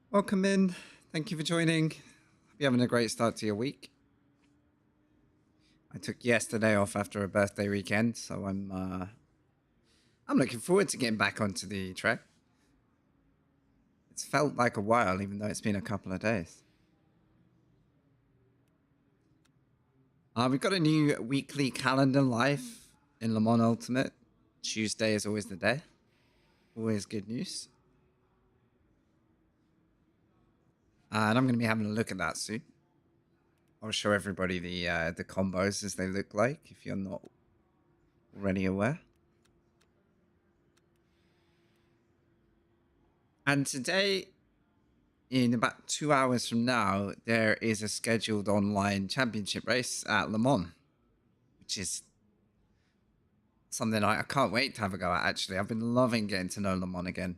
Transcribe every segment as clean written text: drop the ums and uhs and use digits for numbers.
Welcome in. Thank you for joining. Hope you're having a great start to your week. I took yesterday off after a birthday weekend, so I'm looking forward to getting back onto the track. It's felt like a while, even though it's been a couple of days. We've got a new weekly calendar live in Le Mans Ultimate. Tuesday is always the day. Always good news. And I'm going to be having a look at that soon. I'll show everybody the combos as they look like, if you're not already aware. And today, in about 2 hours from now, there is a scheduled online championship race at Le Mans, which is something I can't wait to have a go at, actually. I've been loving getting to know Le Mans again.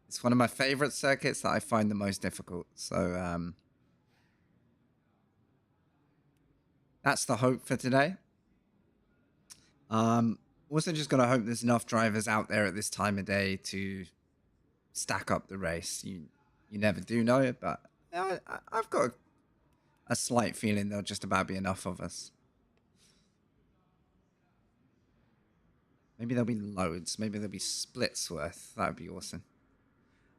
It's one of my favorite circuits that I find the most difficult. So that's the hope for today. Also just going to hope there's enough drivers out there at this time of day to stack up the race. You never do know, but I've got a slight feeling there'll just about be enough of us. Maybe there'll be loads. Maybe there'll be splits worth. That would be awesome.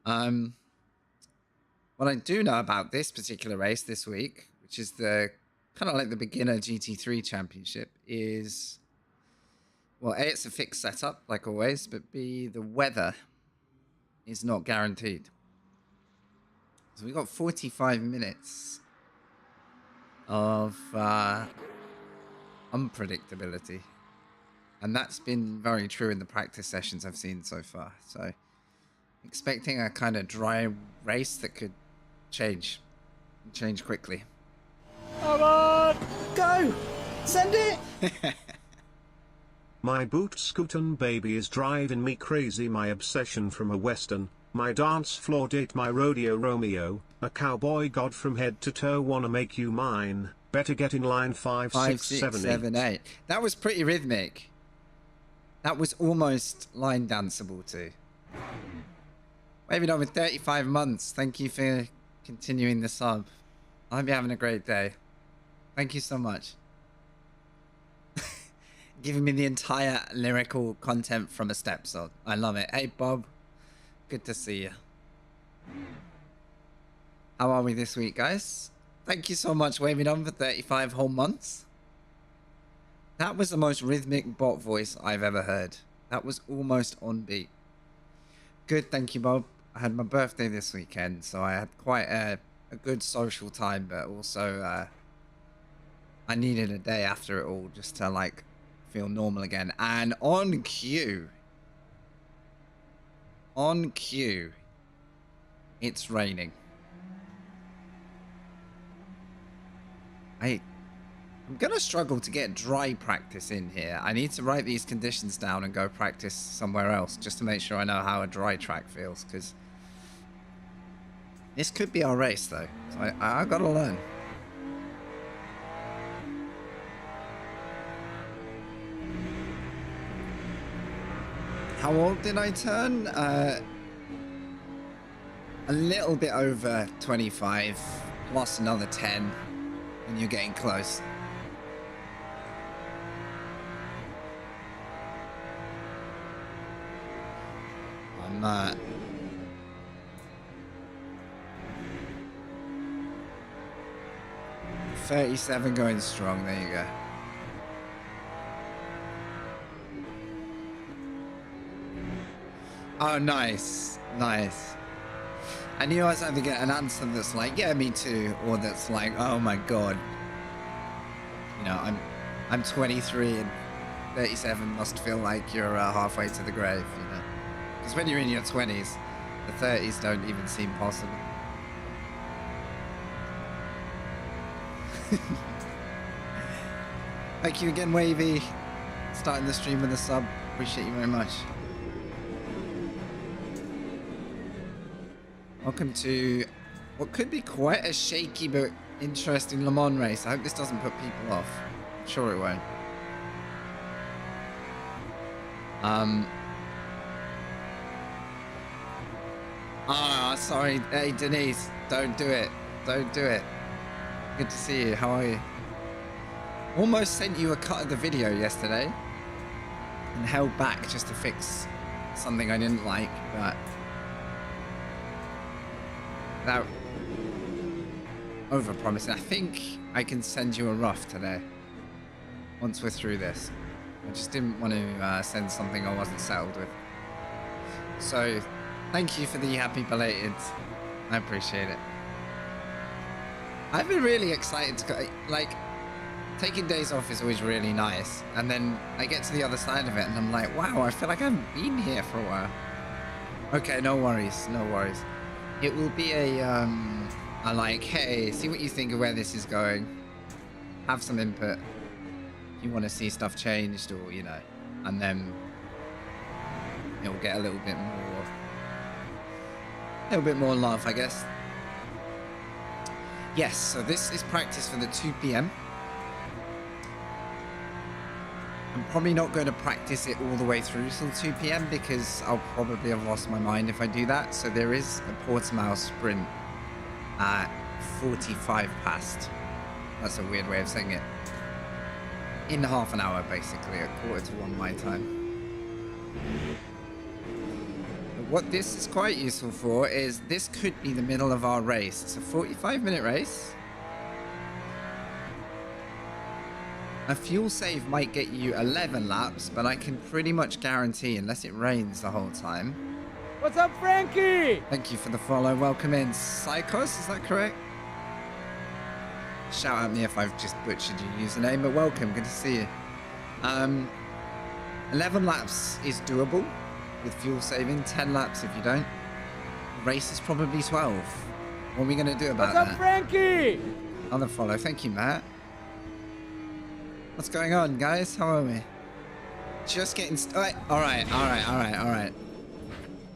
What I do know about this particular race this week, which is the kind of like the beginner GT3 championship, is, well, A, it's a fixed setup, like always, but B, the weather is not guaranteed. So we've got 45 minutes of unpredictability. And that's been very true in the practice sessions I've seen so far. So expecting a kind of dry race that could change quickly. Come on! Go! Send it! My boot scootin' baby is driving me crazy. My obsession from a western, my dance floor date, my rodeo Romeo, a cowboy god from head to toe, wanna make you mine. Better get in line 5, 6, 7, 8. That was pretty rhythmic. That was almost line danceable too. Maybe not with 35 months. Thank you for continuing the sub. I hope you're having a great day. Thank you so much. Giving me the entire lyrical content from a step song. I love it. Hey, Bob. Good to see you. How are we this week, guys? Thank you so much, waving on for 35 whole months. That was the most rhythmic bot voice I've ever heard. That was almost on beat. Good, thank you, Bob. I had my birthday this weekend, so I had quite a good social time, but also I needed a day after it all just to, like, feel normal again. And on cue, it's raining. I'm gonna struggle to get dry practice in here. I need to write these conditions down and go practice somewhere else just to make sure I know how a dry track feels, because this could be our race though. So I gotta learn. How old did I turn? A little bit over 25 plus another 10, and you're getting close. I'm 37 going strong. There you go. Oh, nice. Nice. I knew I was either get an answer that's like, yeah, me too, or that's like, oh my god. You know, I'm 23 and 37 must feel like you're halfway to the grave, you know. Because when you're in your 20s, the 30s don't even seem possible. Thank you again, Wavy. Starting the stream with a sub. Appreciate you very much. Welcome to what could be quite a shaky but interesting Le Mans race. I hope this doesn't put people off. I'm sure it won't. Sorry. Hey, Denise, don't do it. Don't do it. Good to see you. How are you? Almost sent you a cut of the video yesterday and held back just to fix something I didn't like, but without over-promising. I think I can send you a rough today once we're through this. I just didn't want to send something I wasn't settled with. So, thank you for the happy belated. I appreciate it. I've been really excited to go, like, taking days off is always really nice. And then I get to the other side of it and I'm like, wow, I feel like I haven't been here for a while. Okay, no worries, no worries. It will be a like, hey, see what you think of where this is going. Have some input. If you want to see stuff changed or, you know, and then it'll get a little bit more love, I guess. Yes, so this is practice for the 2 p.m. I'm probably not going to practice it all the way through till 2 p.m. because I'll probably have lost my mind if I do that. So there is a Portimao sprint at 45 past. That's a weird way of saying it. In half an hour, basically, at 1:45 my time. What this is quite useful for is this could be the middle of our race. It's a 45-minute race. A fuel save might get you 11 laps, but I can pretty much guarantee, unless it rains the whole time. What's up, Frankie? Thank you for the follow. Welcome in. Psychos, is that correct? Shout at me if I've just butchered your username, but welcome. Good to see you. 11 laps is doable with fuel saving. 10 laps if you don't. Race is probably 12. What are we going to do about that? What's up, Frankie? Another follow. Thank you, Matt. What's going on, guys? How are we? Just getting... All right.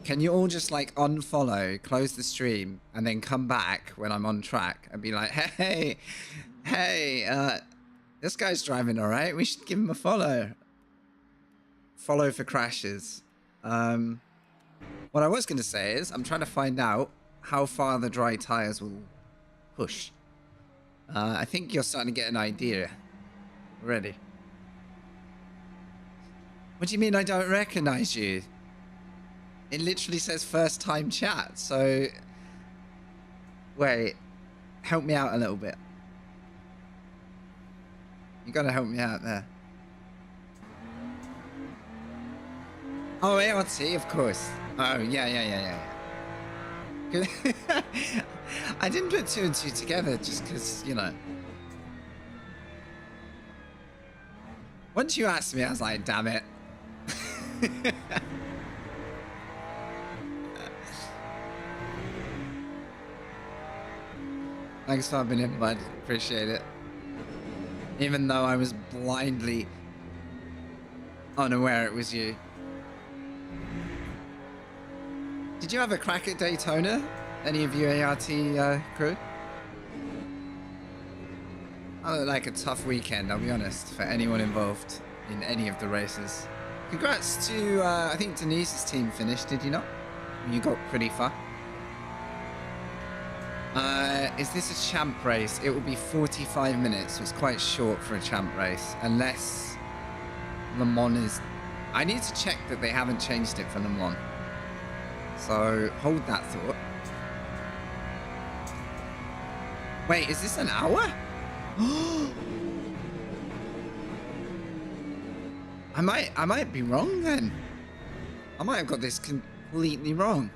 Can you all just, like, unfollow, close the stream, and then come back when I'm on track and be like, hey, this guy's driving all right. We should give him a follow. Follow for crashes. What I was going to say is I'm trying to find out how far the dry tires will push. I think you're starting to get an idea already. What do you mean I don't recognize you? It literally says first time chat, so... Wait. Help me out a little bit. You gotta help me out there. Oh, ART, of course. Oh, yeah. Good. I didn't put 2 and 2 together just because, you know. Once you asked me, I was like, damn it. Thanks for having in, bud. Appreciate it. Even though I was blindly unaware it was you. Did you have a crack at Daytona? Any of you ART crew? I looked like a tough weekend, I'll be honest, for anyone involved in any of the races. Congrats to, I think Denise's team finished, did you not? You got pretty far. Is this a champ race? It will be 45 minutes, so it's quite short for a champ race, unless Le Mans is... I need to check that they haven't changed it for Le Mans. So, hold that thought. Wait, is this an hour? I might be wrong then. I might have got this completely wrong.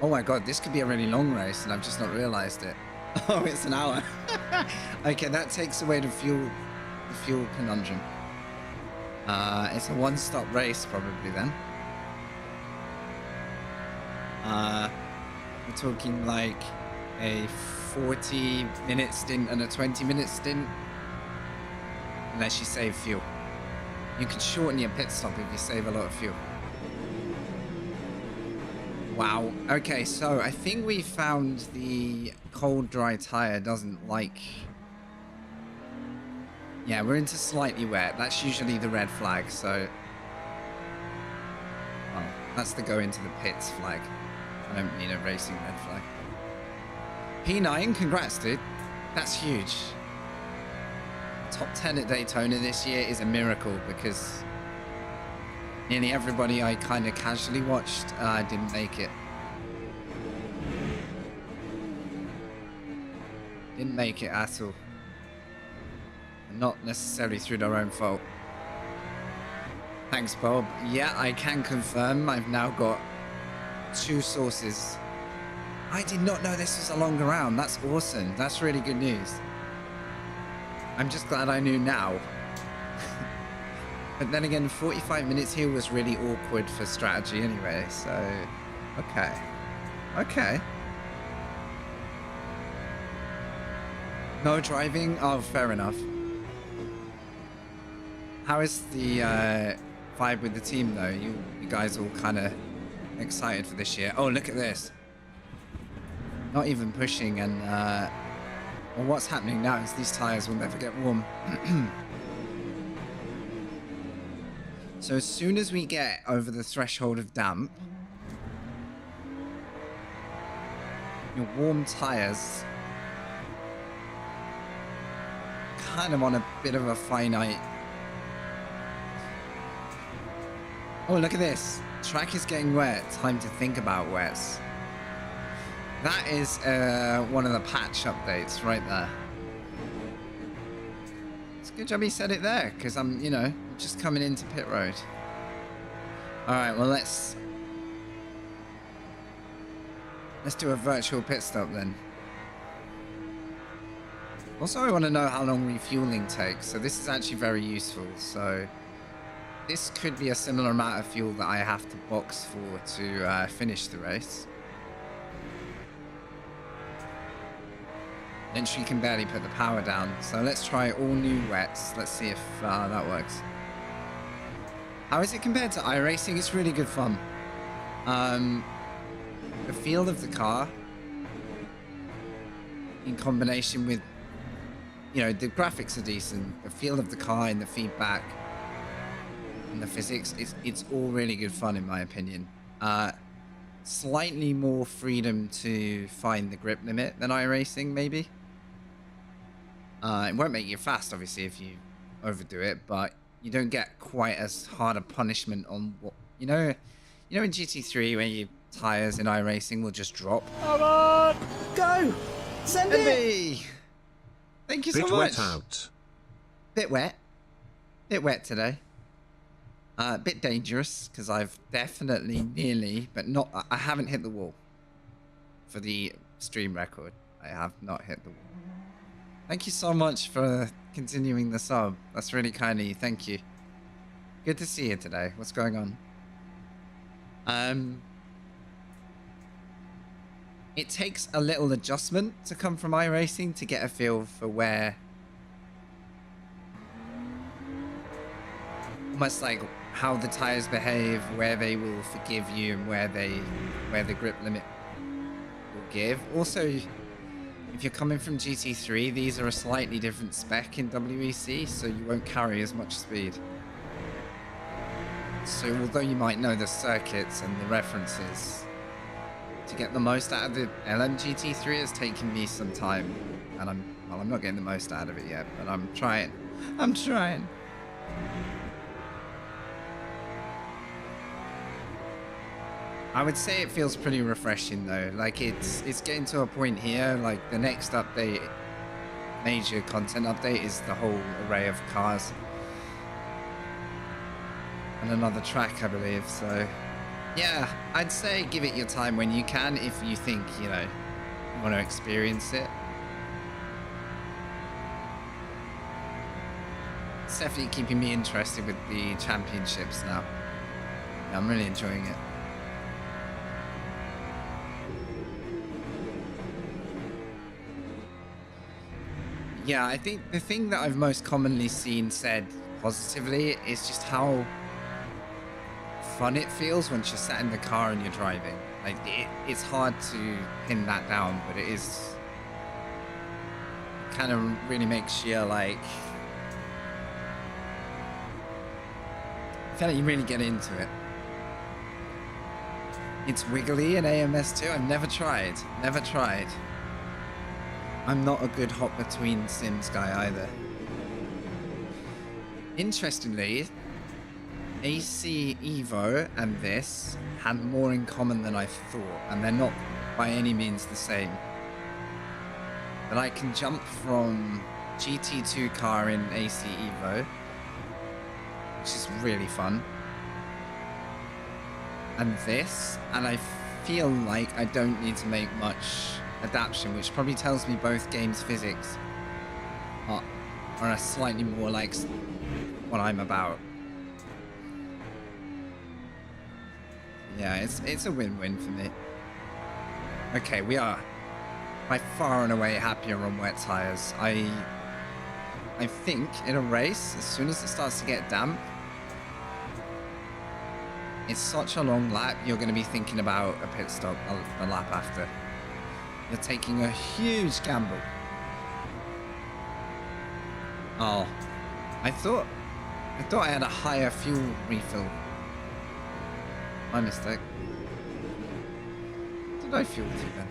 Oh my god, this could be a really long race and I've just not realized it. Oh, it's an hour. Okay, that takes away the fuel conundrum. It's a one-stop race probably then. We're talking like a 40-minute stint and a 20-minute stint. Unless you save fuel. You can shorten your pit stop if you save a lot of fuel. Wow. Okay, so I think we found the cold dry tire doesn't like... Yeah, we're into slightly wet. That's usually the red flag, so... Well, that's the go into the pits flag. I don't mean a racing red flag. P9, congrats, dude. That's huge. Top 10 at Daytona this year is a miracle because nearly everybody I kind of casually watched didn't make it. Didn't make it at all. And not necessarily through their own fault. Thanks, Bob. Yeah, I can confirm I've now got 2 sources. I did not know this was a longer round. That's awesome. That's really good news. I'm just glad I knew now. But then again, 45 minutes here was really awkward for strategy anyway, so... Okay. Okay. No driving? Oh, fair enough. How is the vibe with the team, though? You guys all kind of excited for this year? Oh, look at this. Not even pushing, and well, what's happening now is these tires will never get warm. So as soon as we get over the threshold of damp, your warm tires kind of on a bit of a finite. Oh, look at this. Track is getting wet. Time to think about wets. That is one of the patch updates right there. It's a good job he said it there, because I'm, you know, just coming into pit road. Alright, well, let's do a virtual pit stop then. Also, I want to know how long refueling takes, so this is actually very useful. So this could be a similar amount of fuel that I have to box for to finish the race. Literally can barely put the power down. So let's try all new wets. Let's see if that works. How is it compared to iRacing? It's really good fun. The feel of the car in combination with, you know, the graphics are decent. The feel of the car and the feedback and the physics, it's all really good fun in my opinion. Slightly more freedom to find the grip limit than iRacing, maybe. It won't make you fast, obviously, if you overdo it, but you don't get quite as hard a punishment on what, you know in GT3 where your tires in iRacing will just drop. Come on! Go! Send it! Thank you so Bit much. wet out. Bit wet. Bit wet today. Bit dangerous, because I've definitely nearly, but not, I haven't hit the wall. For the stream record, I have not hit the wall. Thank you so much for continuing the sub. That's really kind of you. Thank you. Good to see you today. What's going on? It takes a little adjustment to come from iRacing to get a feel for where... Almost like how the tires behave, where they will forgive you, and where the grip limit will give. Also, if you're coming from GT3, these are a slightly different spec in WEC, so you won't carry as much speed. So although you might know the circuits and the references, to get the most out of the LMGT3 has taken me some time. And I'm not getting the most out of it yet, but I'm trying. I'm trying. I would say it feels pretty refreshing though. Like it's getting to a point here, like the next update, major content update, is the whole array of cars. And another track, I believe, so... Yeah, I'd say give it your time when you can, if you think, you know, you want to experience it. It's definitely keeping me interested with the championships now. Yeah, I'm really enjoying it. Yeah, I think the thing that I've most commonly seen said positively is just how fun it feels once you're sat in the car and you're driving. Like it's hard to pin that down, but it is kind of really makes you like, I feel like you really get into it. It's wiggly in AMS2. I've never tried. Never tried. I'm not a good hop between sims guy either. Interestingly, AC Evo and this had more in common than I thought, and they're not by any means the same. But I can jump from GT2 car in AC Evo, which is really fun, and this, and I feel like I don't need to make much adaptation, which probably tells me both games' physics are slightly more like what I'm about. Yeah, it's a win-win for me. Okay, we are by far and away happier on wet tires. I think in a race, as soon as it starts to get damp, it's such a long lap, you're going to be thinking about a pit stop a lap after. You're taking a huge gamble. Oh, I thought I had a higher fuel refill. My mistake. Did I fuel too then?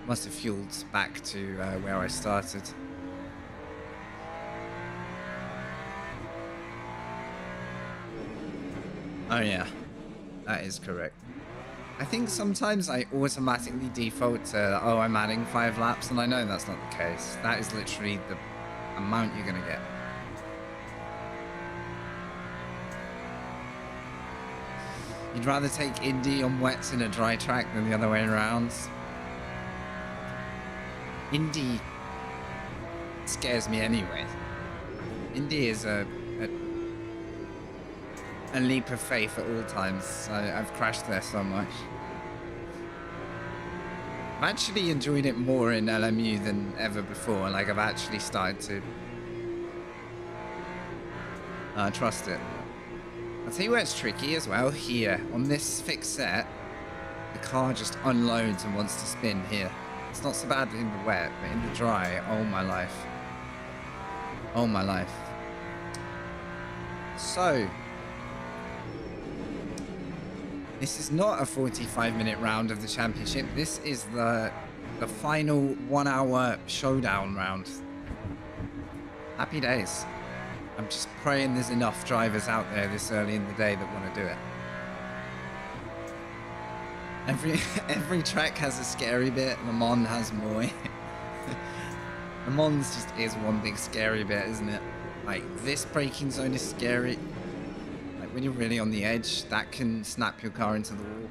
Must have fueled back to where I started. Oh yeah, that is correct. I think sometimes I automatically default to, oh, I'm adding 5 laps, and I know that's not the case. That is literally the amount you're going to get. You'd rather take Indy on wets in a dry track than the other way around. Indy scares me anyway. Indy is a leap of faith at all times. I've crashed there so much. I've actually enjoyed it more in LMU than ever before. Like, I've actually started to trust it. I'll tell you where it's tricky as well. Here, on this fixed set, the car just unloads and wants to spin here. It's not so bad in the wet, but in the dry, oh my life. Oh my life. So, this is not a 45-minute round of the championship. This is the final 1-hour showdown round. Happy days. I'm just praying there's enough drivers out there this early in the day that want to do it. Every track has a scary bit. Le Mans has more. Le Mans just is one big scary bit, isn't it? Like, this braking zone is scary. Like, when you're really on the edge, that can snap your car into the wall.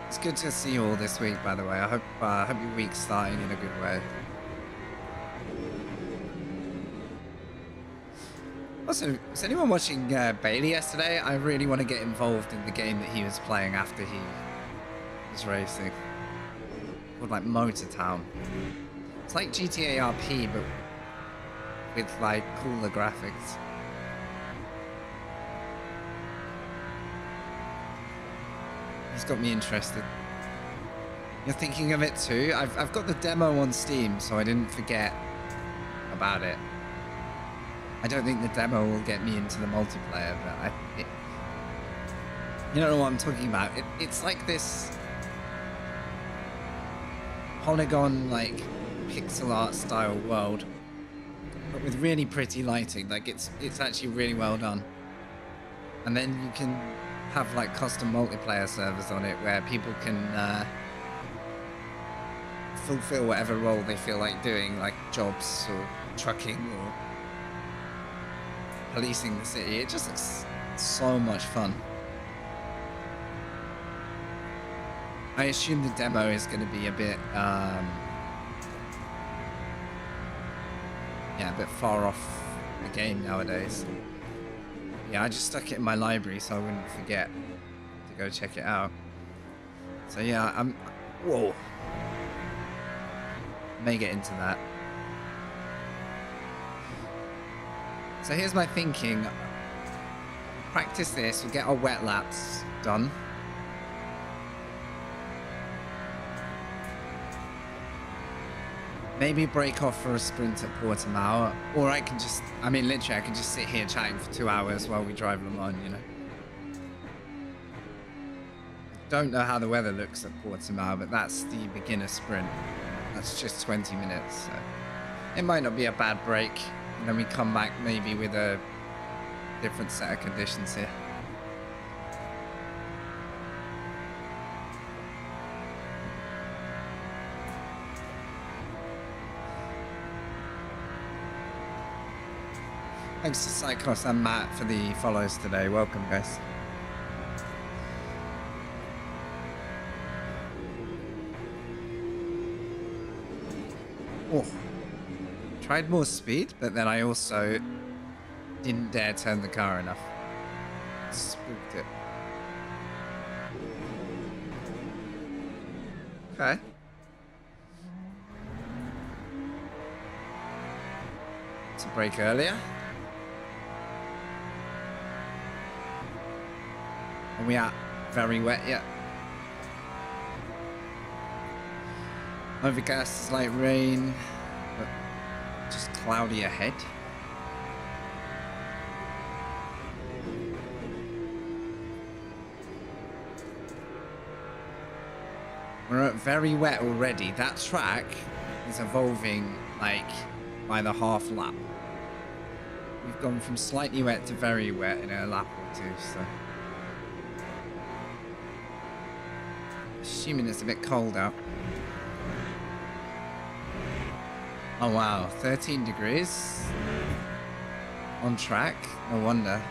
It's good to see you all this week, by the way. I hope your week's starting in a good way. Also, was anyone watching Bailey yesterday? I really want to get involved in the game that he was playing after he was racing. Called like Motor Town. It's like GTA RP, but with like cooler graphics. He's got me interested. You're thinking of it too? I've got the demo on Steam, so I didn't forget about it. I don't think the demo will get me into the multiplayer, but you don't know what I'm talking about. It's like this polygon, like pixel art style world, but with really pretty lighting. Like it's actually really well done. And then you can have like custom multiplayer servers on it where people can fulfill whatever role they feel like doing, like jobs or trucking or policing the city. It just looks so much fun. I assume the demo is going to be a bit a bit far off the game nowadays. Yeah, I just stuck it in my library so I wouldn't forget to go check it out. So yeah, whoa. May get into that. So here's my thinking. Practice this, we'll get our wet laps done. Maybe break off for a sprint at Portimao, or I can just, I mean, literally, I can just sit here chatting for 2 hours while we drive Le Mans, you know? Don't know how the weather looks at Portimao, but that's the beginner sprint. That's just 20 minutes, so it might not be a bad break. And then we come back maybe with a different set of conditions here. Thanks to Cyclos and Matt for the follows today. Welcome, guys. Oh, tried more speed, but then I also didn't dare turn the car enough. Spooked it. Okay. To brake earlier. Are we are very wet yet? Overcast is like rain, but just cloudy ahead. We're at very wet already. That track is evolving like by the half lap. We've gone from slightly wet to very wet in a lap or two, so. Assuming it's a bit cold out. Oh wow, 13 degrees on track, no wonder.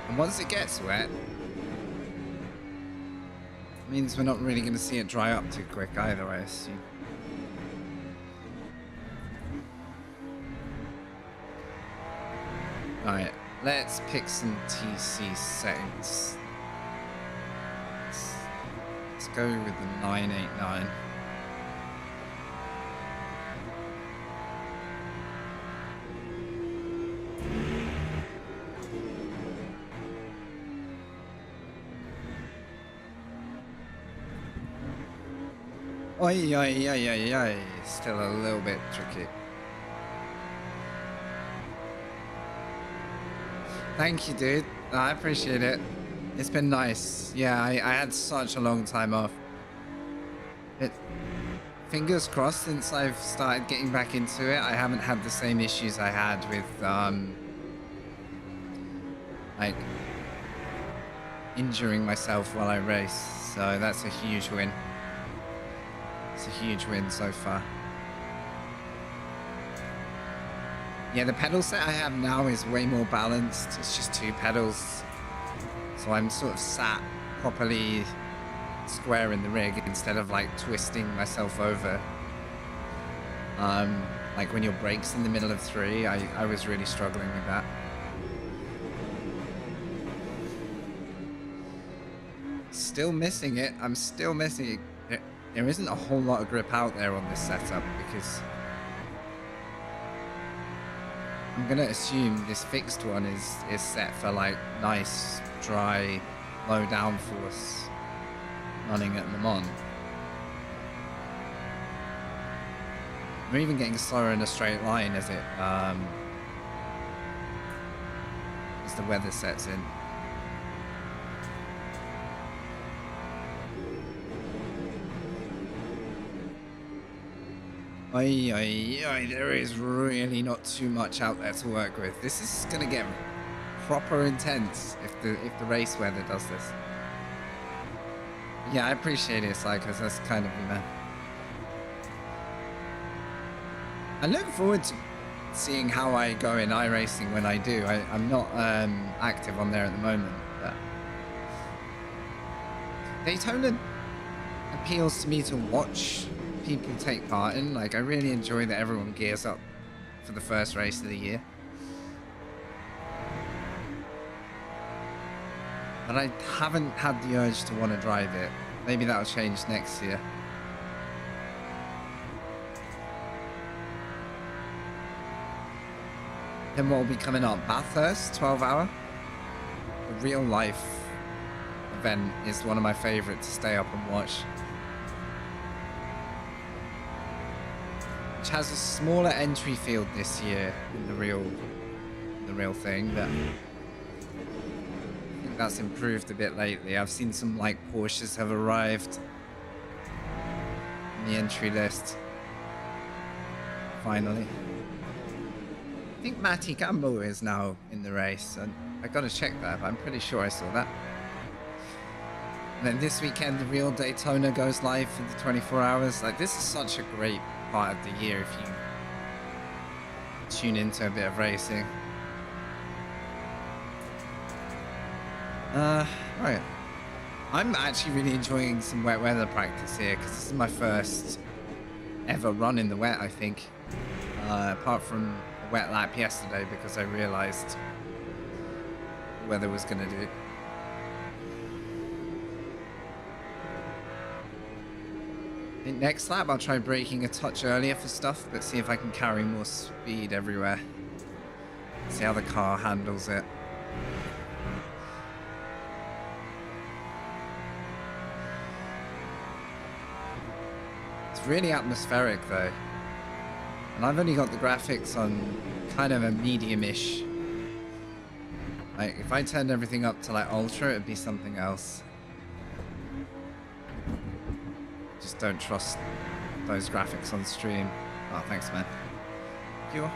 And once it gets wet, it means we're not really going to see it dry up too quick either, I assume. Alright, let's pick some TC settings. Let's go with the 989. Oi, oi, oi, oi, oi. Still a little bit tricky. Thank you, dude. I appreciate it. It's been nice. Yeah, I had such a long time off. Fingers crossed, since I've started getting back into it, I haven't had the same issues I had with, like, injuring myself while I race. So that's a huge win. It's a huge win so far. Yeah, the pedal set I have now is way more balanced. It's just 2 pedals. So I'm sort of sat properly square in the rig instead of like twisting myself over. Like when your brake's in the middle of 3, I was really struggling with that. Still missing it. I'm still missing it. There isn't a whole lot of grip out there on this setup because I'm gonna assume this fixed one is set for like nice, dry, low downforce running at Le Mans. We're even getting slower in a straight line as it as the weather sets in. Oi, oi, oi, there is really not too much out there to work with. This is gonna get proper intense if the race weather does this. Yeah, I appreciate it, Cycles. That's kind of you, man. I look forward to seeing how I go in iRacing when I do. I'm not active on there at the moment, but Daytona appeals to me to watch people take part in. Like, I really enjoy that everyone gears up for the first race of the year. But I haven't had the urge to want to drive it. Maybe that'll change next year. Then what will be coming up? Bathurst, 12 hour. The real life event is one of my favorites to stay up and watch. which has a smaller entry field this year in the real thing, but I think that's improved a bit lately. I've seen some like Porsches have arrived in the entry list. Finally. I think Matty Campbell is now in the race, and I gotta check that, but I'm pretty sure I saw that. And then this weekend, the real Daytona goes live for the 24 hours. Like, this is such a great part of the year if you tune into a bit of racing. Right. I'm actually really enjoying some wet weather practice here because this is my first ever run in the wet, I think. Apart from a wet lap yesterday because I realized the weather was going to do it. I think next lap I'll try braking a touch earlier for stuff, but see if I can carry more speed everywhere. See how the car handles it. It's really atmospheric though. And I've only got the graphics on kind of a medium-ish. Like, if I turned everything up to like ultra, it'd be something else. Just don't trust those graphics on stream. Oh, thanks, man. Thank you.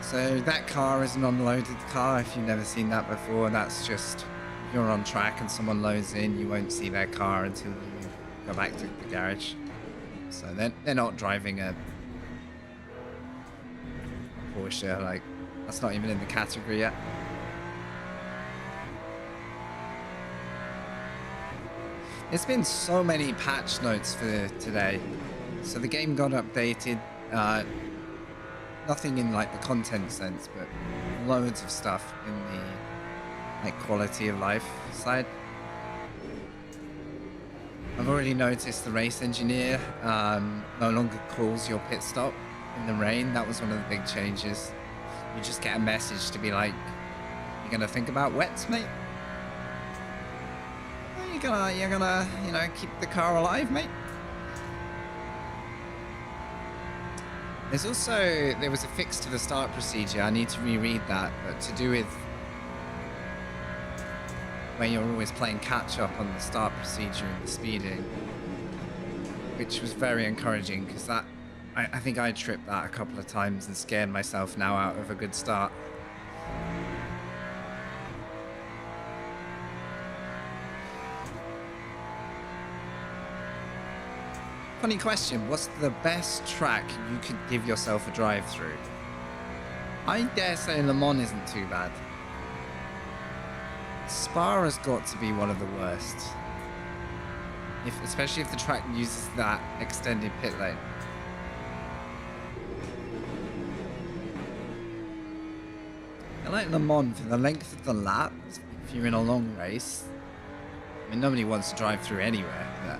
So that car is an unloaded car. If you've never seen that before, that's just if you're on track and someone loads in, you won't see their car until you go back to the garage. So they're not driving a Porsche. Like, that's not even in the category yet. There's been so many patch notes for today. So the game got updated. Nothing in like the content sense, but loads of stuff in the like quality of life side. I've already noticed the race engineer no longer calls your pit stop in the rain. That was one of the big changes. You just get a message to be like, "You're gonna think about wets, mate? You're gonna, you know, keep the car alive, mate?" There was a fix to the start procedure. I need to reread that, but to do with where you're always playing catch up on the start procedure and the speeding, which was very encouraging because that, I think I tripped that a couple of times and scared myself now out of a good start. Funny question, what's the best track you could give yourself a drive through? I dare say Le Mans isn't too bad. Spa has got to be one of the worst. Especially if the track uses that extended pit lane. I like Le Mans for the length of the lap. If you're in a long race, I mean, nobody wants to drive through anywhere, but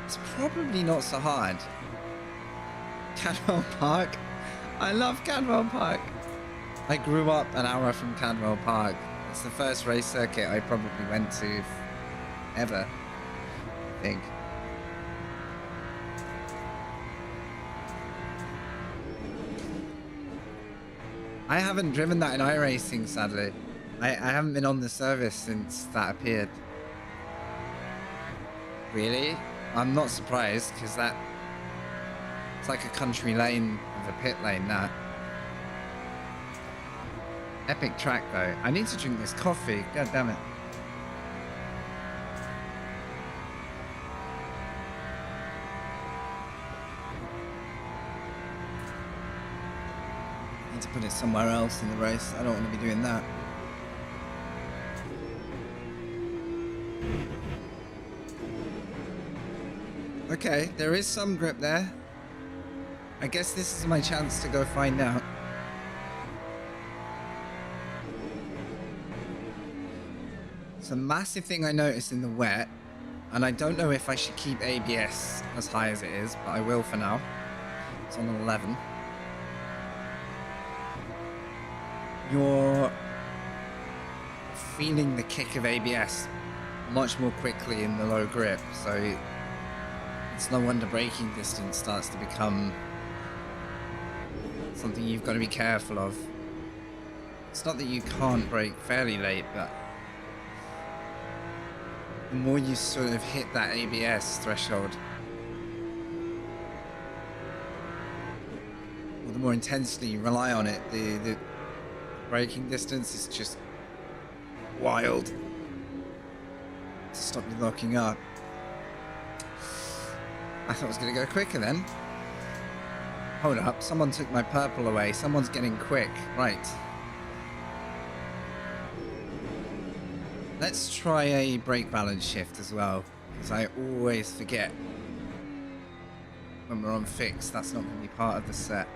it's probably not so hard. Cadwell Park. I love Cadwell Park. I grew up an hour from Cadwell Park. It's the first race circuit I probably went to ever, I think. I haven't driven that in iRacing, sadly. I haven't been on the service since that appeared. Really? I'm not surprised, because it's like a country lane of a pit lane, that. Epic track, though. I need to drink this coffee. God damn it. I need to put it somewhere else in the race. I don't want to be doing that. Okay, there is some grip there. I guess this is my chance to go find out. It's a massive thing I noticed in the wet, and I don't know if I should keep ABS as high as it is, but I will for now. It's on 11. You're feeling the kick of ABS much more quickly in the low grip, so It's no wonder braking distance starts to become something you've got to be careful of. It's not that you can't brake fairly late, but the more you sort of hit that ABS threshold, or the more intensely you rely on it, the braking distance is just wild to stop you locking up. I thought it was going to go quicker then. Hold up, someone took my purple away. Someone's getting quick. Right. Let's try a brake balance shift as well, because I always forget when we're on fixed. That's not going to be part of the set.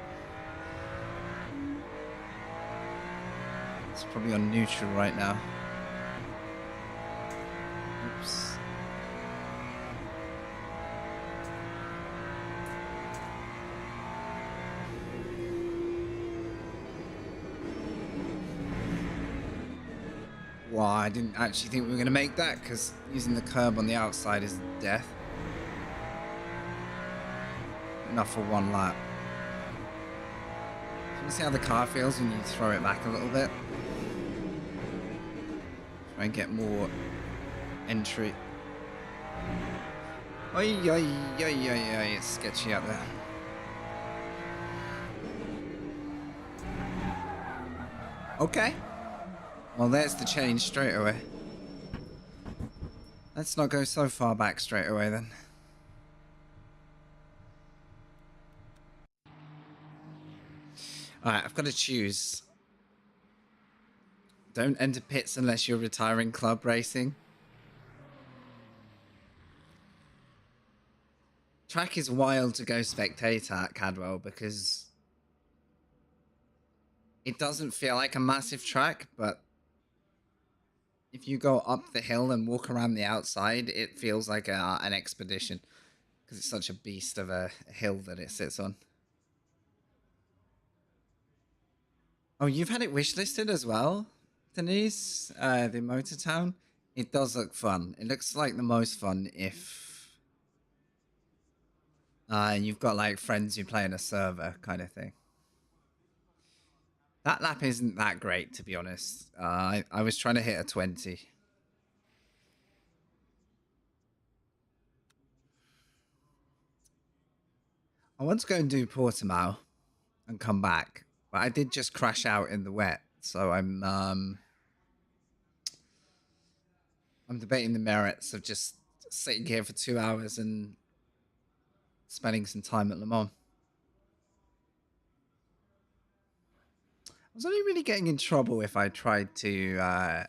It's probably on neutral right now. Oops. Well, I didn't actually think we were going to make that, because using the curb on the outside is death. Enough for one lap. You see how the car feels when you throw it back a little bit? Try and get more entry. Oi, oi, oi, oi, oi, it's sketchy out there. Okay. Well, there's the change straight away. Let's not go so far back straight away then. Alright, I've got to choose. Don't enter pits unless you're retiring club racing. Track is wild to go spectator at Cadwell because it doesn't feel like a massive track, but if you go up the hill and walk around the outside, it feels like an expedition because it's such a beast of a hill that it sits on. Oh, you've had it wishlisted as well, Denise? The Motor Town? It does look fun. It looks like the most fun if you've got like friends who play in a server kind of thing. That lap isn't that great, to be honest. I was trying to hit a 20. I want to go and do Portimao and come back, but I did just crash out in the wet, so I'm debating the merits of just sitting here for 2 hours and spending some time at Le Mans. I was only really getting in trouble if I tried to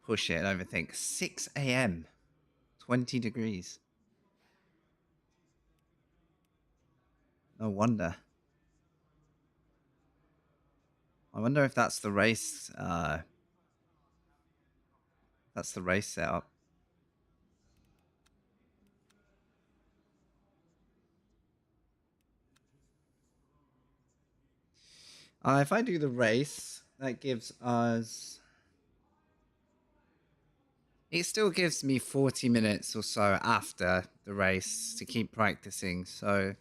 push it and overthink. 6 a.m. 20 degrees. No wonder. I wonder if that's the race. That's the race setup. If I do the race, that gives us... It still gives me 40 minutes or so after the race to keep practicing, so...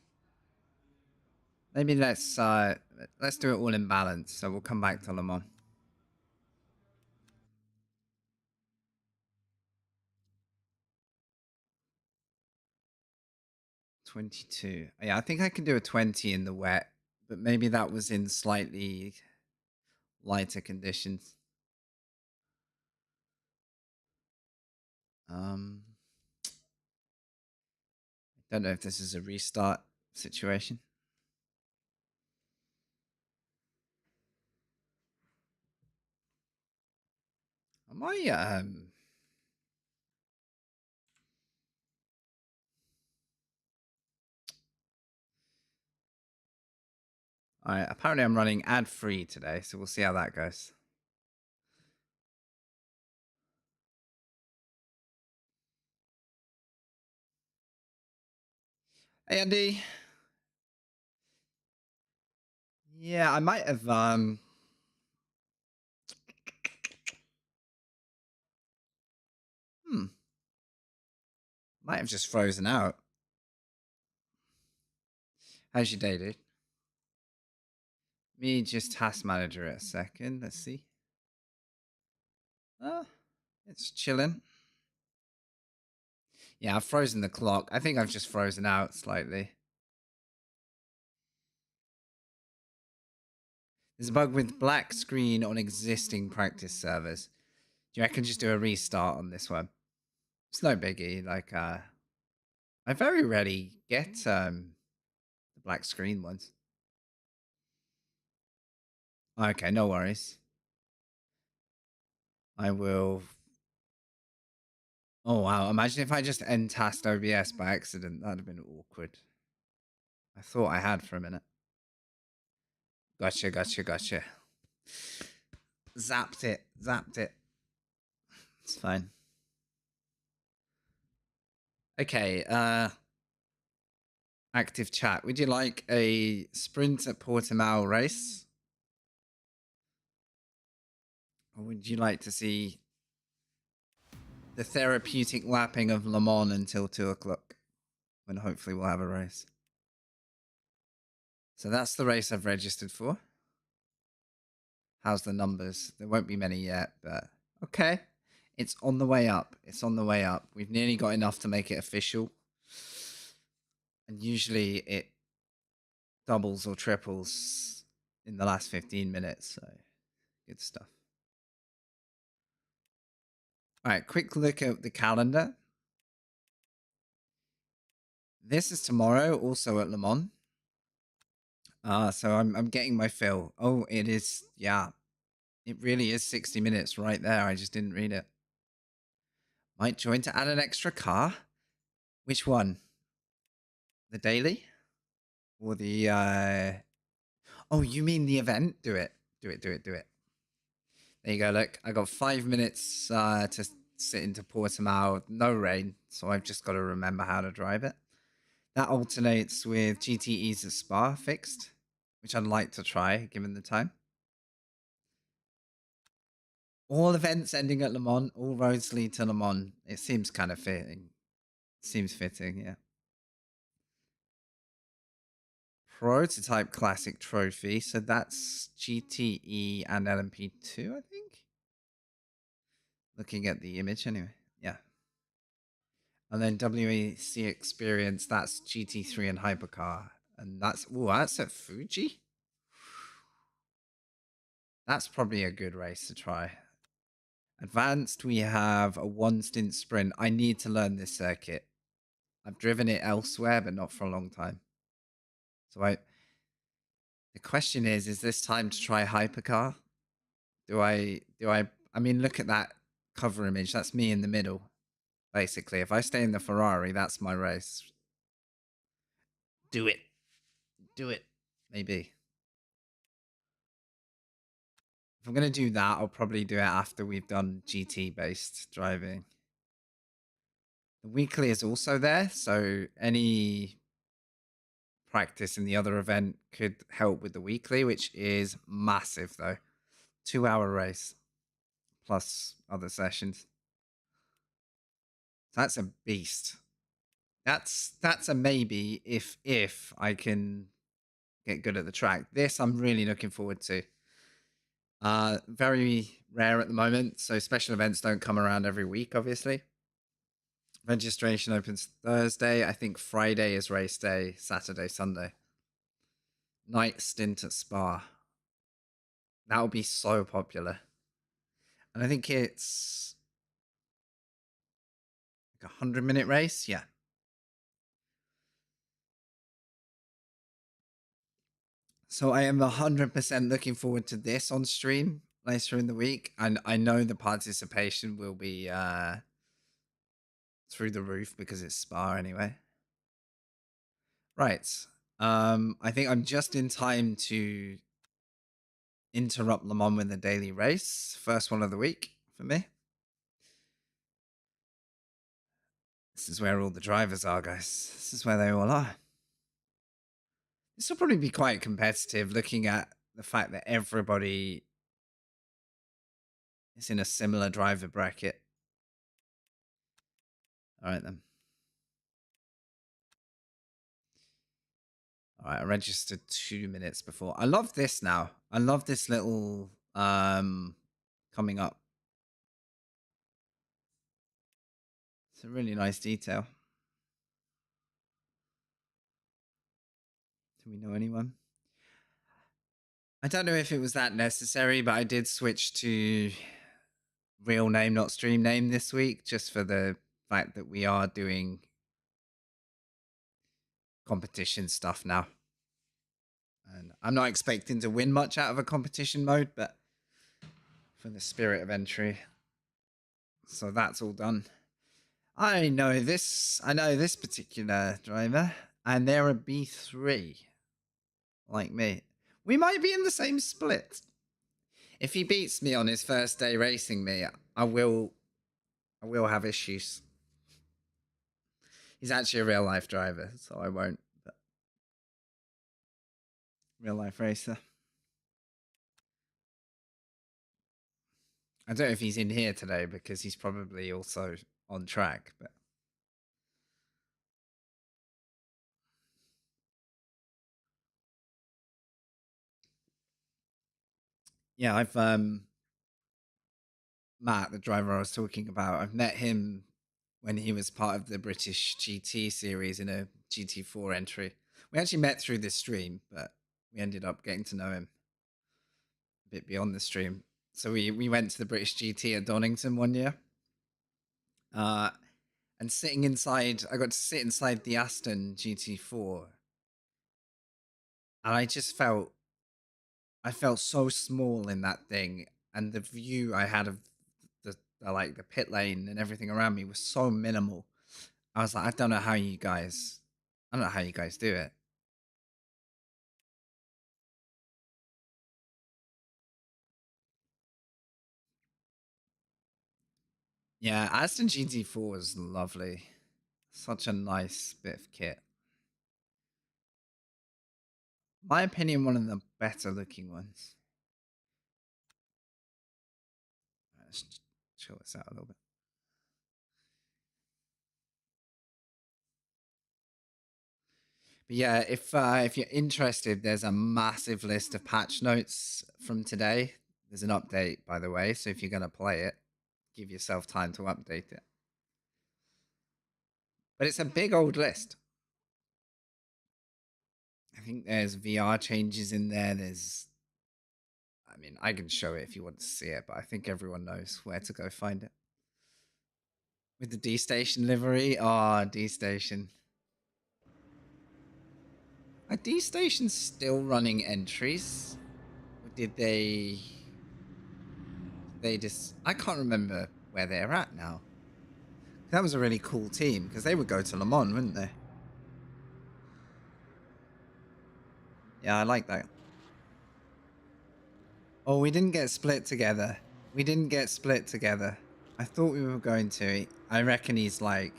Maybe let's do it all in balance, so we'll come back to Le Mans. 22. Yeah, I think I can do a 20 in the wet, but maybe that was in slightly lighter conditions. Don't know if this is a restart situation. Am I Alright, apparently I'm running ad-free today, so we'll see how that goes. Hey Andy. Yeah, I might have Might have just frozen out. How's your day, dude? Me just task manager it a second. Let's see. It's chilling. Yeah, I've frozen the clock. I think I've just frozen out slightly. There's a bug with black screen on existing practice servers. Do you reckon just do a restart on this one? It's no biggie. Like, I very rarely get the black screen ones. Okay, no worries. I will. Oh wow! Imagine if I just end tasked OBS by accident. That'd have been awkward. I thought I had for a minute. Gotcha. Zapped it. It's fine. Okay, active chat. Would you like a sprint at Portimao race? Or would you like to see the therapeutic lapping of Le Mans until 2 o'clock? When hopefully we'll have a race. So that's the race I've registered for. How's the numbers? There won't be many yet, but okay. It's on the way up. We've nearly got enough to make it official. And usually it doubles or triples in the last 15 minutes. So good stuff. All right, quick look at the calendar. This is tomorrow, also at Le Mans. So I'm getting my fill. Oh, it is. Yeah, it really is 60 minutes right there. I just didn't read it. Might join to add an extra car. Which one? The daily? Or the oh, you mean the event? Do it. There you go. Look, I got 5 minutes to sit into Portimao. No rain, so I've just got to remember how to drive it. That alternates with GTEs at Spa fixed, which I'd like to try given the time. All events ending at Le Mans, all roads lead to Le Mans. It seems kind of fitting. Seems fitting, yeah. Prototype Classic Trophy. So that's GTE and LMP2, I think. Looking at the image anyway. Yeah. And then WEC Experience, that's GT3 and Hypercar. And that's at Fuji? That's probably a good race to try. Advanced, we have a one stint sprint. I need to learn this circuit. I've driven it elsewhere, but not for a long time. So the question is this time to try Hypercar? I mean, look at that cover image. That's me in the middle, basically. If I stay in the Ferrari, that's my race. Do it. Maybe. If I'm going to do that, I'll probably do it after we've done GT-based driving. The weekly is also there, so any practice in the other event could help with the weekly, which is massive, though. 2-hour race, plus other sessions. That's a beast. That's a maybe if I can get good at the track. This I'm really looking forward to. Very rare at the moment, so special events don't come around every week, obviously. Registration opens Thursday. I think Friday is race day, Saturday, Sunday. Night stint at Spa. That will be so popular. And I think it's like a 100-minute race. Yeah. So I am 100% looking forward to this on stream later in the week. And I know the participation will be through the roof because it's Spa anyway. Right. I think I'm just in time to interrupt Le Mans with the daily race. First one of the week for me. This is where all the drivers are, guys. This is where they all are. This will probably be quite competitive looking at the fact that everybody is in a similar driver bracket. All right, then. All right, I registered 2 minutes before. I love this now. I love this little coming up. It's a really nice detail. Do we know anyone? I don't know if it was that necessary, but I did switch to real name, not stream name this week, just for the fact that we are doing competition stuff now. And I'm not expecting to win much out of a competition mode, but for the spirit of entry. So that's all done. I know this particular driver, and they're a B3, like me. We might be in the same split. If he beats me on his first day racing me, I will have issues. He's actually a real life driver, so I won't. But real life racer. I don't know if he's in here today because he's probably also on track, but yeah, I've Matt, the driver I was talking about, I've met him when he was part of the British GT series in a GT4 entry. We actually met through this stream, but we ended up getting to know him a bit beyond the stream. So we went to the British GT at Donington one year. And sitting inside, I got to sit inside the Aston GT4. And I felt so small in that thing. And the view I had of the pit lane and everything around me was so minimal. I was like, I don't know how you guys do it. Yeah, Aston GT4 is lovely. Such a nice bit of kit. My opinion, one of the better looking ones. Let's chill this out a little bit. But yeah, if you're interested, there's a massive list of patch notes from today. There's an update, by the way, so if you're going to play it, give yourself time to update it. But it's a big old list. I think there's VR changes in there. I mean, I can show it if you want to see it, but I think everyone knows where to go find it. With the D-Station livery, D-Station. Are D-Stations still running entries? Or did they just... I can't remember where they're at now. That was a really cool team, because they would go to Le Mans, wouldn't they? Yeah, I like that. Oh, we didn't get split together. We didn't get split together. I thought we were going to. I reckon he's like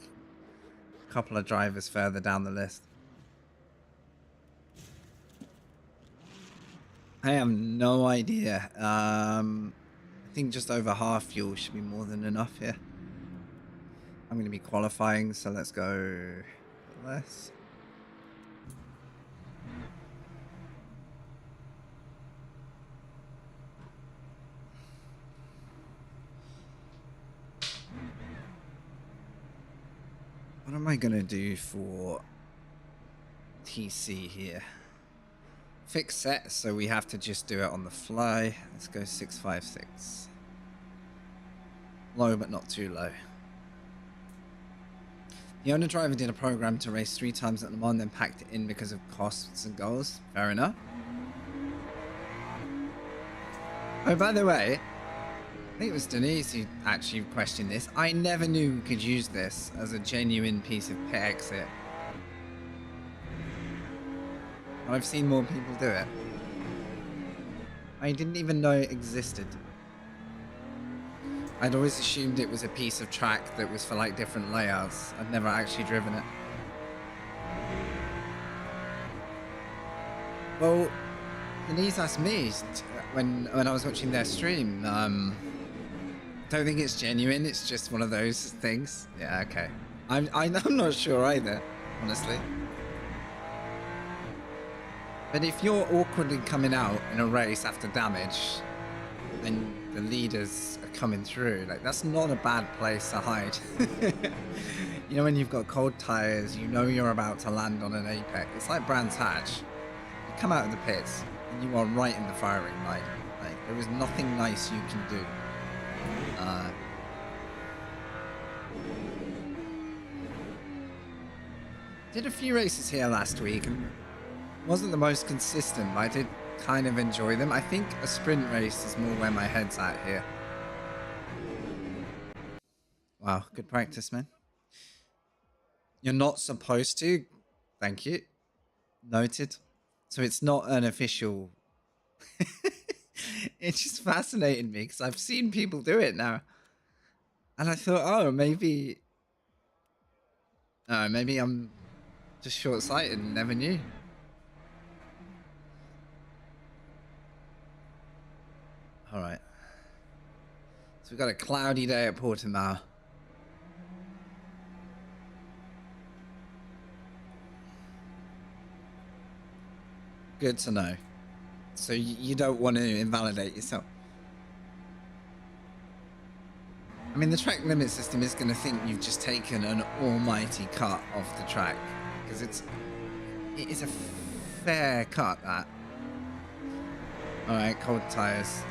a couple of drivers further down the list. I have no idea. I think just over half fuel should be more than enough here. I'm going to be qualifying, so let's go less. What am I going to do for TC here? Fix set, so we have to just do it on the fly. Let's go 656. Low, but not too low. The owner driver did a program to race 3 times at Le Mans, then packed it in because of costs and goals. Fair enough. Oh, by the way, I think it was Denise who actually questioned this. I never knew we could use this as a genuine piece of pit exit. But I've seen more people do it. I didn't even know it existed. I'd always assumed it was a piece of track that was for like different layouts. I've never actually driven it. Well, Denise asked me when I was watching their stream. Don't think it's genuine. It's just one of those things. Yeah, okay. I'm not sure either, honestly. But if you're awkwardly coming out in a race after damage and the leaders are coming through, like, that's not a bad place to hide. You know, when you've got cold tires, you know you're about to land on an apex. It's like Brands Hatch. You come out of the pits and you are right in the firing line. Like, there is nothing nice you can do. Did a few races here last week and wasn't the most consistent, but I did kind of enjoy them. I think a sprint race is more where my head's at here. Wow, good practice, man. You're not supposed to. Thank you. Noted. So it's not an official. It just fascinated me because I've seen people do it now. And I thought, oh, maybe I'm just short-sighted and never knew. All right. So we've got a cloudy day at Portimao. Good to know. So you don't want to invalidate yourself. I mean, the track limit system is going to think you've just taken an almighty cut off the track. Because it is a fair cut, that. Alright, cold tires.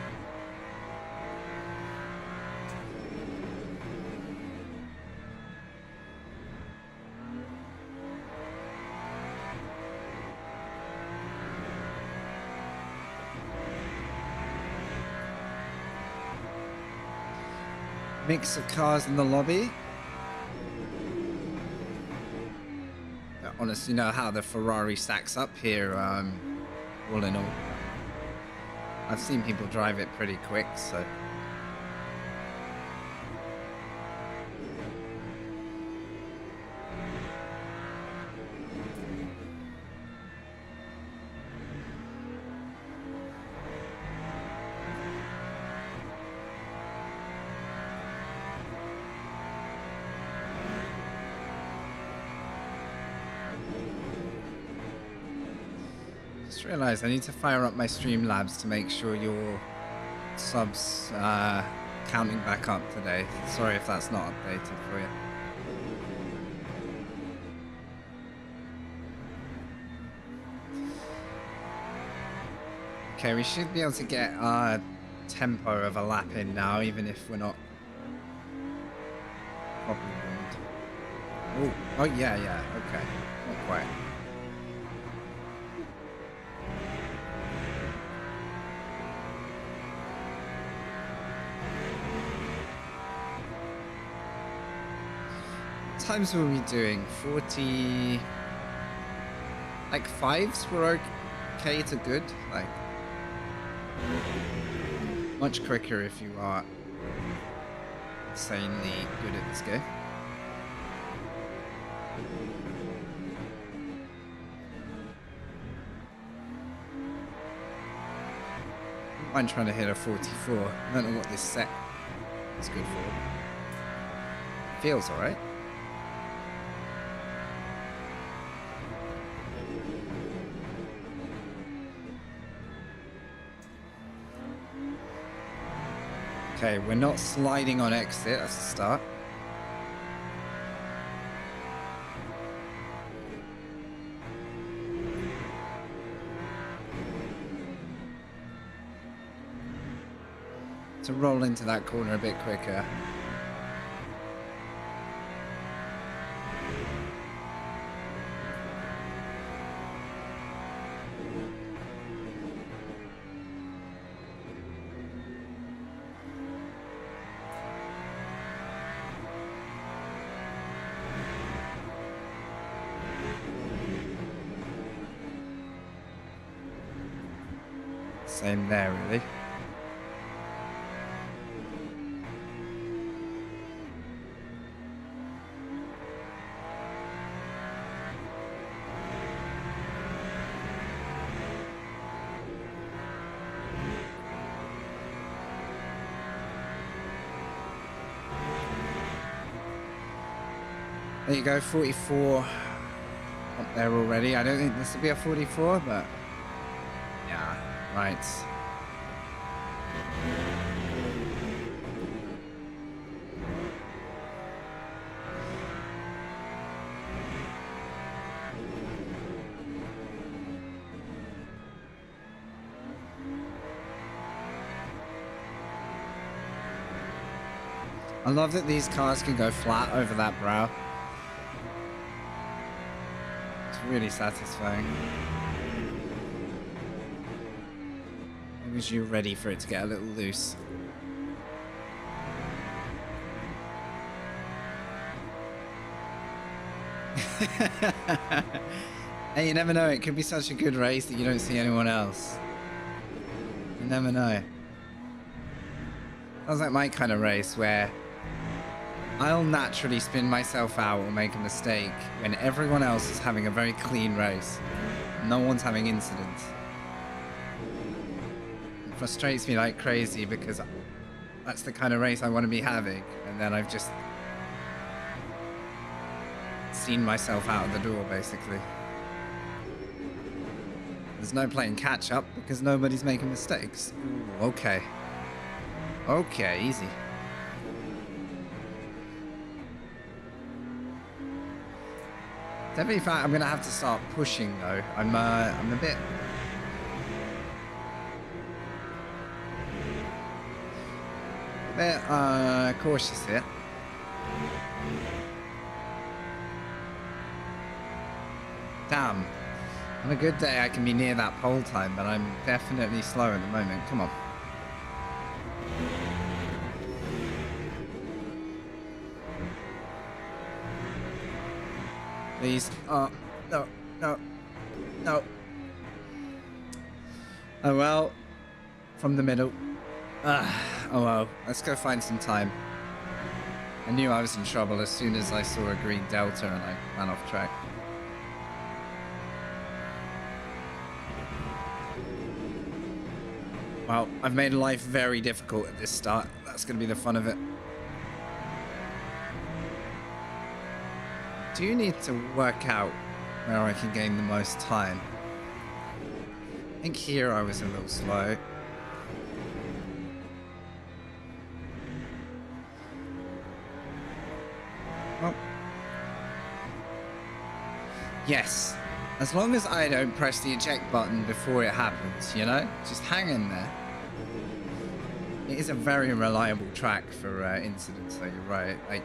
Mix of cars in the lobby. I honestly know how the Ferrari stacks up here, all in all. I've seen people drive it pretty quick, so. Just realized I need to fire up my Streamlabs to make sure your subs counting back up today. Sorry if that's not updated for you. Okay, we should be able to get our tempo of a lap in now, even if we're not properly warmed. Oh, yeah, okay. Not quite. Times were we doing? 40, like 5s were okay to good, like much quicker if you are insanely good at this game. I'm trying to hit a 44. I don't know what this set is good for. Feels alright. Okay, we're not sliding on exit, that's a start. To roll into that corner a bit quicker. Same there, really. There you go, 44 up there already. I don't think this will be a 44, but Right. I love that these cars can go flat over that brow. It's really satisfying. As long as you're ready for it to get a little loose. Hey, you never know. It could be such a good race that you don't see anyone else. You never know. Sounds like my kind of race where I'll naturally spin myself out or make a mistake when everyone else is having a very clean race. No one's having incidents. It frustrates me like crazy because that's the kind of race I want to be having. And then I've just seen myself out of the door, basically. There's no playing catch up because nobody's making mistakes. Ooh, okay. Okay, easy. Definitely find I'm gonna have to start pushing though. I'm a bit cautious here. Damn. On a good day I can be near that pole time, but I'm definitely slow at the moment. Come on. Please. Oh, no, no, no. Oh well. From the middle. Oh well. Let's go find some time. I knew I was in trouble as soon as I saw a green delta and I ran off track. Well, I've made life very difficult at this start. That's going to be the fun of it. Do you need to work out where I can gain the most time? I think here I was a little slow. Oh. Yes. As long as I don't press the eject button before it happens, you know? Just hang in there. It is a very reliable track for incidents, so you're right. Like,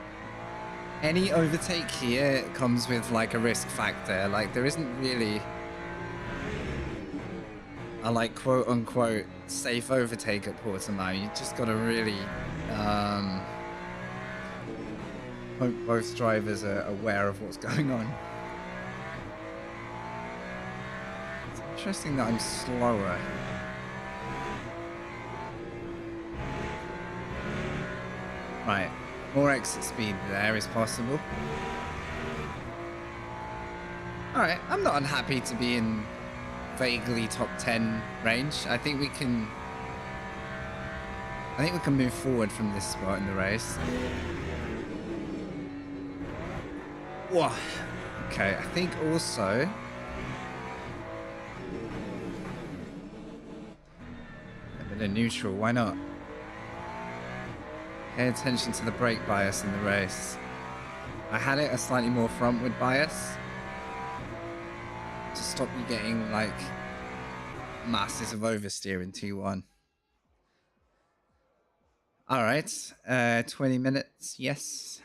any overtake here comes with like a risk factor. Like, there isn't really a like quote unquote safe overtake at Portimao. You just gotta really hope both drivers are aware of what's going on. It's interesting that I'm slower. Right. More exit speed there is possible. Alright, I'm not unhappy to be in vaguely top 10 range. I think we can move forward from this spot in the race. Whoa. Okay, I think also a bit of neutral, why not? Pay attention to the brake bias in the race. I had it a slightly more frontward bias to stop you getting like masses of oversteer in T1. Alright, 20 minutes, yes.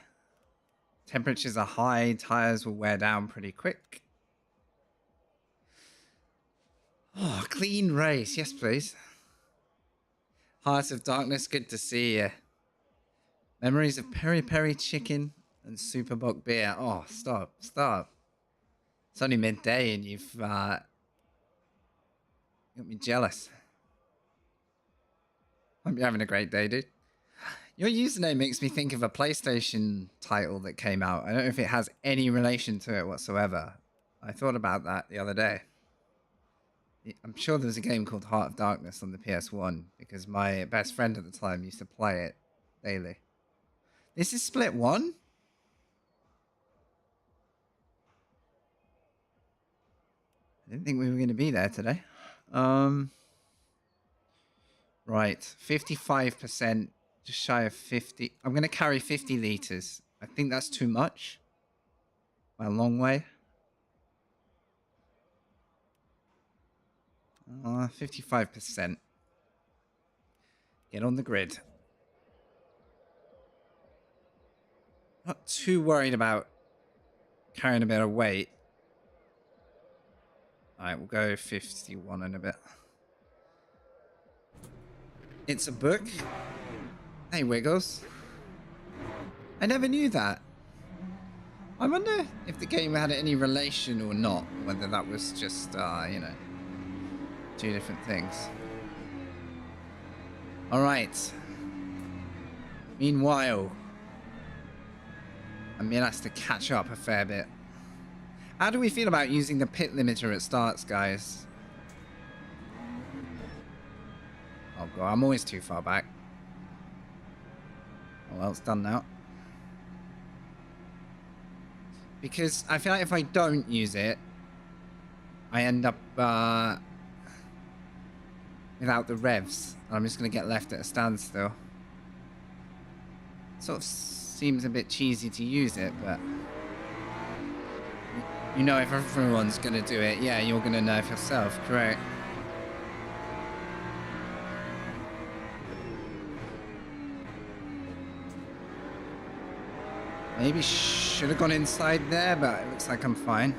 Temperatures are high, tires will wear down pretty quick. Oh, clean race, yes please. Heart of Darkness, good to see you. Memories of peri peri chicken and Superbock beer. Oh, stop. It's only midday and you've got me jealous. Hope you're having a great day, dude. Your username makes me think of a PlayStation title that came out. I don't know if it has any relation to it whatsoever. I thought about that the other day. I'm sure there was a game called Heart of Darkness on the PS1 because my best friend at the time used to play it daily. This is split 1? I didn't think we were going to be there today. Right, 55%, just shy of 50. I'm going to carry 50 liters. I think that's too much. By a long way. 55%. Get on the grid. Not too worried about carrying a bit of weight. Alright, we'll go 51 and a bit. It's a book. Hey, Wiggles. I never knew that. I wonder if the game had any relation or not. Whether that was just, you know, two different things. Alright. Meanwhile, Amir has to catch up a fair bit. How do we feel about using the pit limiter at starts, guys? Oh god, I'm always too far back. Oh well, it's done now. Because I feel like if I don't use it, I end up without the revs. I'm just going to get left at a standstill. Sort of seems a bit cheesy to use it, but you know, if everyone's going to do it, yeah, you're going to nerf yourself, correct? Maybe should have gone inside there, but it looks like I'm fine.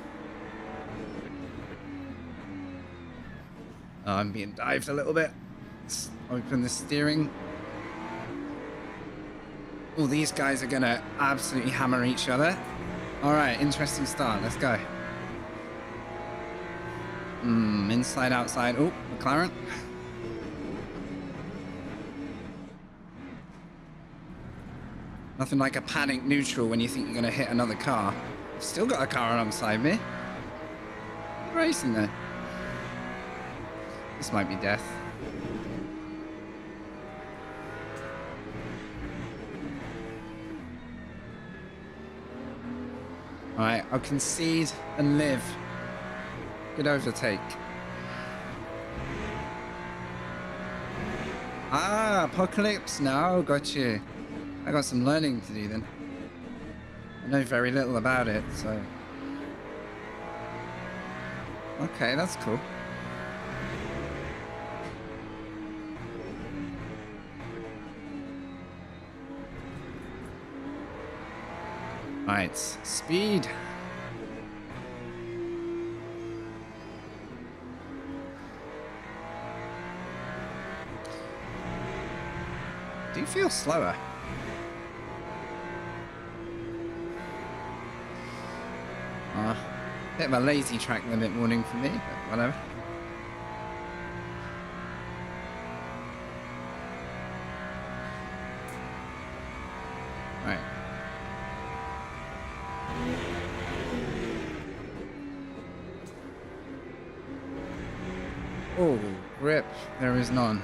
Oh, I'm being dived a little bit. Let's open the steering. All these guys are going to absolutely hammer each other. All right, interesting start. Let's go. Inside, outside. Oh, McLaren. Nothing like a panic neutral when you think you're going to hit another car. Still got a car alongside me. Good racing there. This might be death. Alright, I'll concede and live. Good overtake. Ah, Apocalypse now. Got you. I got some learning to do then. I know very little about it, so... Okay, that's cool. Alright, speed. Do you feel slower? Bit of a lazy track limit warning for me, but whatever. Right. Oh, grip. There is none.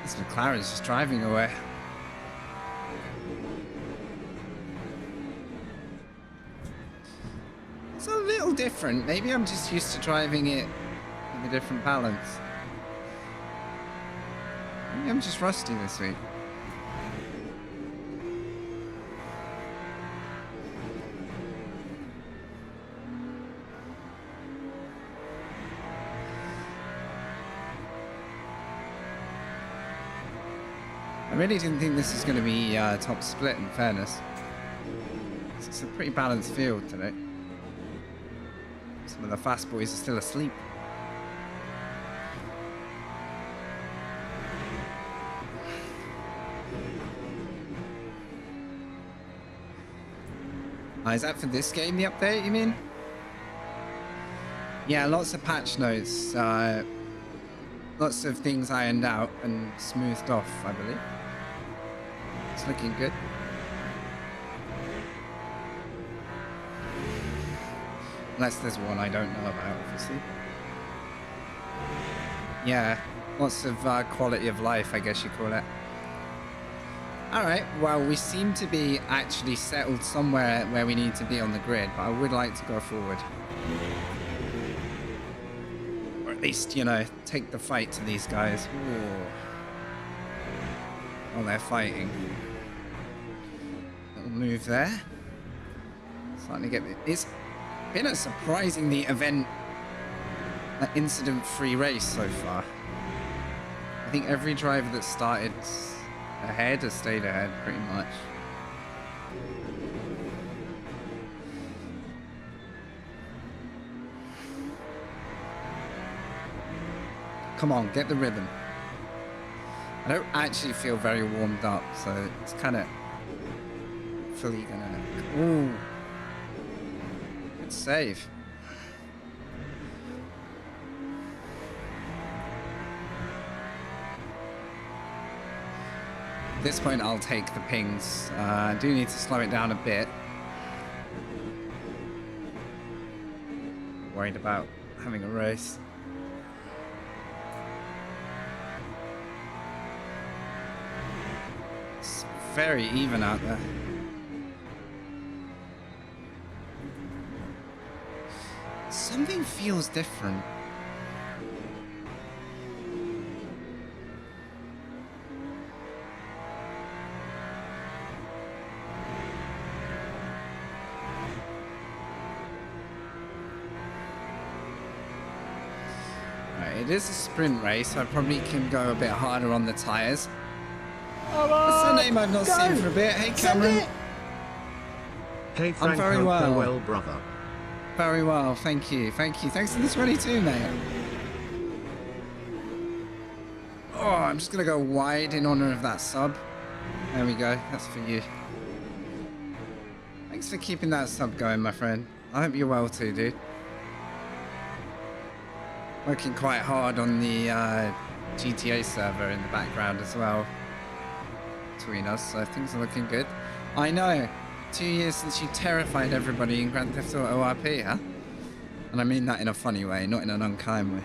This McLaren's just driving away. It's a little different. Maybe I'm just used to driving it with a different balance. Maybe I'm just rusty this week. I really didn't think this was going to be top split, in fairness. It's a pretty balanced field today. Some of the fast boys are still asleep. Is that for this game, the update, you mean? Yeah, lots of patch notes. Lots of things ironed out and smoothed off, I believe. It's looking good. Unless there's one I don't know about, obviously. Yeah, Lots of quality of life, I guess you call it. Alright, well, we seem to be actually settled somewhere where we need to be on the grid, but I would like to go forward. Or at least, you know, take the fight to these guys. Ooh. Oh, they're fighting. Little move there. Starting to get... It's been a surprisingly incident-free race so far. I think every driver that started ahead has stayed ahead pretty much. Come on, get the rhythm. I don't actually feel very warmed up, so it's kind of fully gonna... Ooh. Good save. At this point, I'll take the pings. I do need to slow it down a bit. Worried about having a race. It's very even out there. Something feels different. It is a sprint race, so I probably can go a bit harder on the tyres. That's a name I've not seen for a bit. Hey, Cameron. Hey, Frank, I'm very well. well, brother. Very well, thank you. Thank you. Thanks for this 22, mate. Oh, I'm just going to go wide in honor of that sub. There we go. That's for you. Thanks for keeping that sub going, my friend. I hope you're well too, dude. Working quite hard on the GTA server in the background as well between us, so things are looking good. I know, 2 years since you terrified everybody in Grand Theft Auto RP, huh? And I mean that in a funny way, not in an unkind way.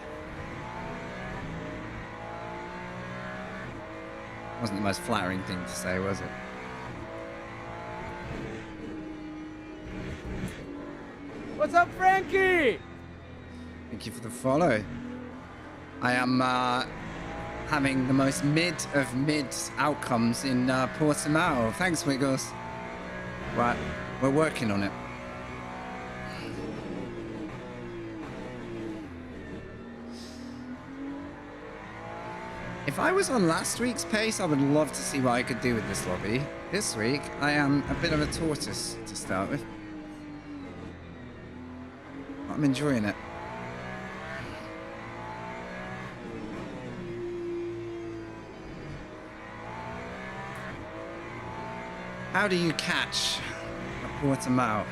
Wasn't the most flattering thing to say, was it? What's up, Frankie? Thank you for the follow. I am having the most mid of mid outcomes in Portimao. Thanks, Wiggles. Right, we're working on it. If I was on last week's pace, I would love to see what I could do with this lobby. This week, I am a bit of a tortoise to start with. I'm enjoying it. How do you catch a Portimao?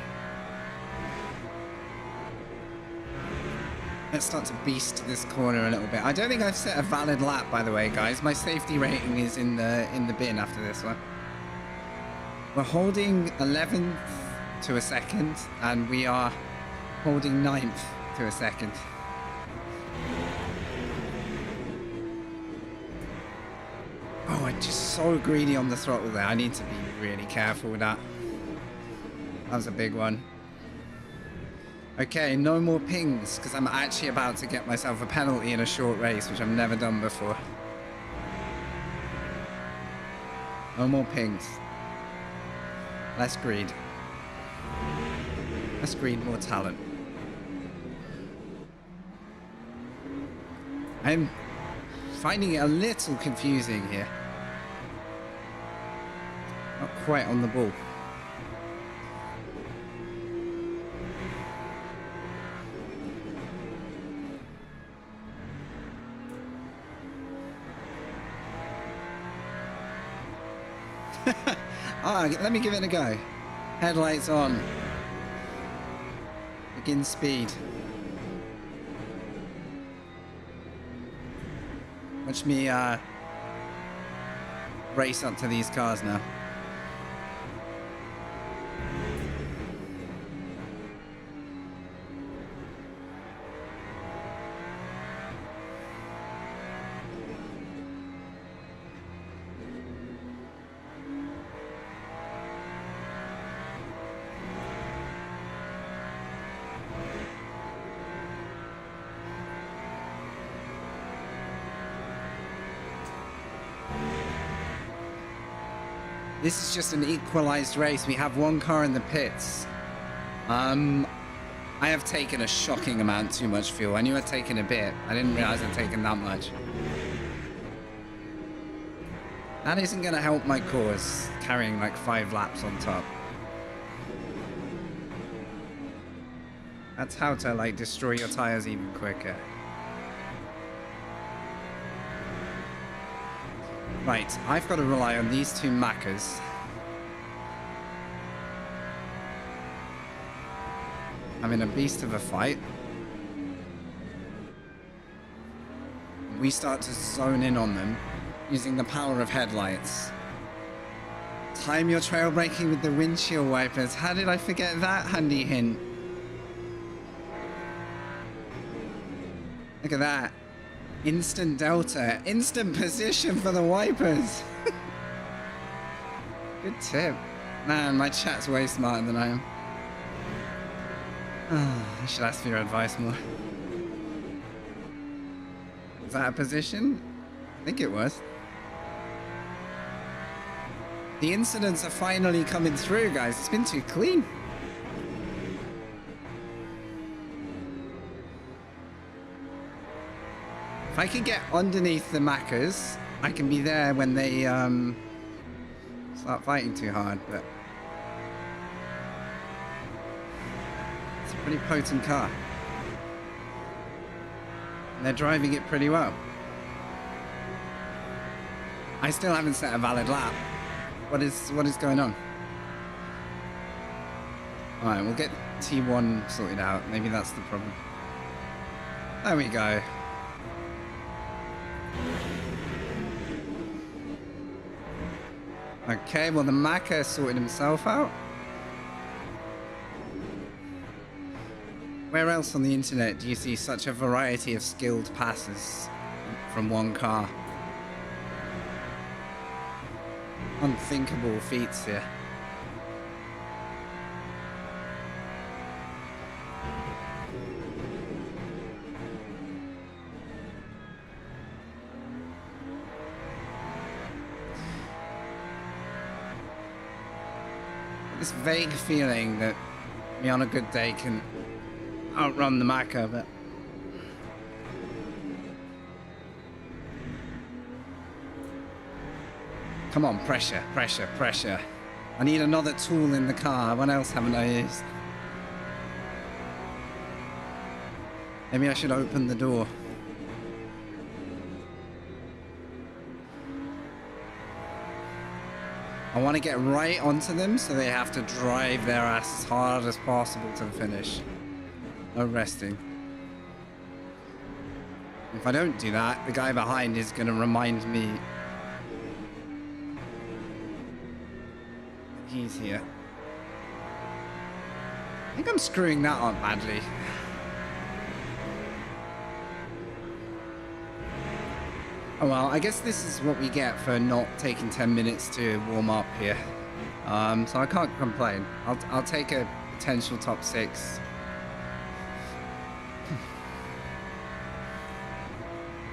Let's start to beast this corner a little bit. I don't think I've set a valid lap, by the way, guys. My safety rating is in the bin after this one. We're holding 11th to a second, and we are holding 9th to a second. Oh, I'm just so greedy on the throttle there. I need to be really careful with that. That was a big one. Okay, no more pings, because I'm actually about to get myself a penalty in a short race, which I've never done before. No more pings. Less greed. Less greed, more talent. I'm finding it a little confusing here. Not quite on the ball. Let me give it a go. Headlights on. Begin speed. Watch me race up to these cars now. This is just an equalized race. We have one car in the pits. I have taken a shocking amount too much fuel. I knew I'd taken a bit. I didn't realize I'd taken that much. That isn't going to help my cause, carrying like 5 laps on top. That's how to like destroy your tires even quicker. Right, I've got to rely on these 2 Maccas. Having a beast of a fight. We start to zone in on them using the power of headlights. Time your trail braking with the windshield wipers. How did I forget that handy hint? Look at that. Instant delta. Instant position for the wipers. Good tip. Man, my chat's way smarter than I am. I should ask for your advice more. Was that a position? I think it was. The incidents are finally coming through, guys. It's been too clean. If I can get underneath the Maccas, I can be there when they start fighting too hard, but it's a pretty potent car. And they're driving it pretty well. I still haven't set a valid lap. What is going on? Alright, we'll get T1 sorted out. Maybe that's the problem. There we go. Okay, well the Macca sorted himself out. Where else on the internet do you see such a variety of skilled passers from one car? Unthinkable feats here. This vague feeling that me on a good day can outrun the Macca, but come on, pressure, pressure, pressure. I need another tool in the car. What else haven't I used? Maybe I should open the door. I want to get right onto them so they have to drive their ass as hard as possible to the finish. No resting. If I don't do that, the guy behind is going to remind me he's here. I think I'm screwing that up badly. Oh well, I guess this is what we get for not taking 10 minutes to warm up here. So I can't complain. I'll take a potential top 6.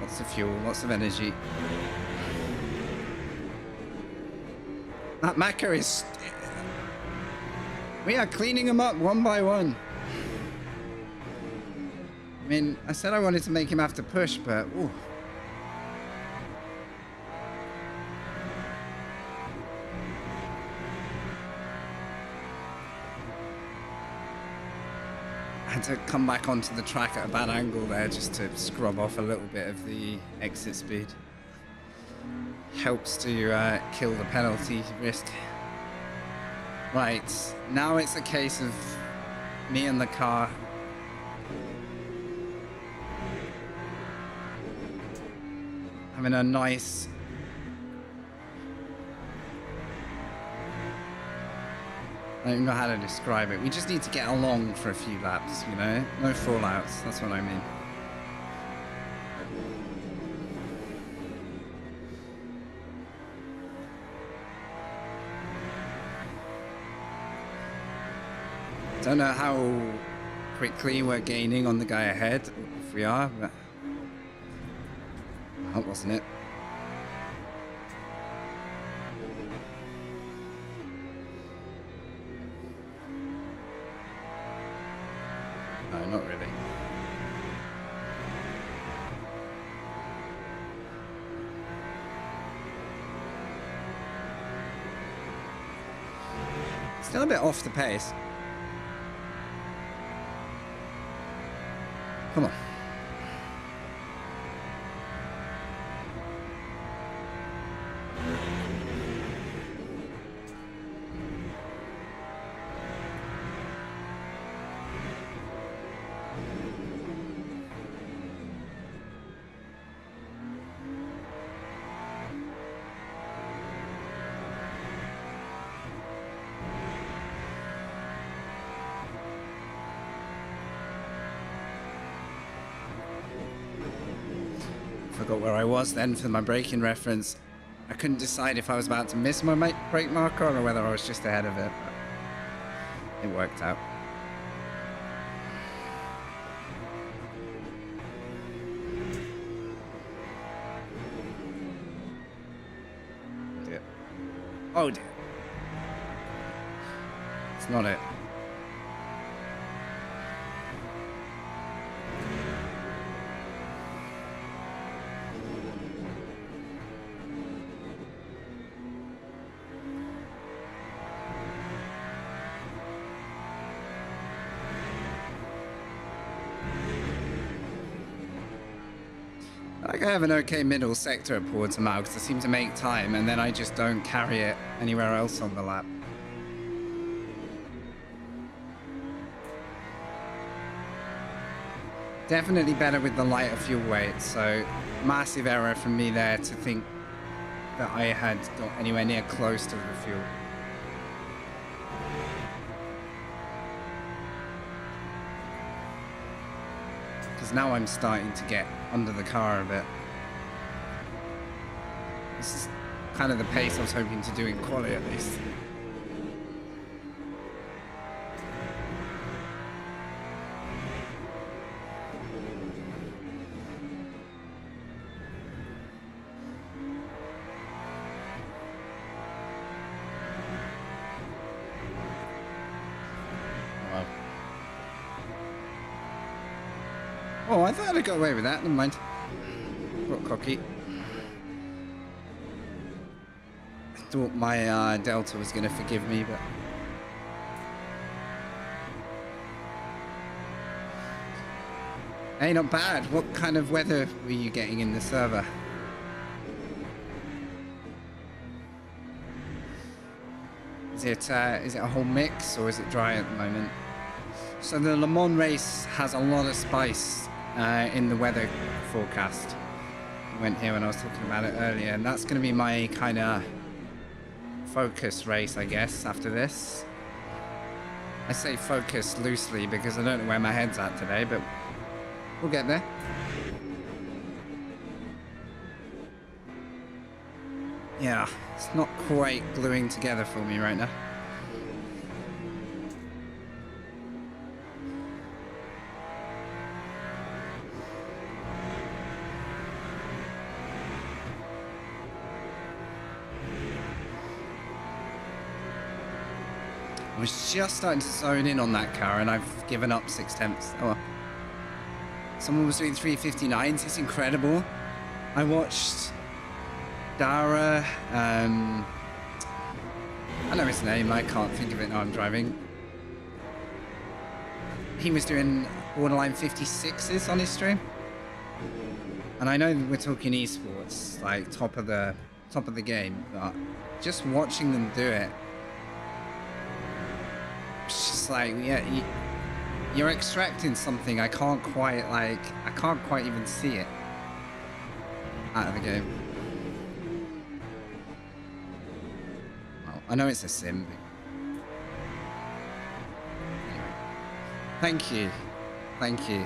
Lots of fuel, lots of energy. That Macca is... We are cleaning them up one by one. I mean, I said I wanted to make him have to push, but... Ooh. I had to come back onto the track at a bad angle there just to scrub off a little bit of the exit speed. Helps to kill the penalty risk. Right, now it's a case of me and the car having a nice... I don't know how to describe it. We just need to get along for a few laps, you know? No fallouts, that's what I mean. Don't know how quickly we're gaining on the guy ahead, if we are, but... That wasn't it. Still a bit off the pace. Come on. Forgot where I was then for my braking reference. I couldn't decide if I was about to miss my brake marker or whether I was just ahead of it. But it worked out. Dear. Oh dear. It's not it. I have an okay middle sector at Portimao because I seem to make time and then I just don't carry it anywhere else on the lap. Definitely better with the lighter fuel weight, so massive error from me there to think that I had got anywhere near close to the fuel. Because now I'm starting to get under the car a bit. This is kind of the pace I was hoping to do in quali at least. Oh, I thought I got away with that. Never mind. Got cocky. I thought my Delta was going to forgive me, but... Hey, not bad. What kind of weather were you getting in the server? Is it a whole mix, or is it dry at the moment? So the Le Mans race has a lot of spice in the weather forecast. I went here when I was talking about it earlier, and that's going to be my kind of focus race, I guess, after this. I say focus loosely because I don't know where my head's at today, but we'll get there. Yeah, it's not quite gluing together for me right now. I was just starting to zone in on that car and I've given up 6/10. Oh well. Someone was doing 359s. It's incredible. I watched Dara, I know his name, I can't think of it now, I'm driving. He was doing borderline 56s on his stream. And I know we're talking esports, like top of the game, but just watching them do it, it's just like, yeah, you're extracting something I can't quite even see it out of the game. I know it's a sim. Anyway. Thank you. Thank you.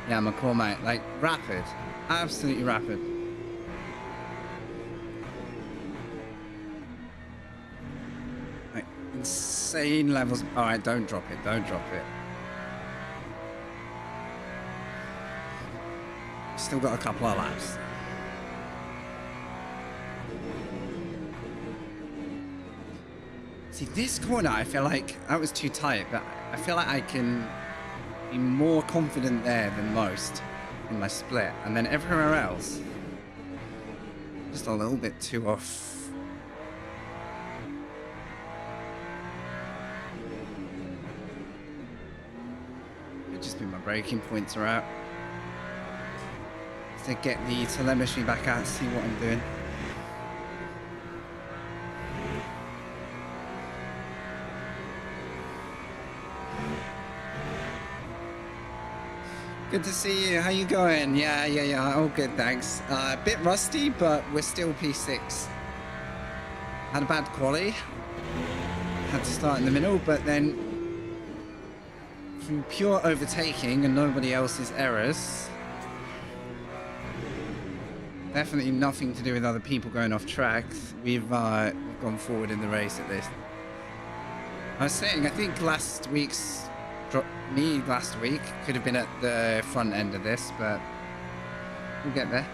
Yeah, McCormack. Like, rapid. Absolutely rapid. Like, insane levels. Alright, don't drop it. Don't drop it. Still got a couple of laps. See, this corner, I feel like that was too tight, but I feel like I can be more confident there than most in my split. And then everywhere else, just a little bit too off. braking points are out. To get the telemetry back out, see what I'm doing. Good to see you. How you going? Yeah. All good, thanks. A bit rusty, but we're still P6. Had a bad quali. Had to start in the middle, but then through pure overtaking and nobody else's errors, definitely nothing to do with other people going off track, we've gone forward in the race at least. I was saying, I think last week could have been at the front end of this, but we'll get there.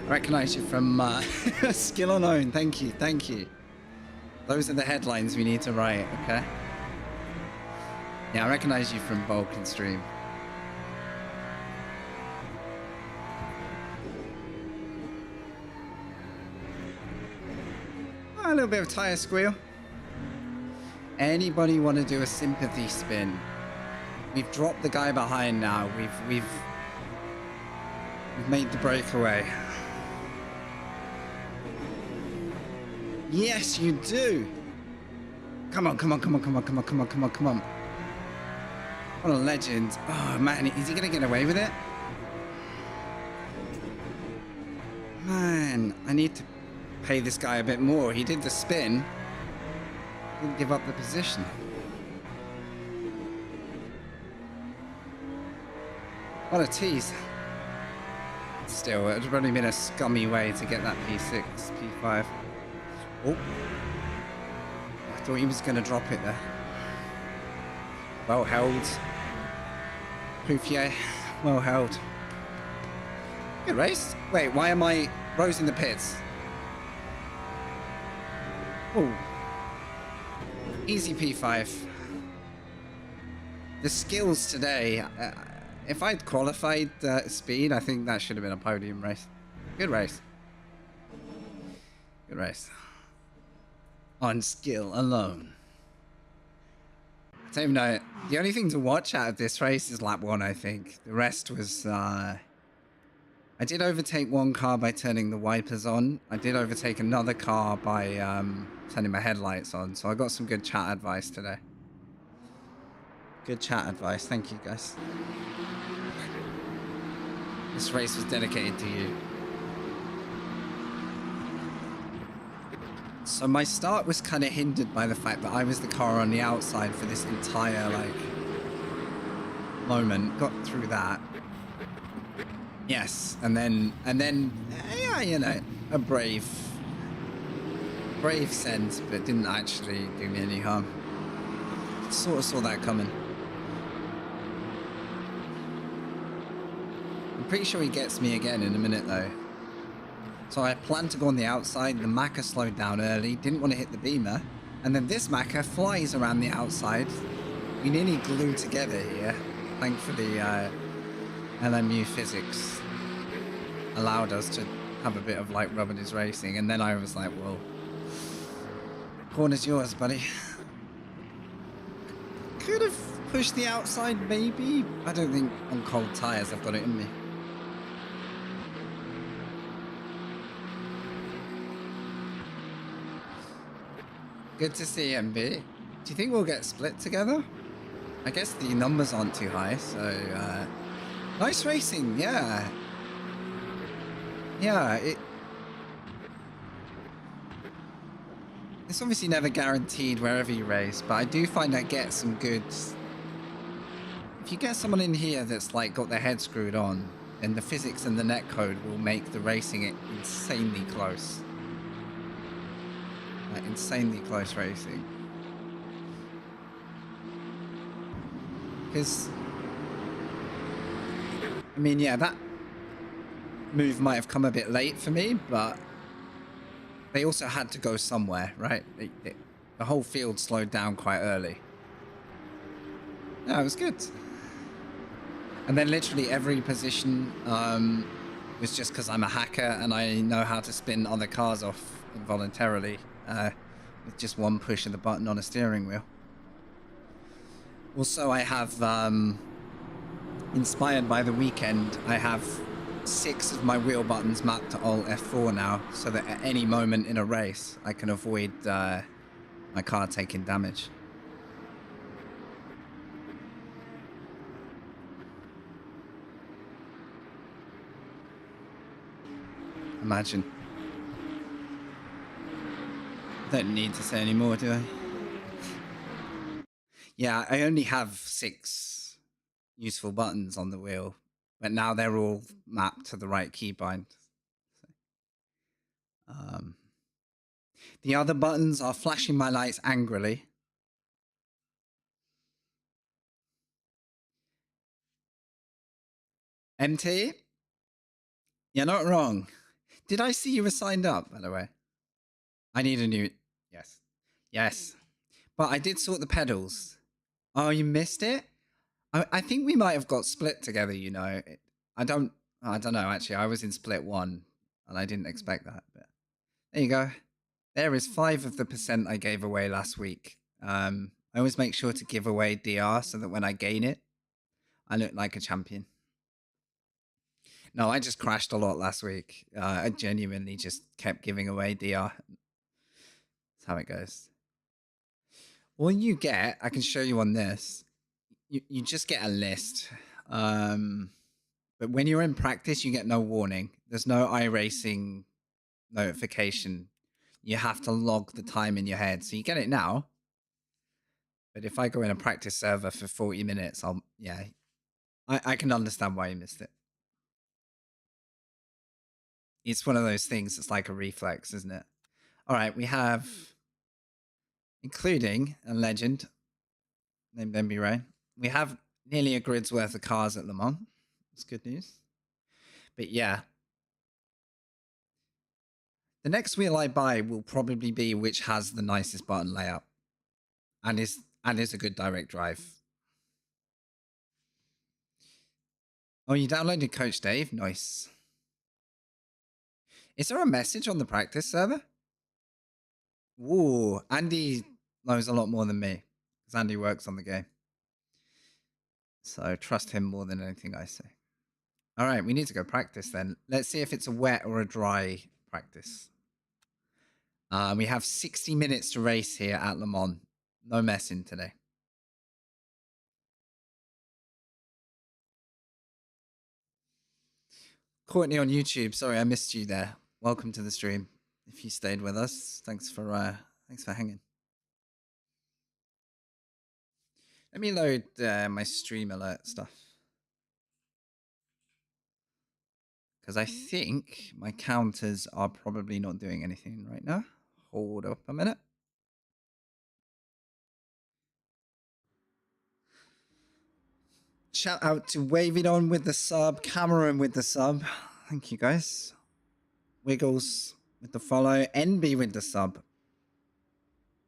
I recognise you from Skill Unknown. Thank you. Those are the headlines we need to write, okay? Yeah, I recognise you from Vulcan Stream. A little bit of tyre squeal. Anybody want to do a sympathy spin? We've dropped the guy behind now. We've made the breakaway. Yes, you do. Come on. What a legend. Oh man, is he gonna get away with it? Man, I need to pay this guy a bit more. He did the spin. Didn't give up the position. What a tease. Still, it would have only been a scummy way to get that P6, P5. Oh. I thought he was going to drop it there. Well held. Pouffier, well held. Good race. Wait, why am I Rose in the pits? Oh. Easy P5. The skills today, if I'd qualified speed, I think that should have been a podium race. Good race. Good race. On skill alone. I don't even know. The only thing to watch out of this race is lap 1, I think. The rest was... I did overtake one car by turning the wipers on. I did overtake another car by turning my headlights on. So I got some good chat advice today. Good chat advice. Thank you, guys. This race was dedicated to you. So my start was kind of hindered by the fact that I was the car on the outside for this entire, moment. Got through that. Yes, and then, yeah, you know, a brave sense, but didn't actually do me any harm. Sort of saw that coming. I'm pretty sure he gets me again in a minute, though. So I planned to go on the outside. The Macca slowed down early, didn't want to hit the Beamer, and then this Macca flies around the outside. We nearly glued together here. Thankfully, LMU physics allowed us to have a bit of rub in his racing, and then I was like, well, corner's yours, buddy. Could have pushed the outside, maybe. I don't think on cold tyres I've got it in me. Good to see MB. Do you think we'll get split together? I guess the numbers aren't too high, so nice racing, yeah. Yeah, it's obviously never guaranteed wherever you race, but I do find I get some good... If you get someone in here that's got their head screwed on, then the physics and the netcode will make the racing insanely close. Insanely close racing. Because, I mean, yeah, that move might have come a bit late for me, but they also had to go somewhere, right? The whole field slowed down quite early. Yeah, it was good. And then literally every position was just because I'm a hacker and I know how to spin other cars off involuntarily with just one push of the button on a steering wheel. Also, I have, inspired by the weekend, I have 6 of my wheel buttons mapped to Alt F4 now, so that at any moment in a race, I can avoid my car taking damage. Imagine. Don't need to say any more, do I? Yeah, I only have 6 useful buttons on the wheel, but now they're all mapped to the right keybind. The other buttons are flashing my lights angrily. MT? You're not wrong. Did I see you were signed up, by the way? I need a new... Yes. Yes. But I did sort the pedals. Oh, you missed it? I think we might have got split together, you know. I don't know, actually. I was in split 1, and I didn't expect that. But there you go. There is 5 of the percent I gave away last week. I always make sure to give away DR so that when I gain it, I look like a champion. No, I just crashed a lot last week. I genuinely just kept giving away DR. That's how it goes. All you get, I can show you on this, you just get a list. But when you're in practice, you get no warning. There's no iRacing notification. You have to log the time in your head. So you get it now. But if I go in a practice server for 40 minutes, I can understand why you missed it. It's one of those things that's like a reflex, isn't it? All right, we have, including a legend named MB Ray, we have nearly a grid's worth of cars at Le Mans. That's good news. But yeah, the next wheel I buy will probably be which has the nicest button layout and is a good direct drive. Oh, you downloaded Coach Dave? Nice. Is there a message on the practice server? Ooh, Andy knows a lot more than me because Andy works on the game. So trust him more than anything I say. All right, we need to go practice then. Let's see if it's a wet or a dry practice. We have 60 minutes to race here at Le Mans. No messing today. Courtney on YouTube. Sorry, I missed you there. Welcome to the stream. If you stayed with us, thanks for hanging. Let me load my stream alert stuff. Because I think my counters are probably not doing anything right now. Hold up a minute. Shout out to Waving On with the sub, Cameron with the sub. Thank you guys. Wiggles with the follow, NB with the sub.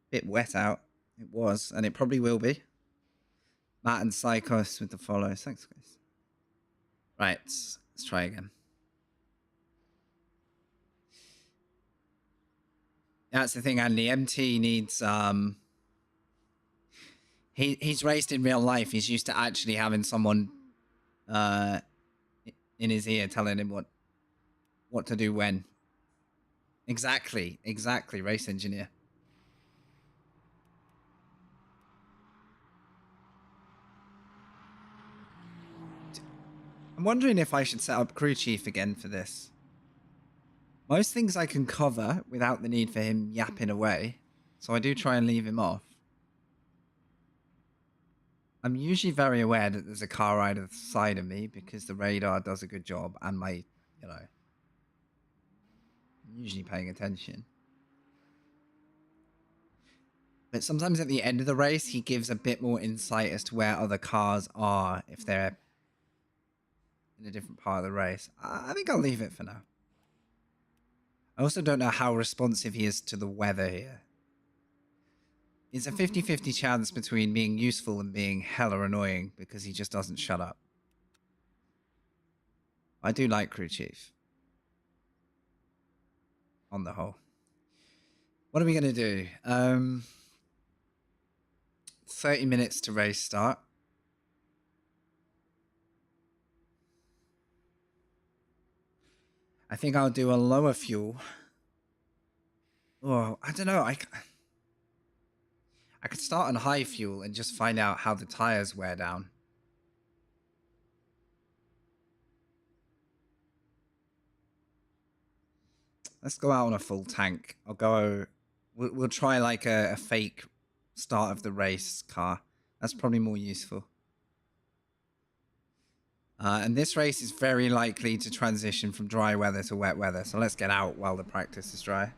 Bit wet out. It was, and it probably will be. Matt and Psychos with the follows. Thanks, guys. Right, let's try again. That's the thing, Andy. MT needs he's raised in real life. He's used to actually having someone in his ear telling him what to do when. Exactly, race engineer. I'm wondering if I should set up crew chief again for this. Most things I can cover without the need for him yapping away, so I do try and leave him off. I'm usually very aware that there's a car either side of me because the radar does a good job and my, I'm usually paying attention. But sometimes at the end of the race, he gives a bit more insight as to where other cars are if they're in a different part of the race. I think I'll leave it for now. I also don't know how responsive he is to the weather here. It's a 50-50 chance between being useful and being hella annoying because he just doesn't shut up. I do like crew chief. On the whole. What are we going to do? 30 minutes to race start. I think I'll do a lower fuel. Oh, I don't know. I could start on high fuel and just find out how the tires wear down. Let's go out on a full tank. We'll try like a fake start of the race car. That's probably more useful. And this race is very likely to transition from dry weather to wet weather. So let's get out while the practice is dry.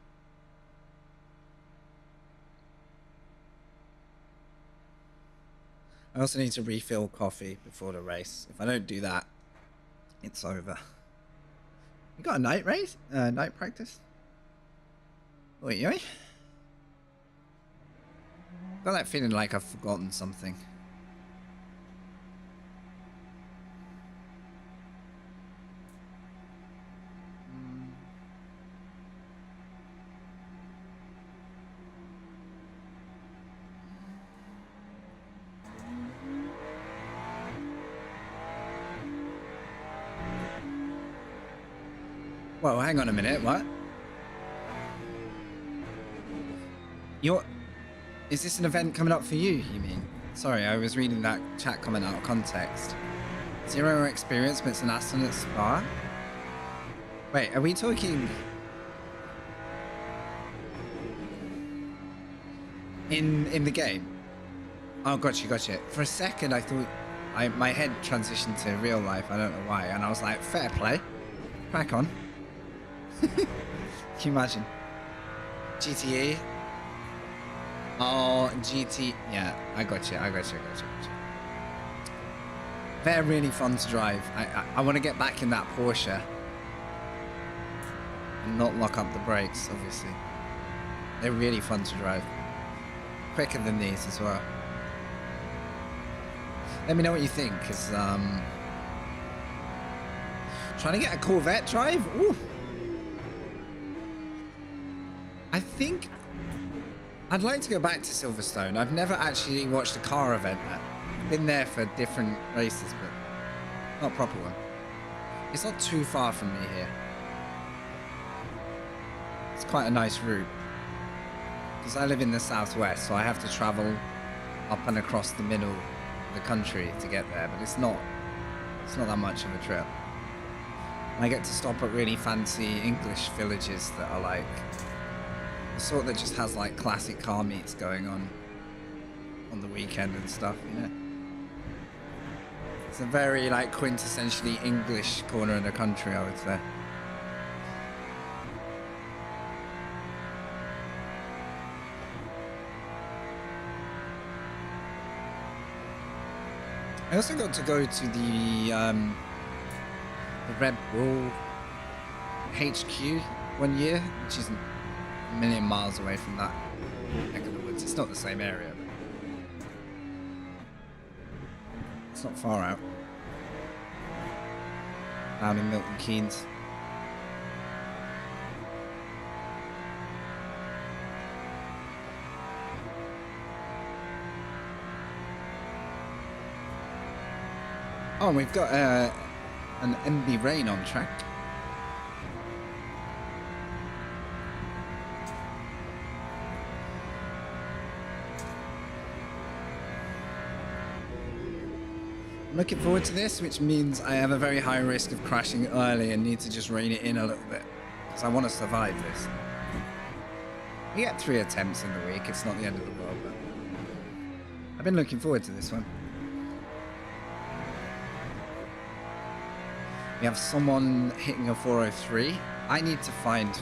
I also need to refill coffee before the race. If I don't do that, it's over. You got a night race? Night practice? Wait, oi? Got that feeling like I've forgotten something. Whoa, hang on a minute, what? Is this an event coming up for you mean? Sorry, I was reading that chat comment out of context. 0 experience, but it's an Aston at Spa? Wait, are we talking... In the game? Oh, gotcha. For a second, I thought... my head transitioned to real life, I don't know why, and I was like, fair play. Crack on. Can you imagine? GTE? Oh, GT. Yeah, I got you. They're really fun to drive. I want to get back in that Porsche and not lock up the brakes, obviously. They're really fun to drive. Quicker than these as well. Let me know what you think, because trying to get a Corvette drive? Ooh. I think I'd like to go back to Silverstone. I've never actually watched a car event there. I've been there for different races, but not a proper one. It's not too far from me here. It's quite a nice route. Because I live in the southwest, so I have to travel up and across the middle of the country to get there, but it's not that much of a trip. And I get to stop at really fancy English villages that are like the sort that just has like classic car meets going on the weekend and stuff, you know. It's a very like quintessentially English corner of the country, I would say. I also got to go to the Red Bull HQ one year, which isn't a million miles away from that neck of the woods. It's not the same area, but it's not far out. Down in Milton Keynes. Oh, we've got an MB Rain on track. I'm looking forward to this, which means I have a very high risk of crashing early and need to just rein it in a little bit, because I want to survive this. We get 3 attempts in the week, it's not the end of the world, but I've been looking forward to this one. We have someone hitting a 403. I need to find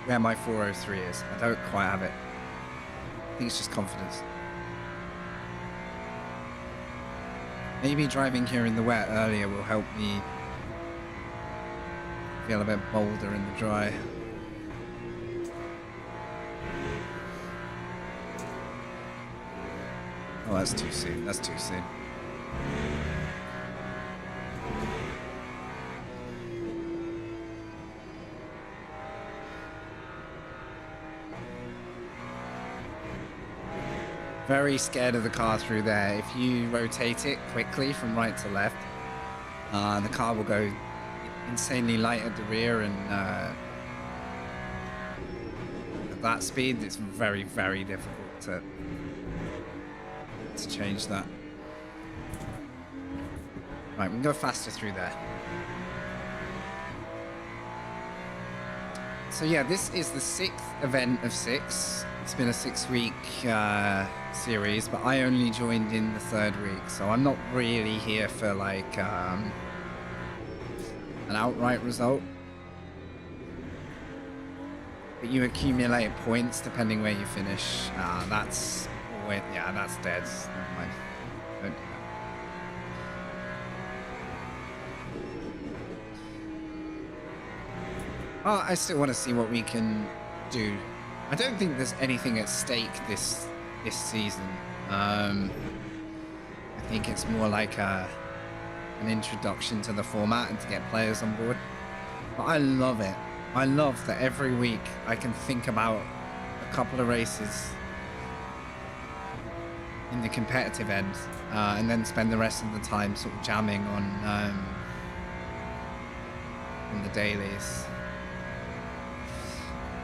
where my 403 is. I don't quite have it. I think it's just confidence. Maybe driving here in the wet earlier will help me feel a bit bolder in the dry. Oh, that's too soon. That's too soon. Very scared of the car through there. If you rotate it quickly from right to left, the car will go insanely light at the rear, and at that speed, it's very, very difficult to change that. Right, we can go faster through there. So yeah, this is the 6th event of 6. It's been a 6-week series, but I only joined in the 3rd week, so I'm not really here for like an outright result. But you accumulate points depending where you finish. That's dead. Never mind. Don't do that. Oh, I still want to see what we can do. I don't think there's anything at stake this season. I think it's more like an introduction to the format and to get players on board. But I love it. I love that every week I can think about a couple of races in the competitive end, and then spend the rest of the time sort of jamming on the dailies.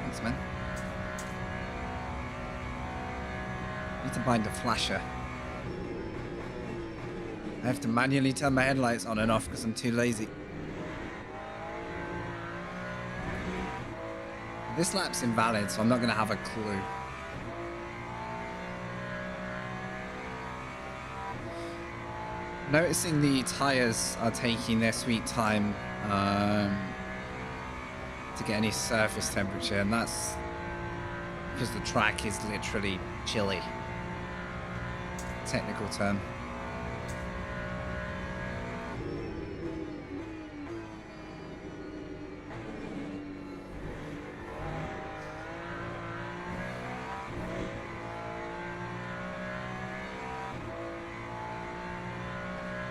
Thanks, man. Need to bind a flasher. I have to manually turn my headlights on and off because I'm too lazy. This lap's invalid, so I'm not going to have a clue. Noticing the tires are taking their sweet time to get any surface temperature, and that's because the track is literally chilly. Technical term.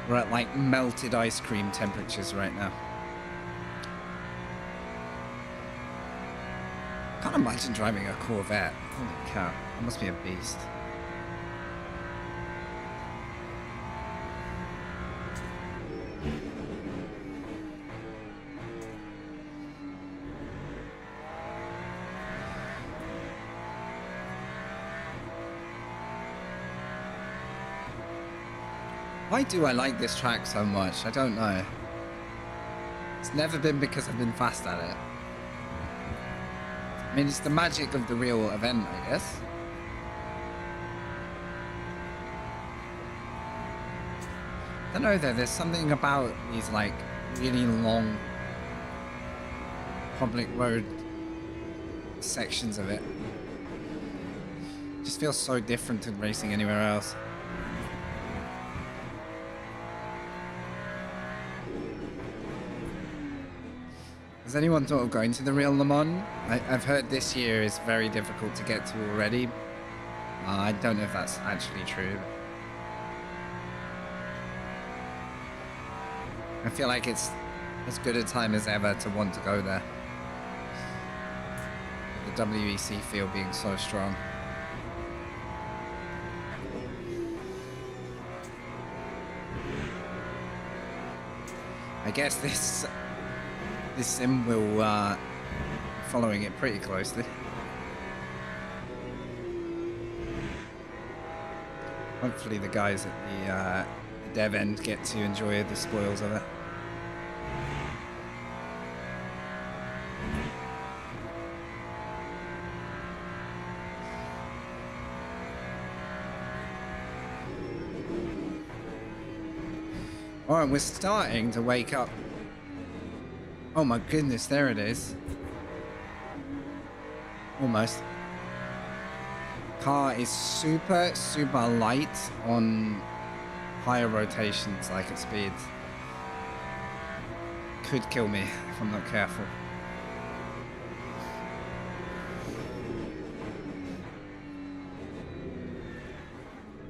We're at like melted ice cream temperatures right now. Can't imagine driving a Corvette. Holy cow, that must be a beast. Why do I like this track so much? I don't know. It's never been because I've been fast at it. I mean, it's the magic of the real event, I guess. I don't know though, there's something about these like really long public road sections of it. It just feels so different to racing anywhere else. Has anyone thought of going to the real Le Mans? I've heard this year is very difficult to get to already. I don't know if that's actually true. I feel like it's as good a time as ever to want to go there. With the WEC field being so strong. I guess this sim will be following it pretty closely. Hopefully the guys at the dev end get to enjoy the spoils of it. Alright, we're starting to wake up. Oh my goodness, there it is. Almost. Car is super, super light on higher rotations, like at speeds. Could kill me if I'm not careful.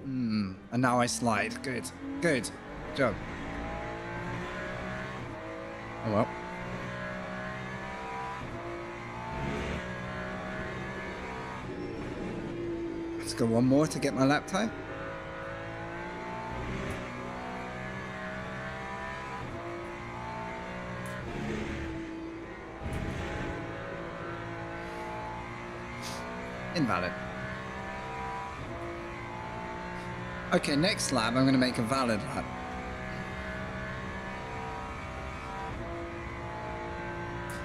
And now I slide. Good. Good job. Oh well. go one more to get my lap time. Invalid. Okay, next lap, I'm going to make a valid lap.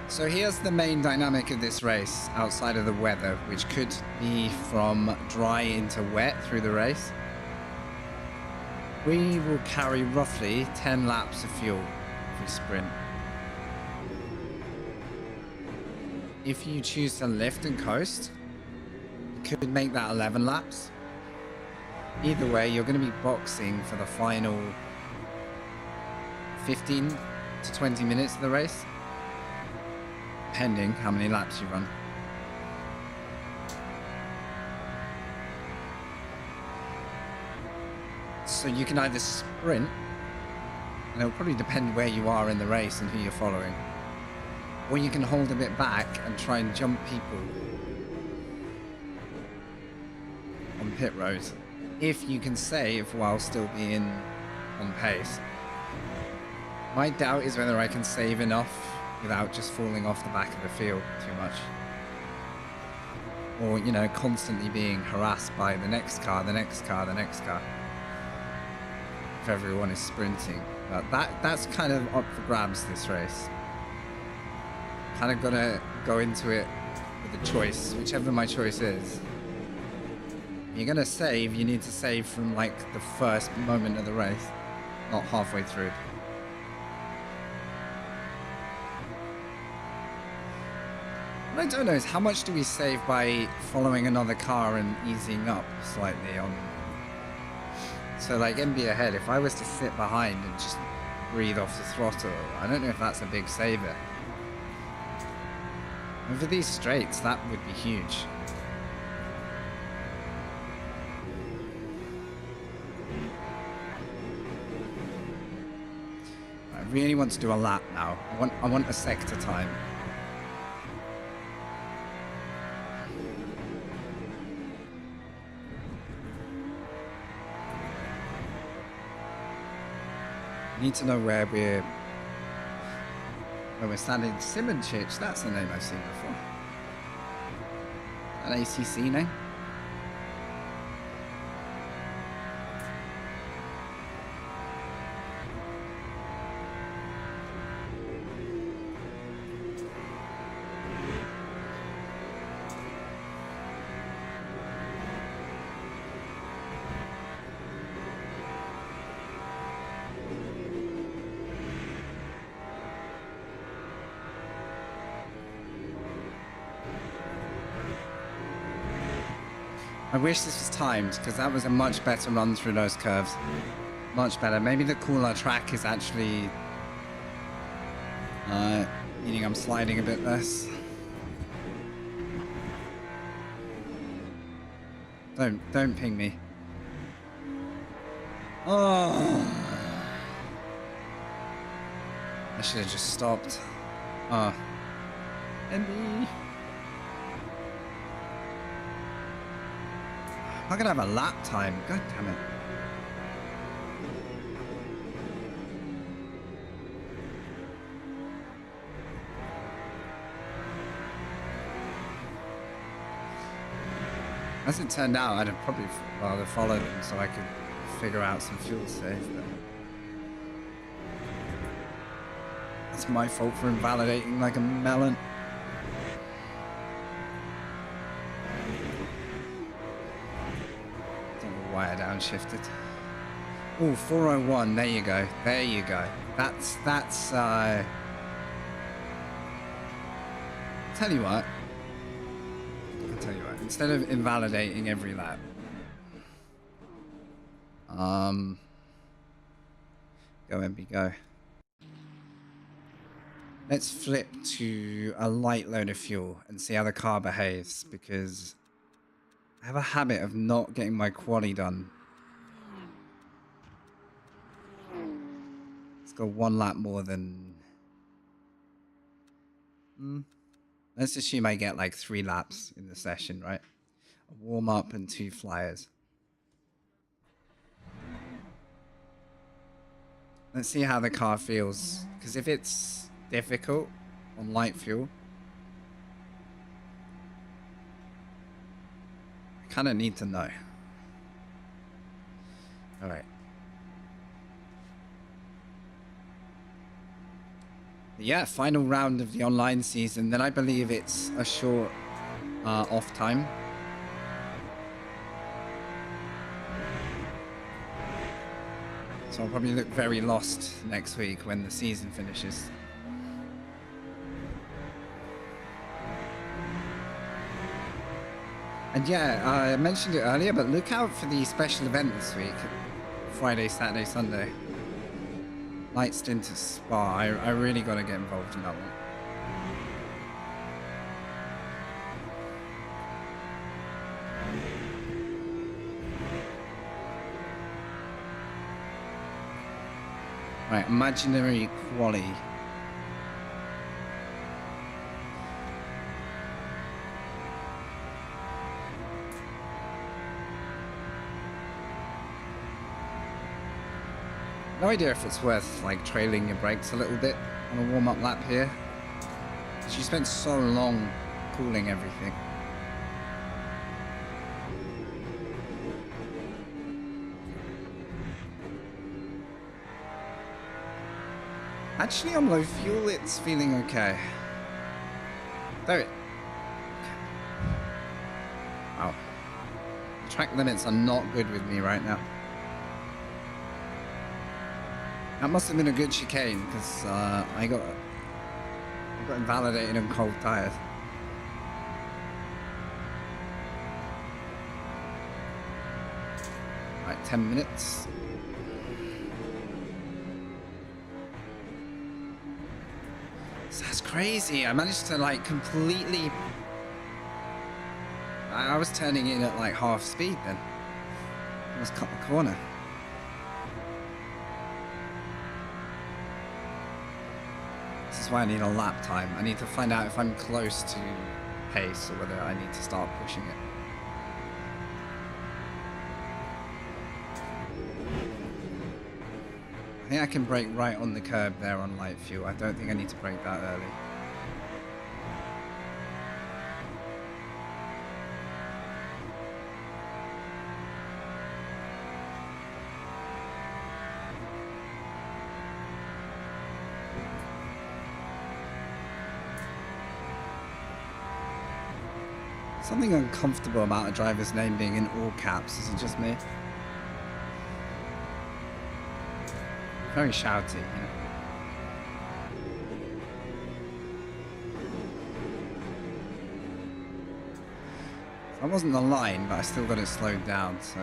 So here's the main dynamic of this race, outside of the weather, which could be from dry into wet through the race. We will carry roughly 10 laps of fuel if we sprint. If you choose to lift and coast, you could make that 11 laps. Either way, you're going to be boxing for the final 15 to 20 minutes of the race, depending how many laps you run. So you can either sprint, and it'll probably depend where you are in the race and who you're following, or you can hold a bit back and try and jump people on pit roads, if you can save while still being on pace. My doubt is whether I can save enough without just falling off the back of the field too much. Or, you know, constantly being harassed by the next car, the next car, the next car, if everyone is sprinting. But that's kind of up for grabs, this race. Kind of gotta go into it with a choice, whichever my choice is. You're gonna save, you need to save from like the first moment of the race, not halfway through. What I don't know is how much do we save by following another car and easing up slightly on. So like MB ahead, if I was to sit behind and just breathe off the throttle, I don't know if that's a big saver. Over these straights, that would be huge. I really want to do a lap now. I want a sector time. Need to know where we're standing. Simonchich, that's the name I've seen before. An ACC name. I wish this was timed, because that was a much better run through those curves. Much better. Maybe the cooler track is actually meaning I'm sliding a bit less. Don't ping me. Oh, I should have just stopped. MB. I'm gonna have a lap time. God damn it. As it turned out, I'd have probably rather followed them so I could figure out some fuel save, but that's my fault for invalidating like a melon. Why I downshifted. Oh, 401. There you go. There you go. That's tell you what. I'll tell you what. Instead of invalidating every lap, go MB, go. Let's flip to a light load of fuel and see how the car behaves, because I have a habit of not getting my quali done. Let's go one lap more than... Let's assume I get like 3 laps in the session, right? warm up and 2 flyers. Let's see how the car feels, because if it's difficult on light fuel, I kind of need to know. All right. Yeah, final round of the online season. Then I believe it's a short off time. So I'll probably look very lost next week when the season finishes. And yeah, I mentioned it earlier, but look out for the special event this week. Friday, Saturday, Sunday. Night stint at Spa. I really got to get involved in that one. Right, imaginary quali. No idea if it's worth like trailing your brakes a little bit on a warm-up lap here. She spent so long cooling everything. Actually, on low fuel, it's feeling okay. Though wow. The track limits are not good with me right now. That must have been a good chicane, because I got invalidated on cold tires. Right, 10 minutes. That's crazy. I managed to like completely... I was turning in at like half speed then. Almost cut the corner. This is why I need a lap time. I need to find out if I'm close to pace or whether I need to start pushing it. I think I can brake right on the curb there on light fuel. I don't think I need to brake that early. Something uncomfortable about a driver's name being in all caps. Is it just me? Very shouty, you know. I wasn't the line, but I still got it slowed down, so...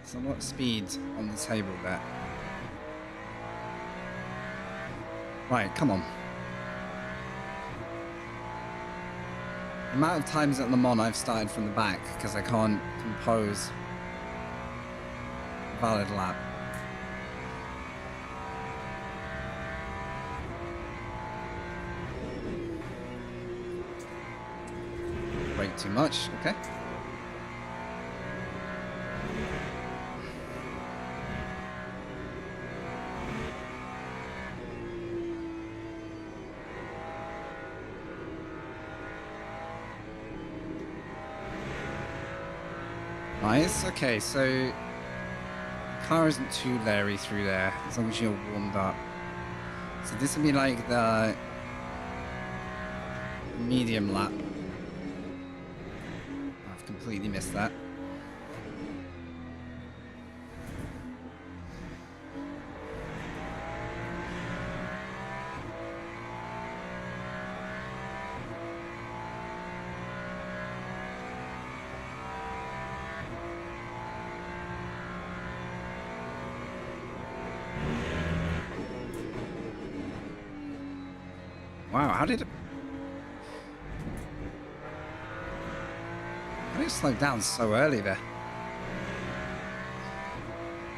Somewhat speed on the table there. Right, come on. The amount of times at Le Mans I've started from the back because I can't compose a valid lap. Brake too much, okay. Nice, okay, so the car isn't too leery through there as long as you're warmed up. So this would be like the medium lap. I've completely missed that. Wow, how did it slow down so early there?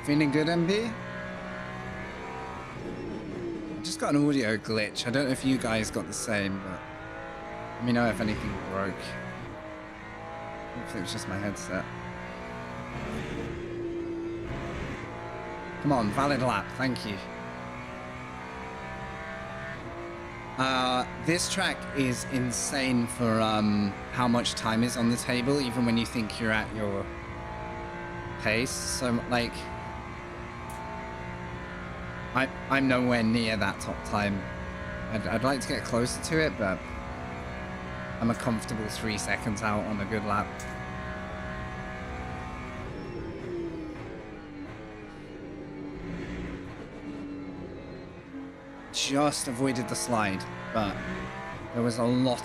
Feeling good, MB? I just got an audio glitch. I don't know if you guys got the same, but Let me know if anything broke. Hopefully it was just my headset. Come on, valid lap. Thank you. This track is insane for how much time is on the table, even when you think you're at your pace. So, like, I'm nowhere near that top time. I'd like to get closer to it, but I'm a comfortable 3 seconds out on a good lap. Just avoided the slide, but there was a lot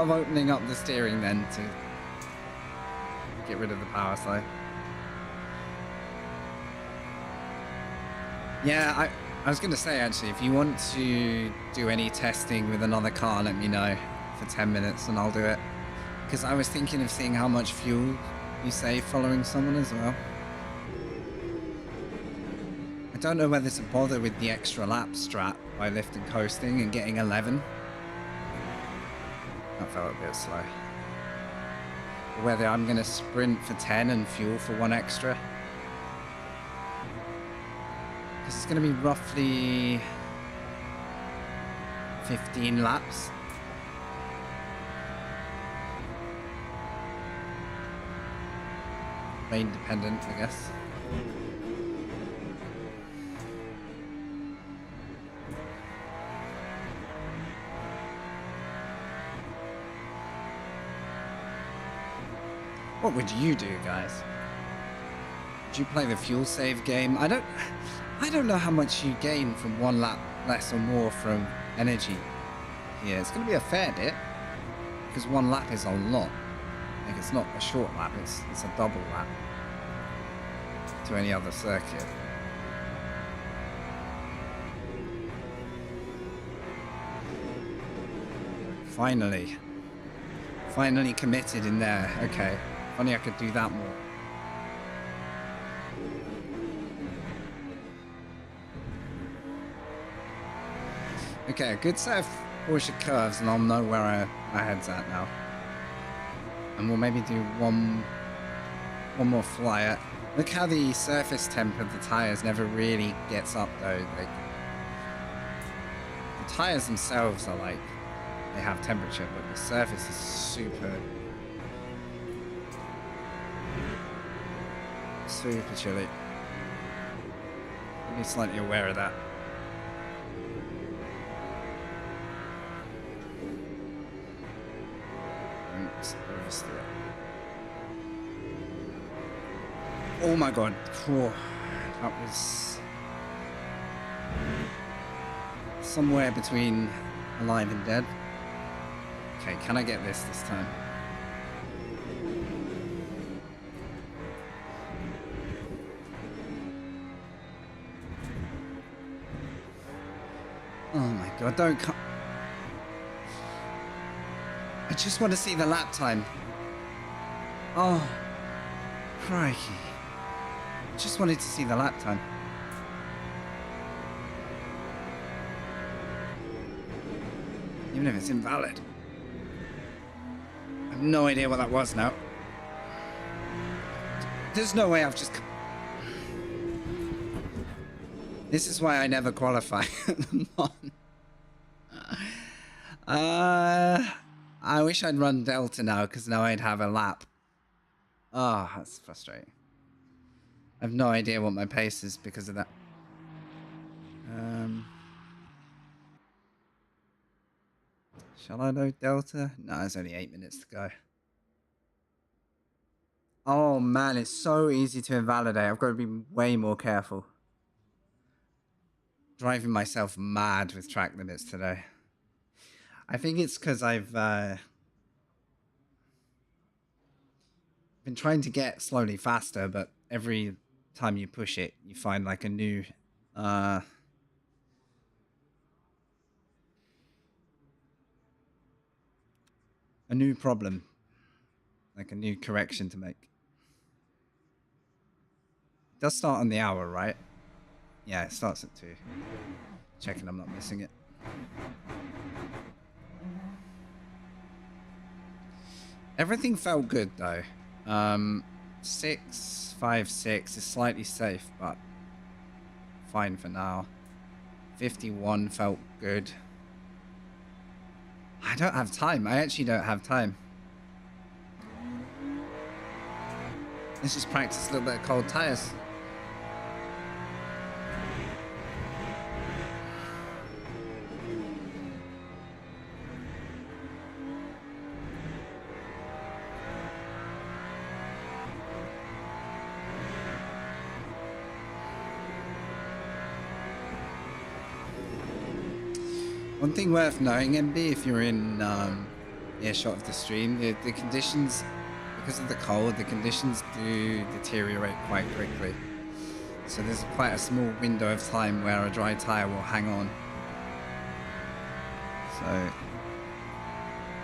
of opening up the steering then to get rid of the power slide. Yeah, I was going to say, actually, if you want to do any testing with another car, let me know for 10 minutes and I'll do it. Because I was thinking of seeing how much fuel you save following someone as well. I don't know whether to bother with the extra lap strat by lifting coasting and getting 11. That felt a bit slow. Or whether I'm going to sprint for 10 and fuel for 1 extra. Because it's going to be roughly 15 laps. Rain dependent, I guess. What would you do, guys? Would you play the fuel save game? I don't know how much you gain from 1 lap less or more from energy here. It's going to be a fair bit, because 1 lap is a lot. Like, it's not a short lap, it's a double lap to any other circuit. Finally committed in there. Okay. Funny I could do that more. Okay, a good set of Porsche curves and I'll know where my head's at now. And we'll maybe do one more flyer. Look how the surface temp of the tires never really gets up though. Like, the tires themselves are like, they have temperature, but the surface is super chilly. Be slightly aware of that. Oh my god. Oh, that was somewhere between alive and dead. Okay, can I get this time? Oh my god, don't come. I just want to see the lap time. Oh, crikey. Just wanted to see the lap time. Even if it's invalid. I have no idea what that was now. There's no way I've just... This is why I never qualify at the moment. I wish I'd run Delta now, because now I'd have a lap. Oh, that's frustrating. I have no idea what my pace is because of that. Shall I load Delta? No, it's only 8 minutes to go. Oh man, it's so easy to invalidate. I've got to be way more careful. Driving myself mad with track limits today. I think it's because I've been trying to get slowly faster, but every time you push it, you find like a new problem, like a new correction to make. It does start on the hour, right? Yeah, it starts at 2. Checking I'm not missing it. Everything felt good though. 656 is slightly safe, but fine for now. 51 felt good. I don't have time. I actually don't have time. Let's just practice a little bit of cold tires. One thing worth knowing, MB, if you're in earshot of the stream, the conditions, because of the cold, the conditions do deteriorate quite quickly. So there's quite a small window of time where a dry tire will hang on. So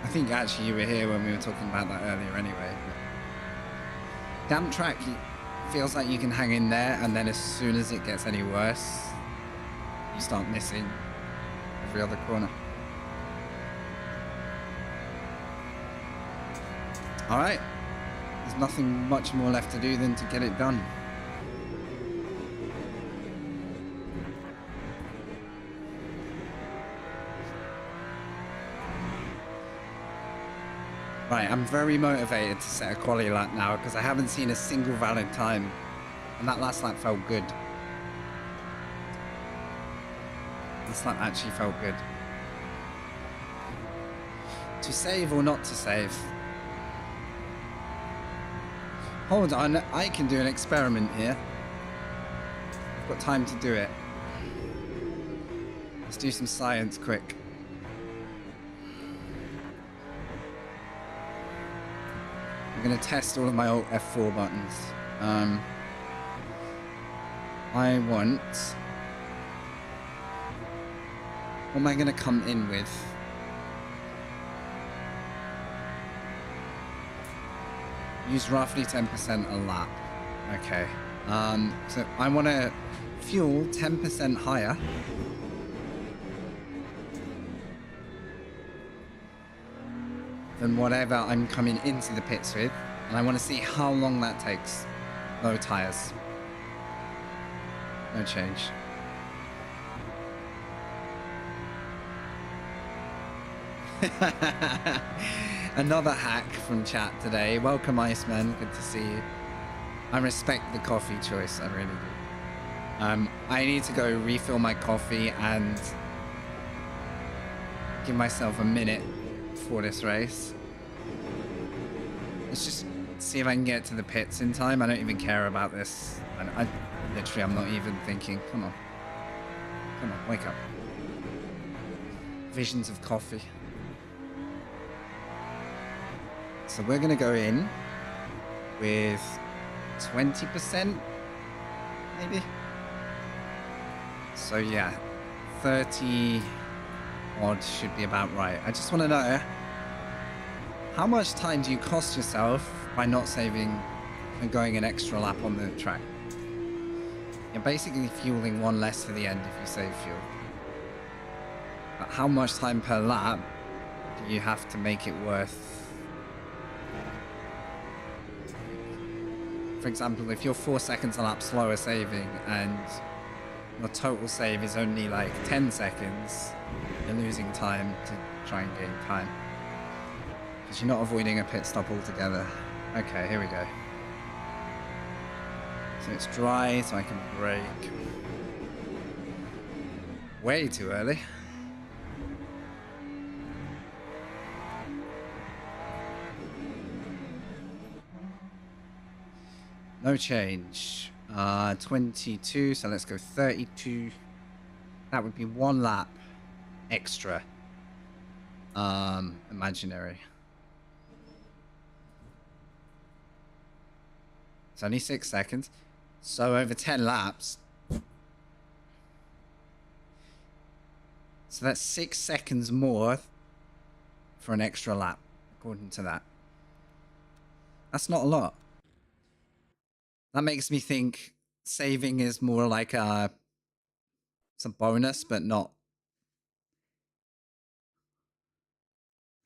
I think actually you were here when we were talking about that earlier anyway. But damp track feels like you can hang in there, and then as soon as it gets any worse, you start missing every other corner. All right, there's nothing much more left to do than to get it done. Right, I'm very motivated to set a quali lap now because I haven't seen a single valid time, and that last lap felt good. This lap actually felt good. To save or not to save? Hold on, I can do an experiment here. I've got time to do it. Let's do some science quick. I'm going to test all of my Alt F4 buttons. I want... What am I going to come in with? Use roughly 10% a lap. Okay. So I want to fuel 10% higher. Than whatever I'm coming into the pits with. And I want to see how long that takes. Low tires. No change. Another hack from chat today. Welcome, Iceman. Good to see you. I respect the coffee choice. I really do. I need to go refill my coffee and give myself a minute for this race. Let's just see if I can get to the pits in time. I don't even care about this. I literally, I'm not even thinking. Come on. Come on, wake up. Visions of coffee. So we're going to go in with 20%, maybe. So yeah, 30 odd should be about right. I just want to know, how much time do you cost yourself by not saving and going an extra lap on the track? You're basically fueling one less for the end if you save fuel. But how much time per lap do you have to make it worth? For example, if you're 4 seconds a lap slower saving and your total save is only like 10 seconds, you're losing time to try and gain time. Because you're not avoiding a pit stop altogether. Okay, here we go. So it's dry, so I can brake. Way too early. No change. 22, so let's go 32. That would be one lap extra. Imaginary. It's only 6 seconds. So over 10 laps. So that's 6 seconds more for an extra lap, according to that. That's not a lot. That makes me think saving is more like it's a bonus, but not.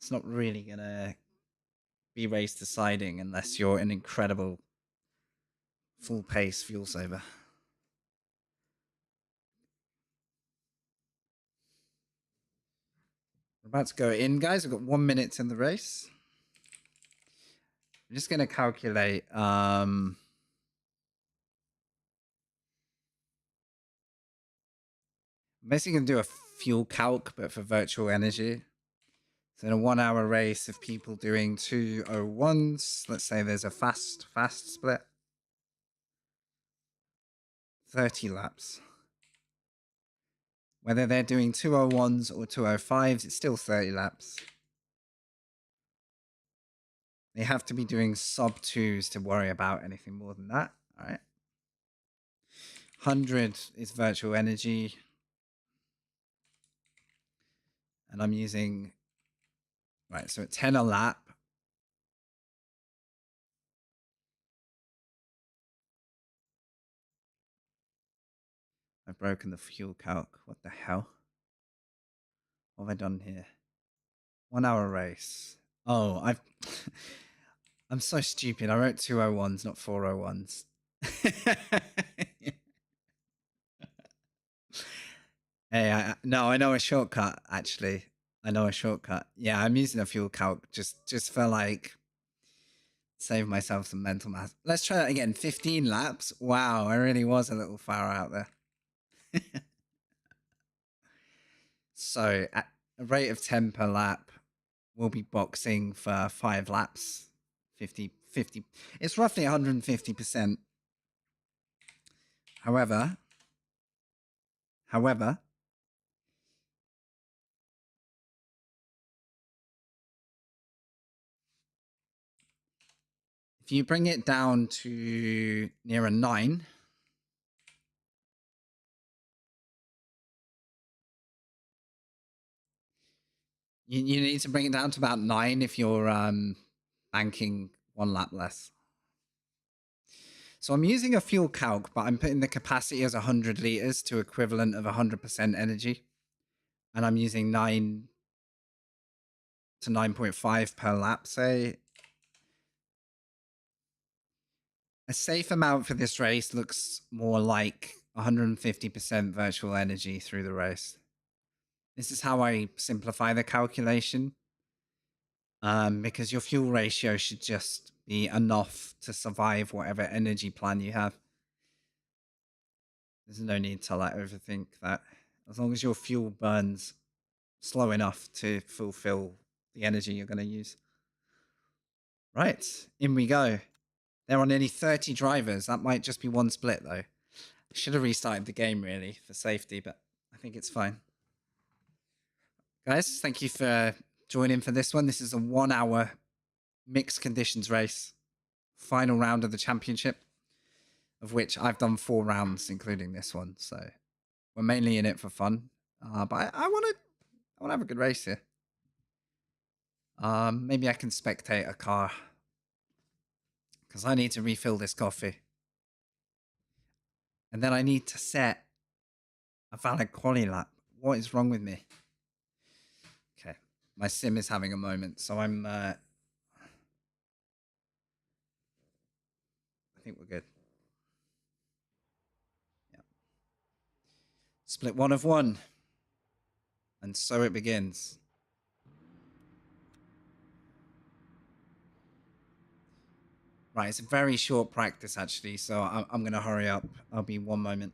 It's not really gonna be race deciding unless you're an incredible full pace fuel saver. We're about to go in, guys. We've got 1 minute in the race. I'm just going to calculate. I'm basically going to do a fuel calc, but for virtual energy. So in a 1 hour race of people doing 201s, let's say there's a fast split. 30 laps. Whether they're doing 201s or 205s, it's still 30 laps. They have to be doing sub 2s to worry about anything more than that. All right. 100 is virtual energy. And I'm using, right, so at 10 a lap. I've broken the fuel calc. What the hell? What have I done here? 1 hour race. Oh, I'm so stupid. I wrote 201s, not 401s. Hey, no, I know a shortcut, actually. I know a shortcut. Yeah, I'm using a fuel calc just for like save myself some mental math. Let's try that again. 15 laps. Wow, I really was a little far out there. So at a rate of 10 per lap, we'll be boxing for 5 laps. 50. It's roughly 150%. However, if you bring it down to near a 9, you need to bring it down to about 9 if you're banking 1 lap less. So I'm using a fuel calc, but I'm putting the capacity as 100 liters to equivalent of 100% energy. And I'm using 9 to 9.5 per lap, say. A safe amount for this race looks more like 150% virtual energy through the race. This is how I simplify the calculation. Because your fuel ratio should just be enough to survive whatever energy plan you have. There's no need to like overthink that. As long as your fuel burns slow enough to fulfill the energy you're going to use. Right, in we go. There are nearly 30 drivers. That might just be one split though. I should have restarted the game really for safety, but I think it's fine. Guys, thank you for joining for this one. This is a 1 hour mixed conditions race. Final round of the championship, of which I've done 4 rounds, including this one. So we're mainly in it for fun. But I want to have a good race here. Maybe I can spectate a car because I need to refill this coffee. And then I need to set a valid quali lap. What is wrong with me? Okay. My sim is having a moment, so I'm... I think we're good. Yeah. Split 1 of 1. And so it begins. Right, it's a very short practice, actually, so I'm going to hurry up. I'll be 1 moment.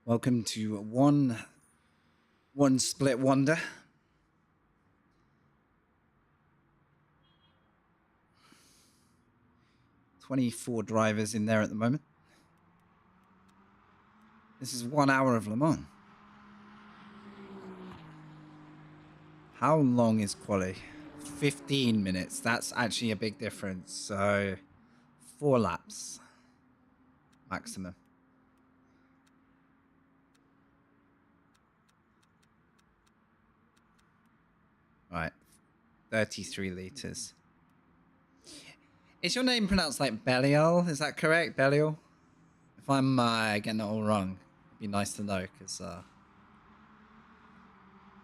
Welcome to one split wonder. $24 drivers in there at the moment. This is 1 hour of Le Mans. How long is quali? 15 minutes. That's actually a big difference. So 4 laps maximum. Right. 33 liters. Is your name pronounced like Belial? Is that correct, Belial? If I'm getting it all wrong, it'd be nice to know, because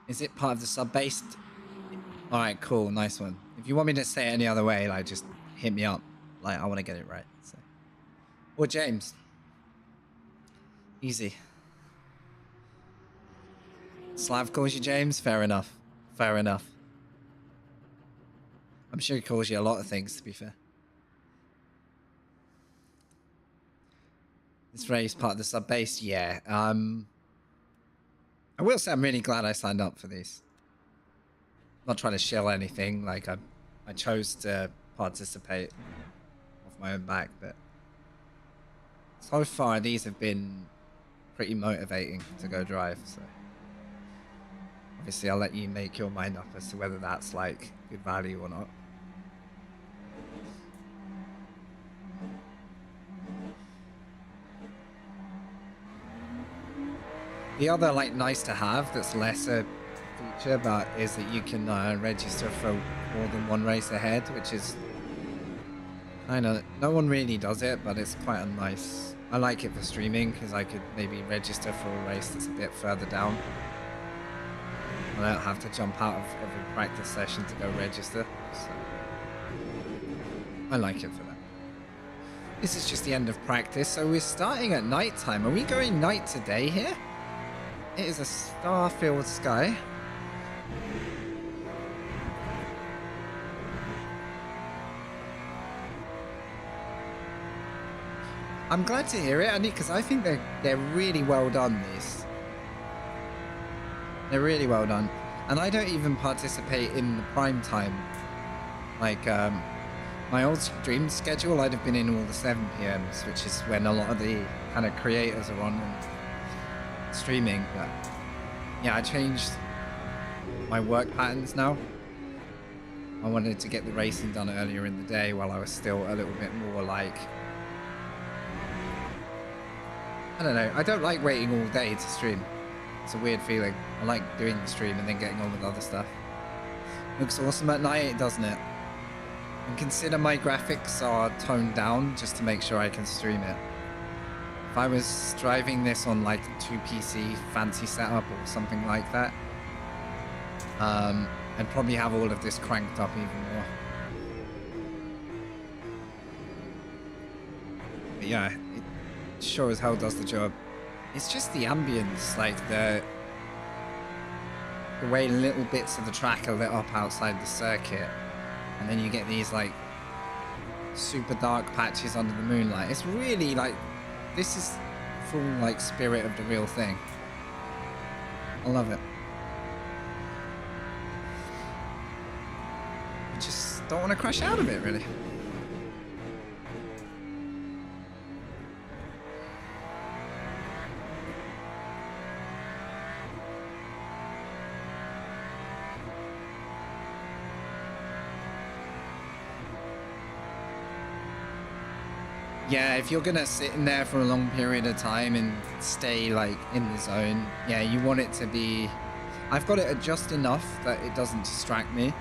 is it part of the sub-based? Alright, cool, nice one. If you want me to say it any other way, like, just hit me up. Like, I want to get it right. So. Or James. Easy. Slav calls you James? Fair enough. Fair enough. I'm sure he calls you a lot of things, to be fair. This race part of the sub-base, yeah. I will say I'm really glad I signed up for these. I'm not trying to shill anything. Like, I chose to participate off my own back, but so far these have been pretty motivating to go drive. So obviously I'll let you make your mind up as to whether that's like good value or not. The other like nice to have that's lesser feature, but is that you can register for more than one race ahead, which is kind of, no one really does it, but it's quite a nice. I like it for streaming because I could maybe register for a race that's a bit further down. I don't have to jump out of every practice session to go register. So I like it for that. This is just the end of practice, so we're starting at night time. Are we going night to day here? It is a star-filled sky. I'm glad to hear it, Andy, because I think they're really well done, these. They're really well done. And I don't even participate in the prime time. Like, my old stream schedule, I'd have been in all the 7 PMs, which is when a lot of the kind of creators are on and streaming. But yeah, I changed my work patterns now. I wanted to get the racing done earlier in the day while I was still a little bit more like, I don't know, I don't like waiting all day to stream. It's a weird feeling. I like doing the stream and then getting on with other stuff. Looks awesome at night, doesn't it? And consider my graphics are toned down just to make sure I can stream it. If I was driving this on like a 2 PC fancy setup or something like that, I'd probably have all of this cranked up even more. But yeah, it sure as hell does the job. It's just the ambience, like the way little bits of the track are lit up outside the circuit, and then you get these like super dark patches under the moonlight. It's really like, this is full like spirit of the real thing. I love it. I just don't want to crash out of it, really. Yeah, if you're gonna sit in there for a long period of time and stay like in the zone, yeah, you want it to be, I've got it just enough that it doesn't distract me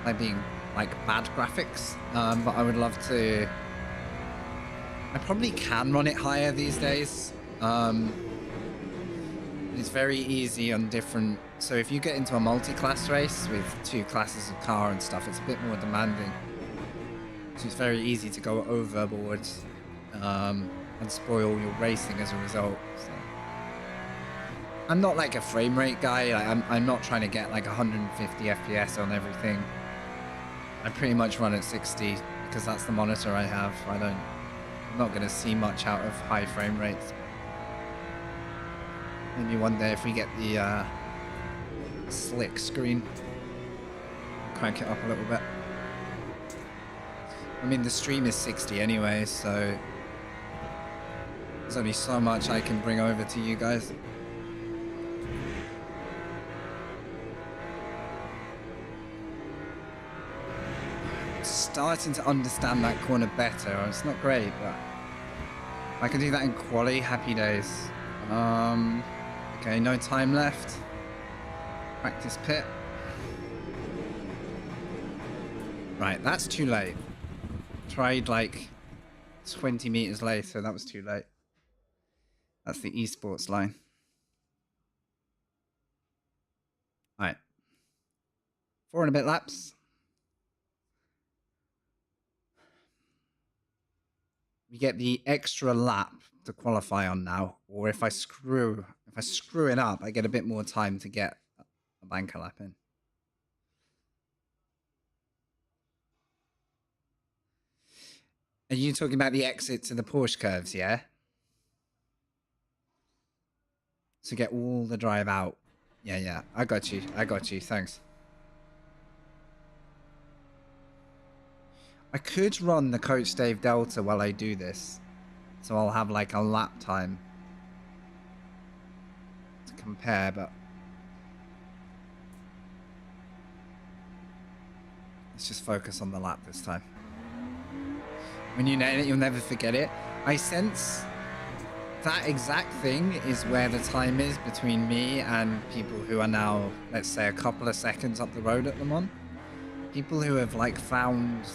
by being like bad graphics, but I would love to, I probably can run it higher these days. It's very easy on different, so if you get into a multi-class race with 2 classes of car and stuff, it's a bit more demanding. So it's very easy to go overboard and spoil your racing as a result. So I'm not like a frame rate guy. Like I'm not trying to get like 150 FPS on everything. I pretty much run at 60 because that's the monitor I have. I'm not going to see much out of high frame rates. Maybe one day if we get the slick screen, crank it up a little bit. I mean, the stream is 60 anyway, so there's only so much I can bring over to you guys. Starting to understand that corner better. It's not great, but I can do that in quali. Happy days. Okay, no time left. Practice pit. Right, that's too late. Tried like 20 meters later. That was too late. That's the esports line. All right. 4 and a bit laps. We get the extra lap to qualify on now, or if I screw it up, I get a bit more time to get a banker lap in. Are you talking about the exit to the Porsche curves, yeah? To get all the drive out. Yeah, I got you, thanks. I could run the Coach Dave Delta while I do this. So I'll have like a lap time to compare, but let's just focus on the lap this time. When you nail it, you'll never forget it. I sense that exact thing is where the time is between me and people who are now, let's say, a couple of seconds up the road at Le Mans. People who have like found...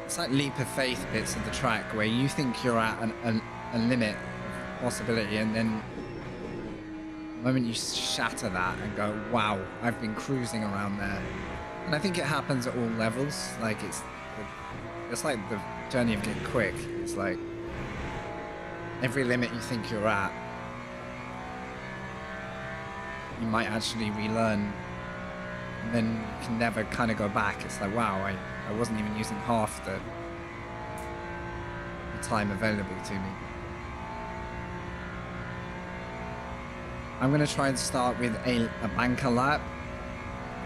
It's like leap of faith bits of the track where you think you're at a limit of possibility, and then the moment you shatter that and go, wow, I've been cruising around there. And I think it happens at all levels. Like it's like the journey of getting quick. It's like every limit you think you're at, you might actually relearn, and then you can never kind of go back. It's like, wow, I wasn't even using half the time available to me. I'm going to try and start with a banker lap,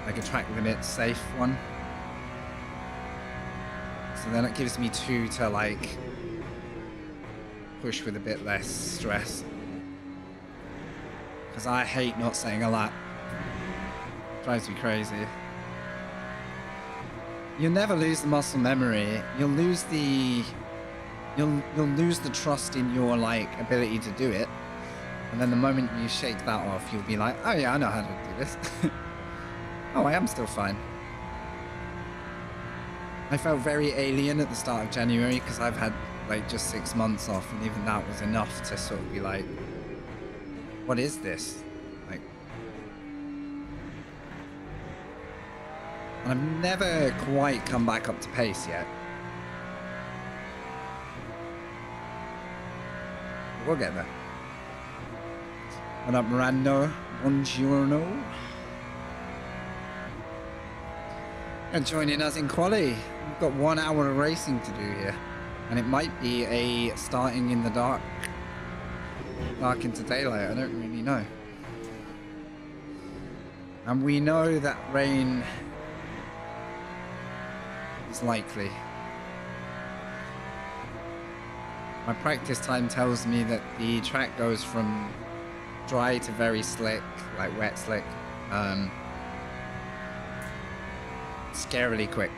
like a track limit safe one. So then it gives me 2 to like push with a bit less stress. Because I hate not saying a lap. It drives me crazy. You'll never lose the muscle memory. You'll lose the trust in your like ability to do it. And then the moment you shake that off, you'll be like, oh yeah, I know how to do this. Oh, I am still fine. I felt very alien at the start of January because I've had like just 6 months off, and even that was enough to sort of be like, what is this? Like, and I've never quite come back up to pace yet. We'll get there. What up, Mirando? Buongiorno. And joining us in quali. We've got 1 hour of racing to do here. And it might be a starting in the dark into daylight. I don't really know. And we know that rain is likely. My practice time tells me that the track goes from dry to very slick, like wet slick, scarily quick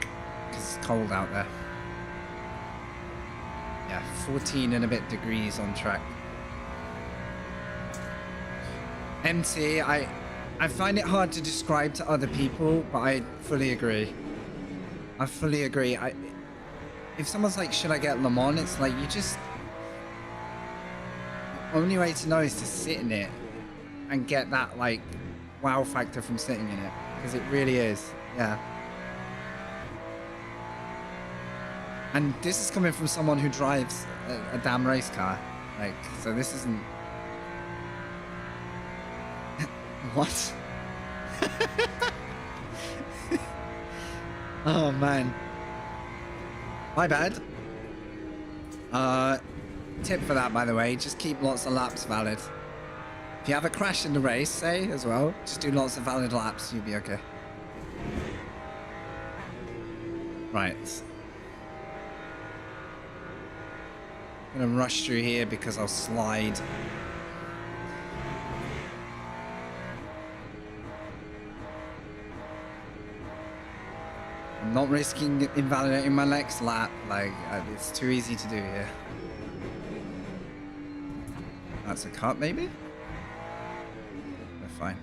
because it's cold out there. Yeah, 14 and a bit degrees on track. MT, I find it hard to describe to other people, but I fully agree. I fully agree. If someone's like, should I get Le Mans? It's like, you just... The only way to know is to sit in it and get that, like, wow factor from sitting in it. Because it really is. Yeah. And this is coming from someone who drives a damn race car. Like, so this isn't... What? Oh, man. My bad. Tip for that, by the way, just keep lots of laps valid. If you have a crash in the race, say, as well, just do lots of valid laps, you'll be okay. Right. I'm gonna rush through here because I'll slide. I'm not risking invalidating my next lap, like, it's too easy to do here. That's a cut, maybe? We're fine.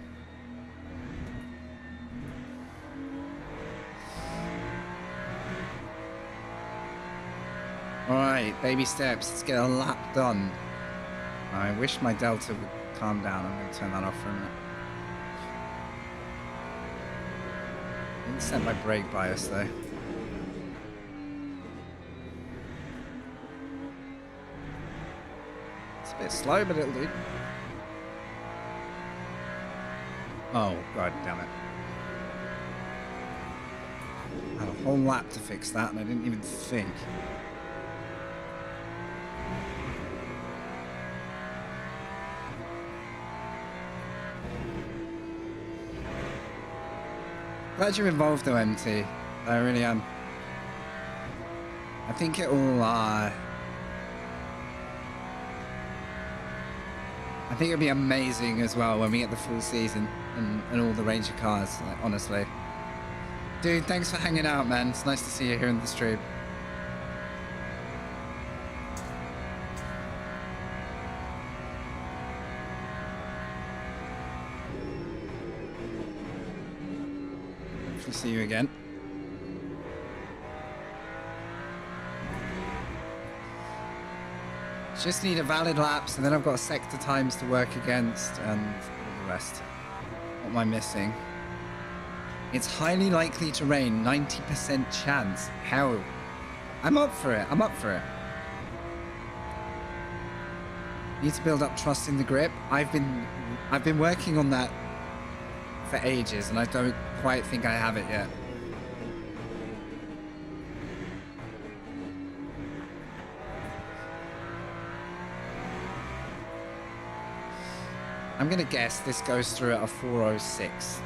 Alright, baby steps. Let's get a lap done. I wish my delta would calm down. I'm going to turn that off for a minute. Didn't set my brake bias though. It's a bit slow, but it'll do. Oh, god damn it. I had a whole lap to fix that and I didn't even think. Glad you're involved though, MT. I really am. I think it will, I think it'll be amazing as well when we get the full season and all the Ranger cars, like, honestly. Dude, thanks for hanging out, man. It's nice to see you here in the stream. See you again. Just need a valid laps and then I've got sector times to work against and all the rest. What am I missing? It's highly likely to rain, 90% chance. Hell, I'm up for it. I'm up for it. Need to build up trust in the grip. I've been working on that for ages and I don't quite think I have it yet. I'm gonna guess this goes through at a 406.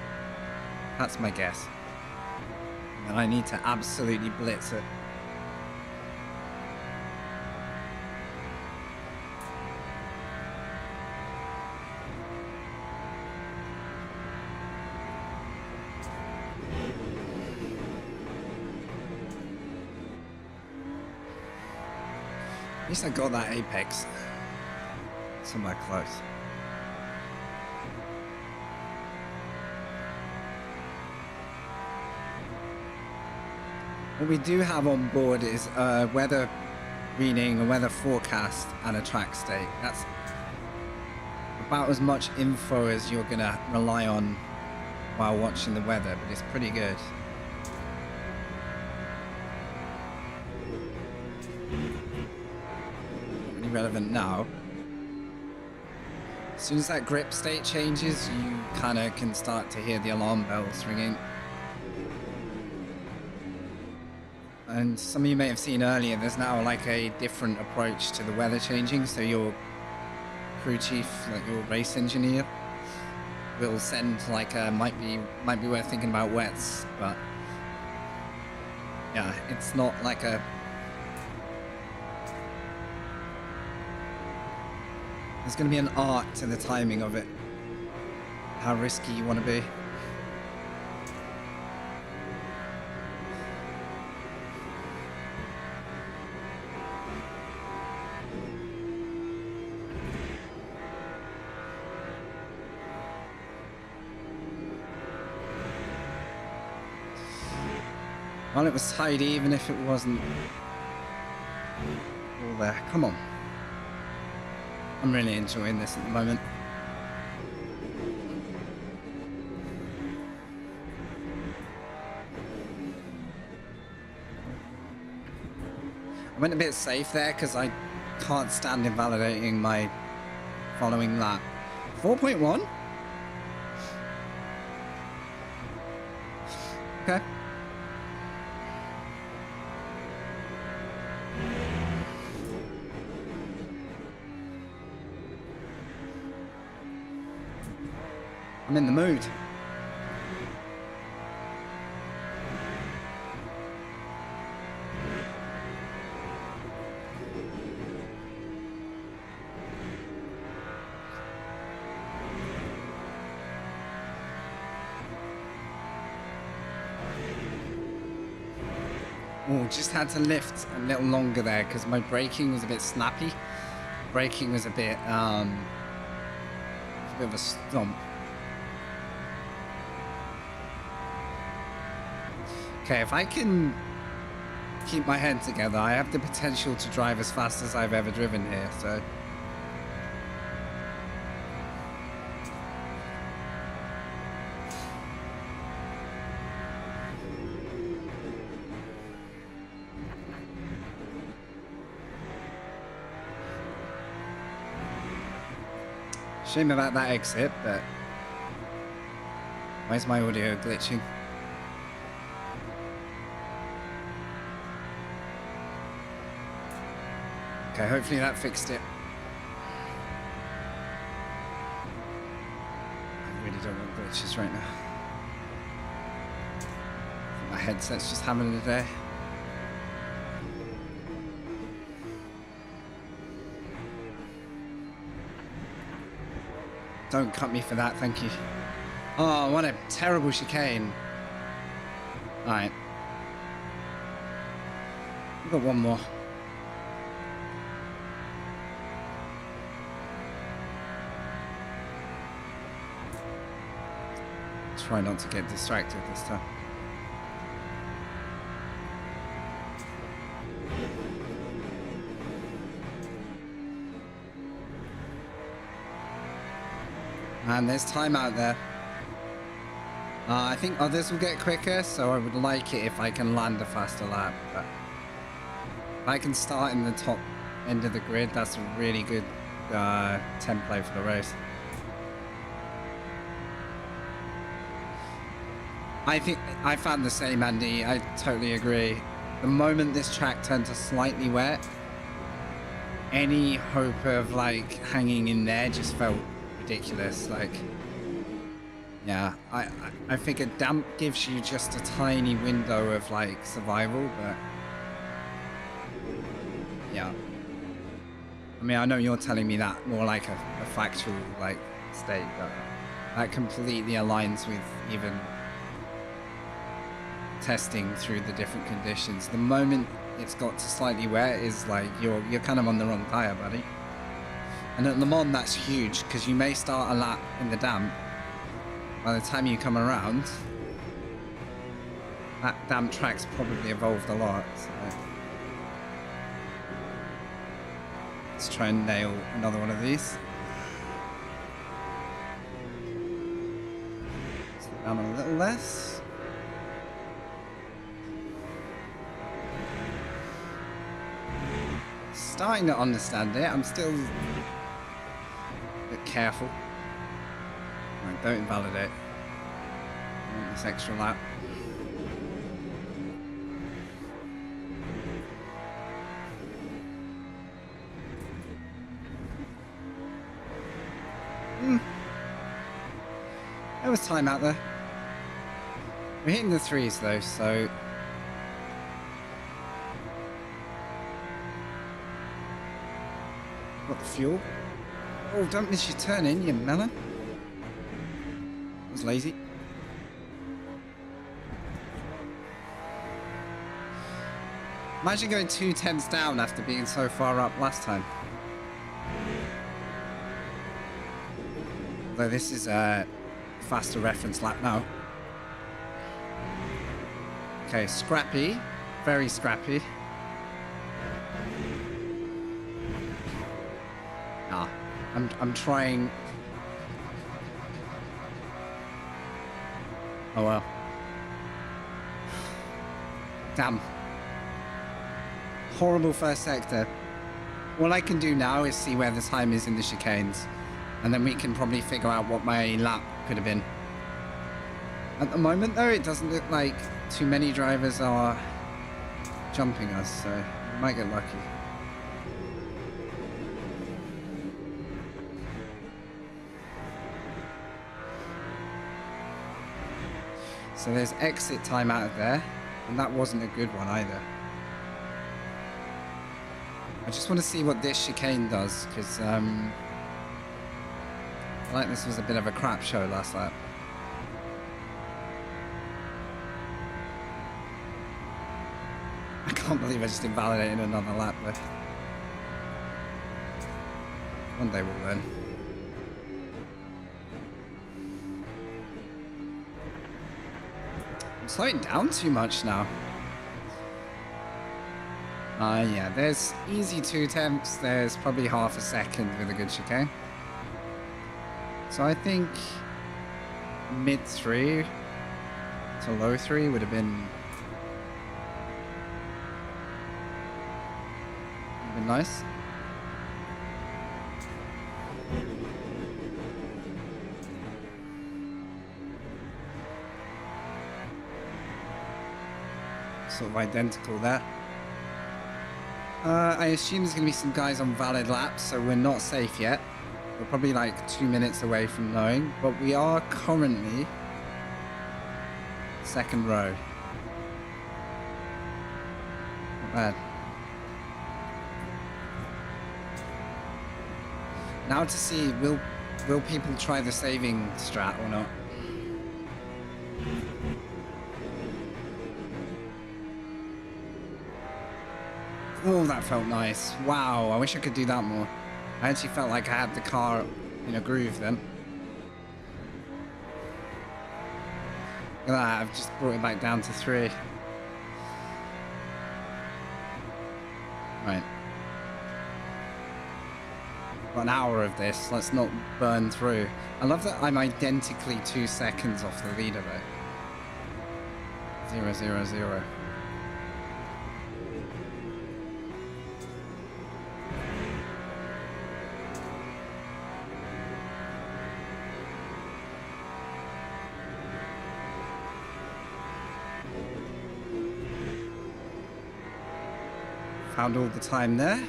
That's my guess. And I need to absolutely blitz it. At least I got that apex somewhere close. What we do have on board is a weather reading, a weather forecast, and a track state. That's about as much info as you're gonna rely on while watching the weather, but it's pretty good. Relevant now. As soon as that grip state changes, you kind of can start to hear the alarm bells ringing. And some of you may have seen earlier, there's now like a different approach to the weather changing. So your crew chief, like your race engineer, will send like a might be worth thinking about wets, but yeah, it's not like a. There's going to be an art to the timing of it. How risky you want to be. Well, it was tight even if it wasn't all there. Come on. I'm really enjoying this at the moment. I went a bit safe there because I can't stand invalidating my following lap. 4.1? Okay. I'm in the mood. Oh, just had to lift a little longer there because my braking was a bit snappy. Braking was a bit of a stomp. Okay, if I can keep my head together, I have the potential to drive as fast as I've ever driven here, so... Shame about that exit, but... Where's my audio glitching? Okay, hopefully that fixed it. I really don't want glitches right now. I think my headset's just having a day. Don't cut me for that, thank you. Oh, what a terrible chicane. Alright. We've got one more. Try not to get distracted this time. And there's time out there. I think others will get quicker, so I would like it if I can land a faster lap. But if I can start in the top end of the grid, that's a really good template for the race. I think I found the same, Andy. I totally agree. The moment this track turned to slightly wet, any hope of like hanging in there just felt ridiculous. Like, yeah, I figured damp gives you just a tiny window of like survival, but yeah. I mean, I know you're telling me that more like a factual like state, but that completely aligns with even testing through the different conditions. The moment it's got to slightly wet is like you're kind of on the wrong tire, buddy. And at Le Mans that's huge because you may start a lap in the damp. By the time you come around, that damp track's probably evolved a lot. So let's try and nail another one of these. Slow down a little less. Starting to understand it. I'm still a bit careful. Right, don't invalidate. I want this extra lap. There was time out there. We're hitting the threes though, so got the fuel. Oh, don't miss your turn in, you melon. I was lazy. Imagine going 2/10 down after being so far up last time. Although this is a faster reference lap now. Okay, scrappy. Very scrappy. I'm trying. Oh well. Damn. Horrible first sector. All I can do now is see where the time is in the chicanes, and then we can probably figure out what my lap could have been. At the moment though, it doesn't look like too many drivers are jumping us, so we might get lucky. So there's exit time out of there, and that wasn't a good one either. I just want to see what this chicane does, because I like this was a bit of a crap show last lap. I can't believe I just invalidated another lap there. One day we'll learn. I'm slowing down too much now. Yeah, there's easy 2/10. There's probably half a second with a good chicane. So I think mid 3 to low 3 would have been nice. Sort of identical there. I assume there's going to be some guys on valid laps, so we're not safe yet. We're probably like 2 minutes away from knowing, but we are currently second row. Not bad. Now to see, will people try the saving strat or not? Oh, that felt nice. Wow, I wish I could do that more. I actually felt like I had the car in a groove then. Look at that, I've just brought it back down to 3. Right. Got an hour of this, let's not burn through. I love that I'm identically 2 seconds off the leader though. 0, 0, 0. Found all the time there.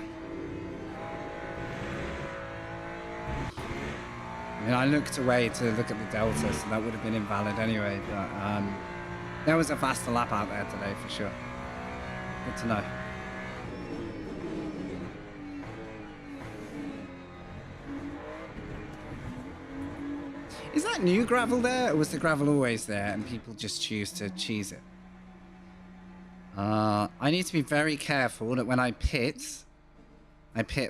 I mean, I looked away to look at the delta, so that would have been invalid anyway, but there was a faster lap out there today for sure. Good to know. Is that new gravel there, or was the gravel always there and people just choose to cheese it? I need to be very careful that when I pit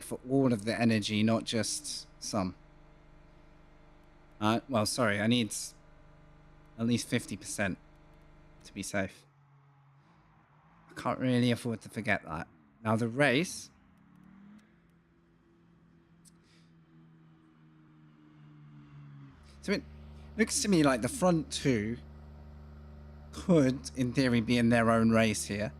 for all of the energy, not just some. Well, sorry, I need at least 50% to be safe. I can't really afford to forget that. Now the race. So it looks to me like the front two could, in theory, be in their own race here.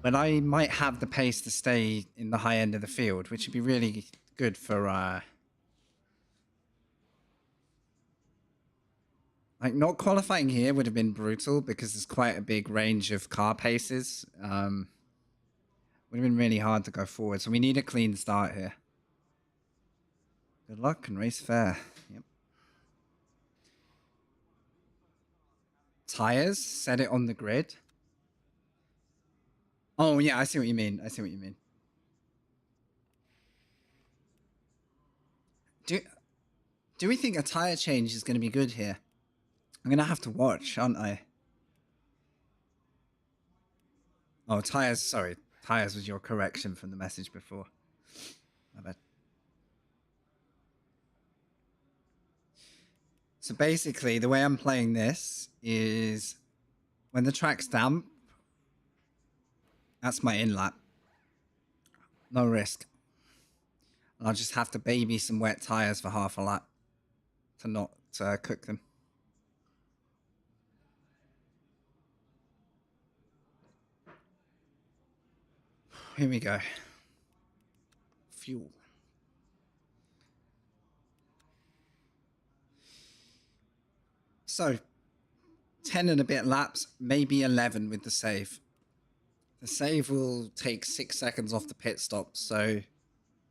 But I might have the pace to stay in the high end of the field, which would be really good for... like, not qualifying here would have been brutal because there's quite a big range of car paces. Would have been really hard to go forward, so we need a clean start here. Good luck and race fair. Yep. Tires, set it on the grid. Oh, yeah, I see what you mean. I see what you mean. Do we think a tire change is going to be good here? I'm going to have to watch, aren't I? Oh, tires, sorry. Tires was your correction from the message before. My bad. So basically, the way I'm playing this is when the track's damp, that's my in lap. No risk. And I'll just have to baby some wet tires for half a lap to not cook them. Here we go. Fuel. So, 10 and a bit laps, maybe 11 with the save. The save will take 6 seconds off the pit stop, so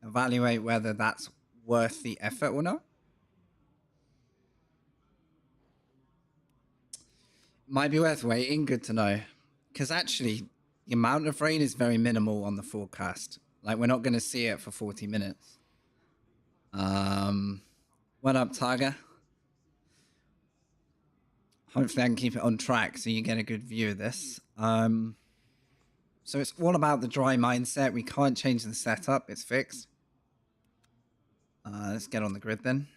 evaluate whether that's worth the effort or not. Might be worth waiting. Good to know. Because actually, the amount of rain is very minimal on the forecast. Like, we're not going to see it for 40 minutes. What up, Tiger? Hopefully I can keep it on track so you get a good view of this. So it's all about the dry mindset. We can't change the setup. It's fixed. Let's get on the grid then.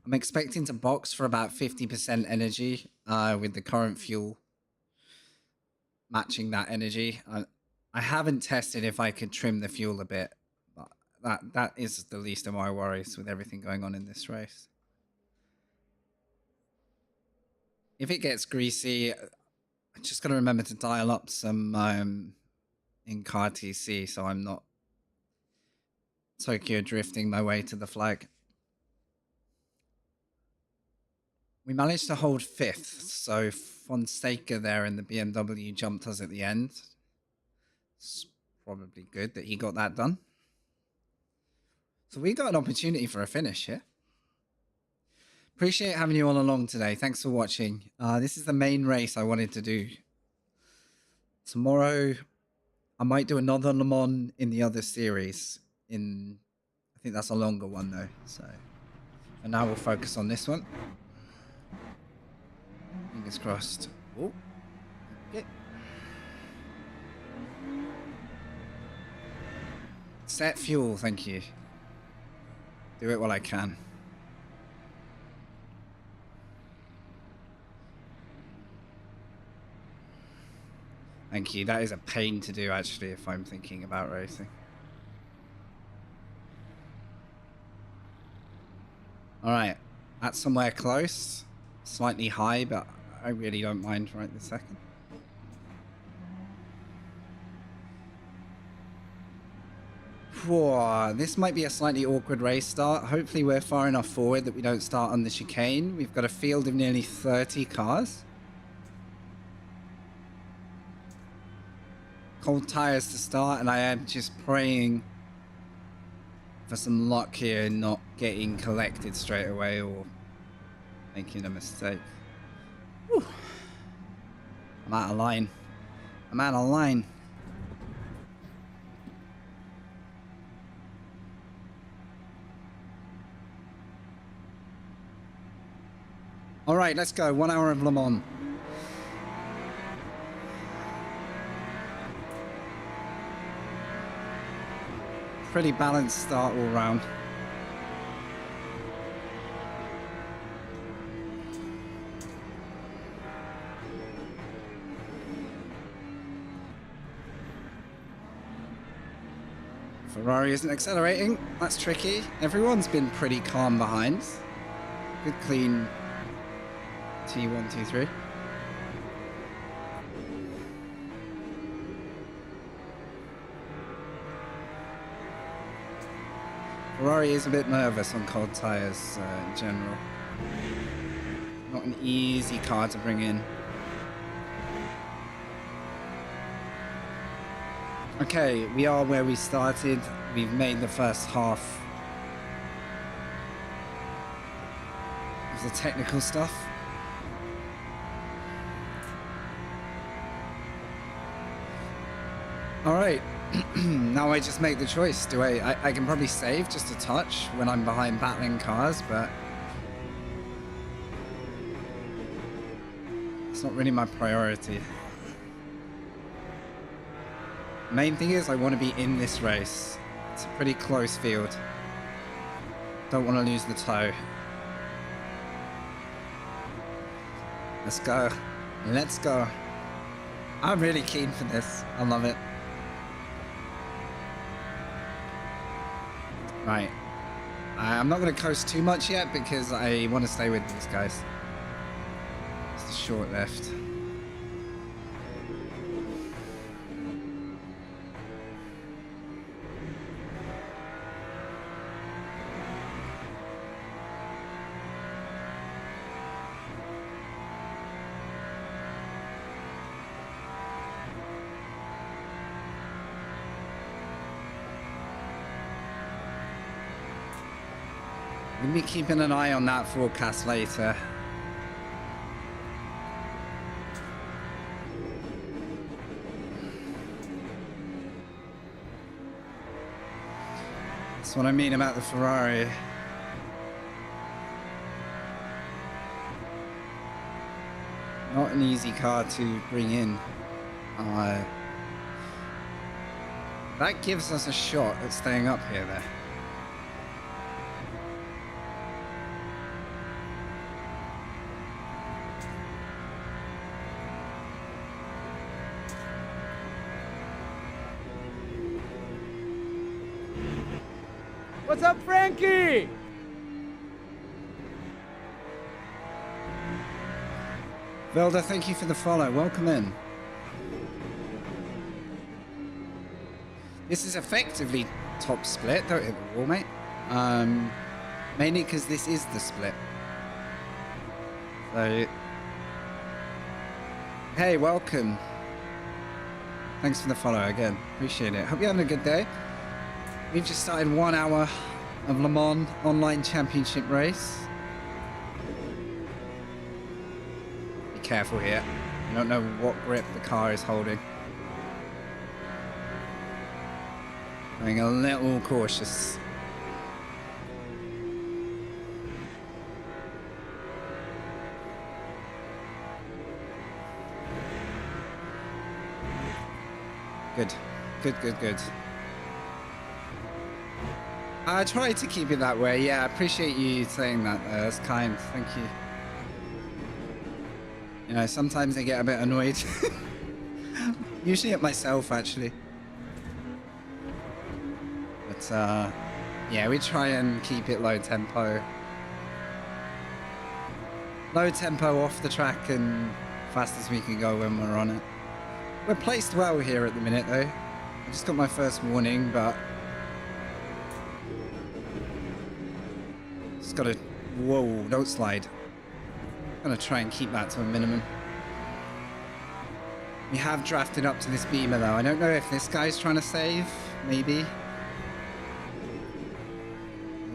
I'm expecting to box for about 50% energy with the current fuel matching that energy. I haven't tested if I could trim the fuel a bit, but that is the least of my worries with everything going on in this race. If it gets greasy, I just got to remember to dial up some in car TC so I'm not Tokyo drifting my way to the flag. We managed to hold 5th, so Fonseca there in the BMW jumped us at the end. It's probably good that he got that done. So we got an opportunity for a finish here. Appreciate having you all along today. Thanks for watching. This is the main race I wanted to do. Tomorrow, I might do another Le Mans in the other series. I think that's a longer one though. So, and now we'll focus on this one. Fingers crossed. Oh, okay. Set fuel, thank you. Do it while I can. Thank you. That is a pain to do, actually, if I'm thinking about racing. All right. That's somewhere close. Slightly high, but I really don't mind right this second. Whoa, this might be a slightly awkward race start. Hopefully we're far enough forward that we don't start on the chicane. We've got a field of nearly 30 cars. Cold tires to start, and I am just praying for some luck here, not getting collected straight away or making a mistake. Whew. I'm out of line. I'm out of line. All right, let's go. 1 hour of Le Mans. Pretty balanced start all round. Ferrari isn't accelerating. That's tricky. Everyone's been pretty calm behind. Good clean T1, T3. Ferrari is a bit nervous on cold tires in general. Not an easy car to bring in. Okay, we are where we started. We've made the first half of the technical stuff. All right. Now I just make the choice. Do I can probably save just a touch when I'm behind battling cars, but it's not really my priority. Main thing is I want to be in this race. It's a pretty close field. Don't want to lose the toe. Let's go. Let's go. I'm really keen for this. I love it. Right. I'm not going to coast too much yet because I want to stay with these guys. It's a short left. We'll be keeping an eye on that forecast later. That's what I mean about the Ferrari. Not an easy car to bring in. That gives us a shot at staying up here there. What's up, Frankie? Velda, thank you for the follow. Welcome in. This is effectively top split. Don't hit the wall, mate. Mainly because this is the split. So, hey, welcome. Thanks for the follow again. Appreciate it. Hope you're having a good day. We've just started 1 hour of Le Mans online championship race. Be careful here. You don't know what grip the car is holding. Being a little cautious. Good. Good. I try to keep it that way. Yeah, I appreciate you saying that. That's kind. Thank you. You know, sometimes I get a bit annoyed. Usually at myself, actually. But, yeah, we try and keep it low tempo. Low tempo off the track and fast as we can go when we're on it. We're placed well here at the minute, though. I just got my first warning, but... Just gotta... Whoa, don't slide. Gonna try and keep that to a minimum. We have drafted up to this beamer, though. I don't know if this guy's trying to save. Maybe.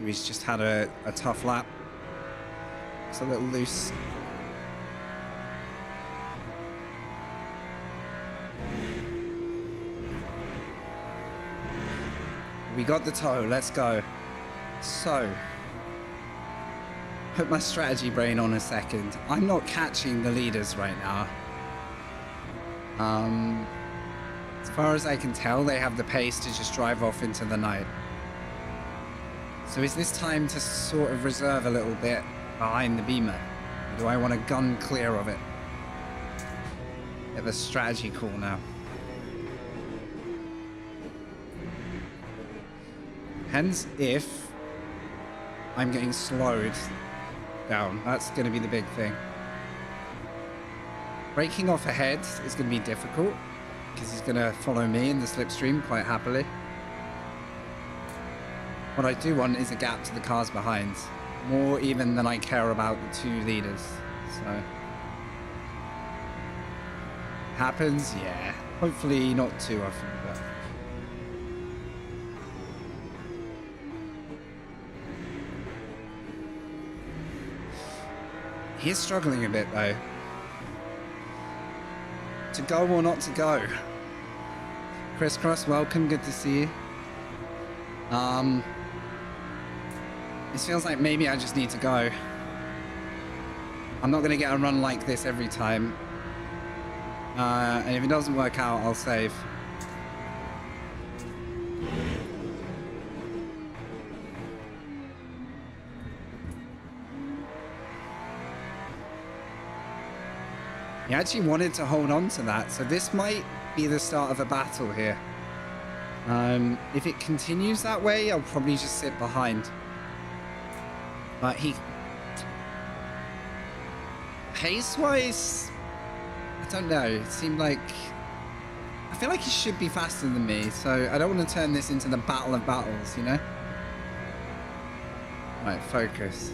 He's just had a tough lap. It's a little loose. We got the toe. Let's go. So, put my strategy brain on a second. I'm not catching the leaders right now. As far as I can tell, they have the pace to just drive off into the night. So is this time to sort of reserve a little bit behind the beamer? Or do I want to gun clear of it? Bit of a strategy call now. Depends if I'm getting slowed down. That's going to be the big thing. Braking off ahead is going to be difficult because he's going to follow me in the slipstream quite happily. What I do want is a gap to the cars behind, more even than I care about the two leaders. So, happens, yeah. Hopefully not too often, but. He is struggling a bit though. To go or not to go? Crisscross, welcome, good to see you. This feels like maybe I just need to go. I'm not going to get a run like this every time. And if it doesn't work out, I'll save. He actually wanted to hold on to that, so this might be the start of a battle here. If it continues that way, I'll probably just sit behind. But he... Pace-wise, I don't know. It seemed like... I feel like he should be faster than me, so I don't want to turn this into the battle of battles, you know? Right, focus.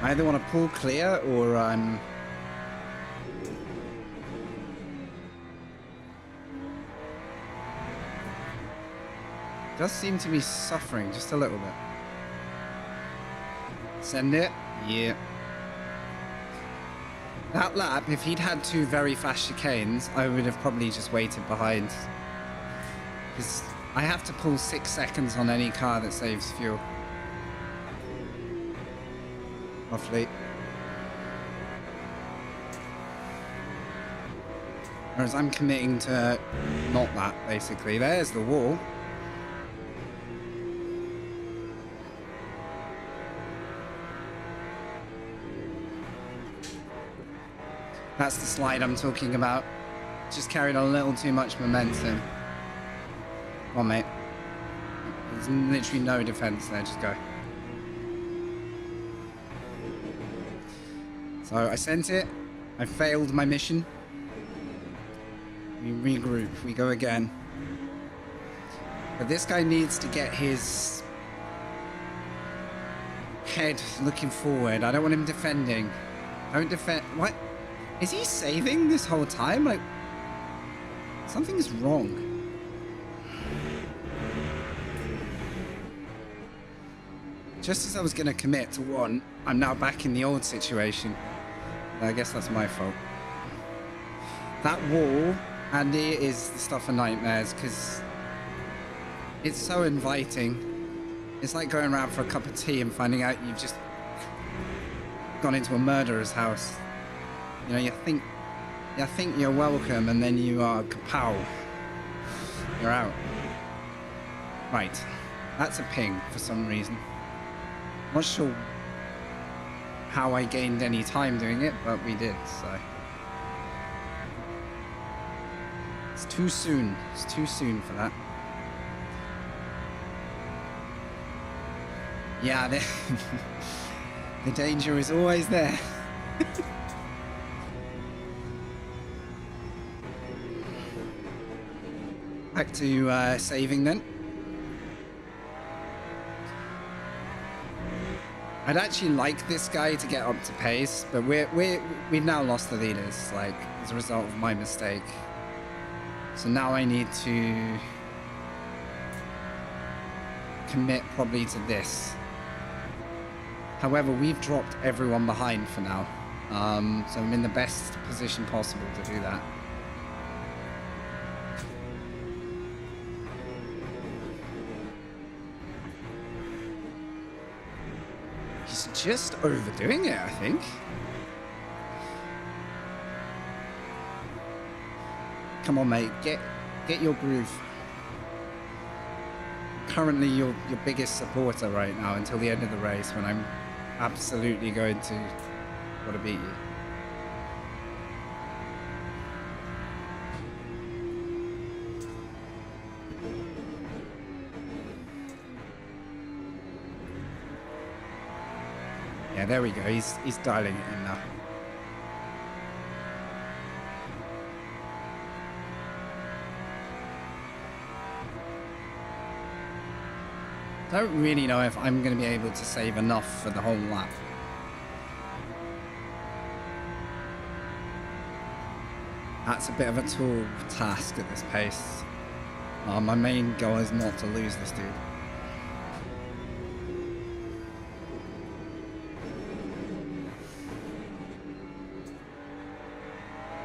I either want to pull clear or does seem to be suffering just a little bit. Send it. Yeah. That lap, if he'd had two very fast chicanes, I would have probably just waited behind. Because I have to pull 6 seconds on any car that saves fuel. Roughly. Whereas I'm committing to not that, basically. There's the wall. That's the slide I'm talking about. Just carried a little too much momentum. Come on, mate. There's literally no defense there, just go. So I sent it. I failed my mission. We regroup. We go again. But this guy needs to get his head looking forward. I don't want him defending. Don't defend. What? Is he saving this whole time? Like, something's wrong. Just as I was going to commit to one, I'm now back in the old situation. I guess that's my fault. That wall, Andy, is the stuff of nightmares because it's so inviting. It's like going around for a cup of tea and finding out you've just gone into a murderer's house. You know, you think you're welcome, and then you are kapow. You're out. Right. That's a ping for some reason. Not sure how I gained any time doing it, but we did, so. It's too soon. It's too soon for that. Yeah, the danger is always there. Back to saving then. I'd actually like this guy to get up to pace, but we've now lost the leaders, like, as a result of my mistake. So now I need to commit probably to this. However, we've dropped everyone behind for now. So I'm in the best position possible to do that. He's just overdoing it, I think. Come on, mate. Get your groove. Currently, your biggest supporter right now until the end of the race, when I'm absolutely going to want to beat you. Yeah, there we go. He's dialing it in now. Don't really know if I'm going to be able to save enough for the whole lap. That's a bit of a tall task at this pace. My main goal is not to lose this dude.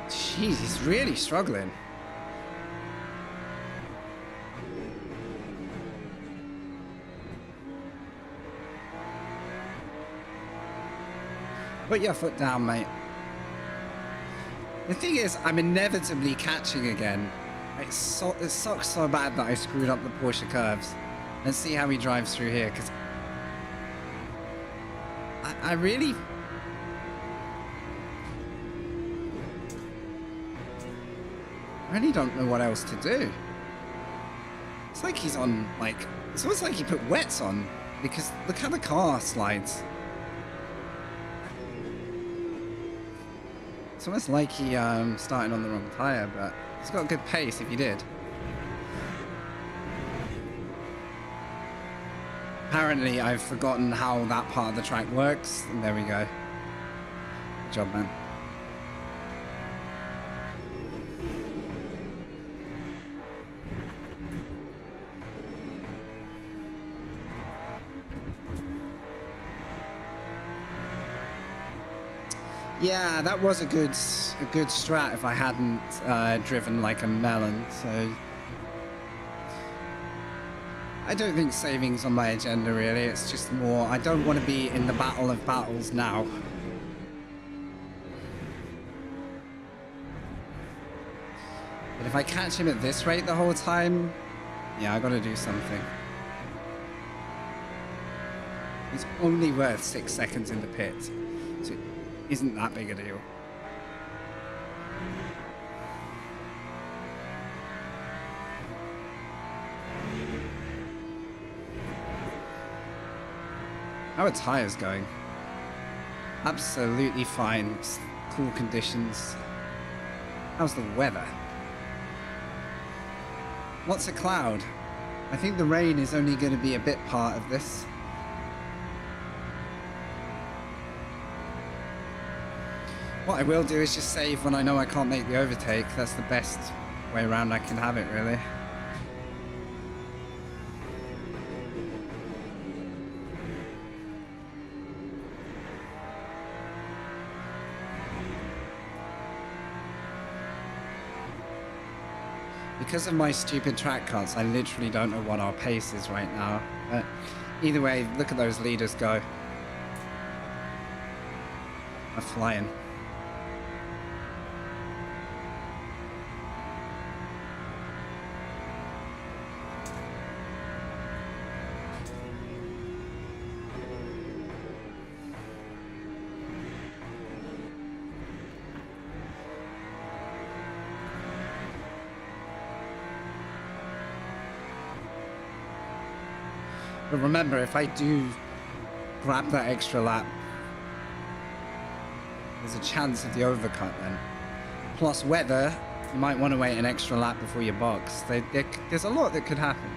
Jeez, he's really struggling. Put your foot down, mate. The thing is, I'm inevitably catching again. It sucks so bad that I screwed up the Porsche curves. Let's see how he drives through here, because I really don't know what else to do. It's like he's on, like, it's almost like he put wets on, because look how the car slides. It's almost like he started on the wrong tire, but he's got a good pace if he did. Apparently, I've forgotten how that part of the track works, and there we go. Good job, man. Yeah, that was a good strat if I hadn't driven like a melon, so... I don't think saving's on my agenda, really. It's just more, I don't want to be in the battle of battles now. But if I catch him at this rate the whole time, yeah, I gotta do something. He's only worth 6 seconds in the pit, so it isn't that big a deal. How are tires going? Absolutely fine. Cool conditions. How's the weather? What's a cloud? I think the rain is only going to be a bit part of this. What I will do is just save when I know I can't make the overtake. That's the best way around I can have it, really. Because of my stupid track cards, I literally don't know what our pace is right now. But either way, look at those leaders go. They're flying. But remember, if I do grab that extra lap, there's a chance of the overcut then. Plus weather, you might want to wait an extra lap before you box. There's a lot that could happen.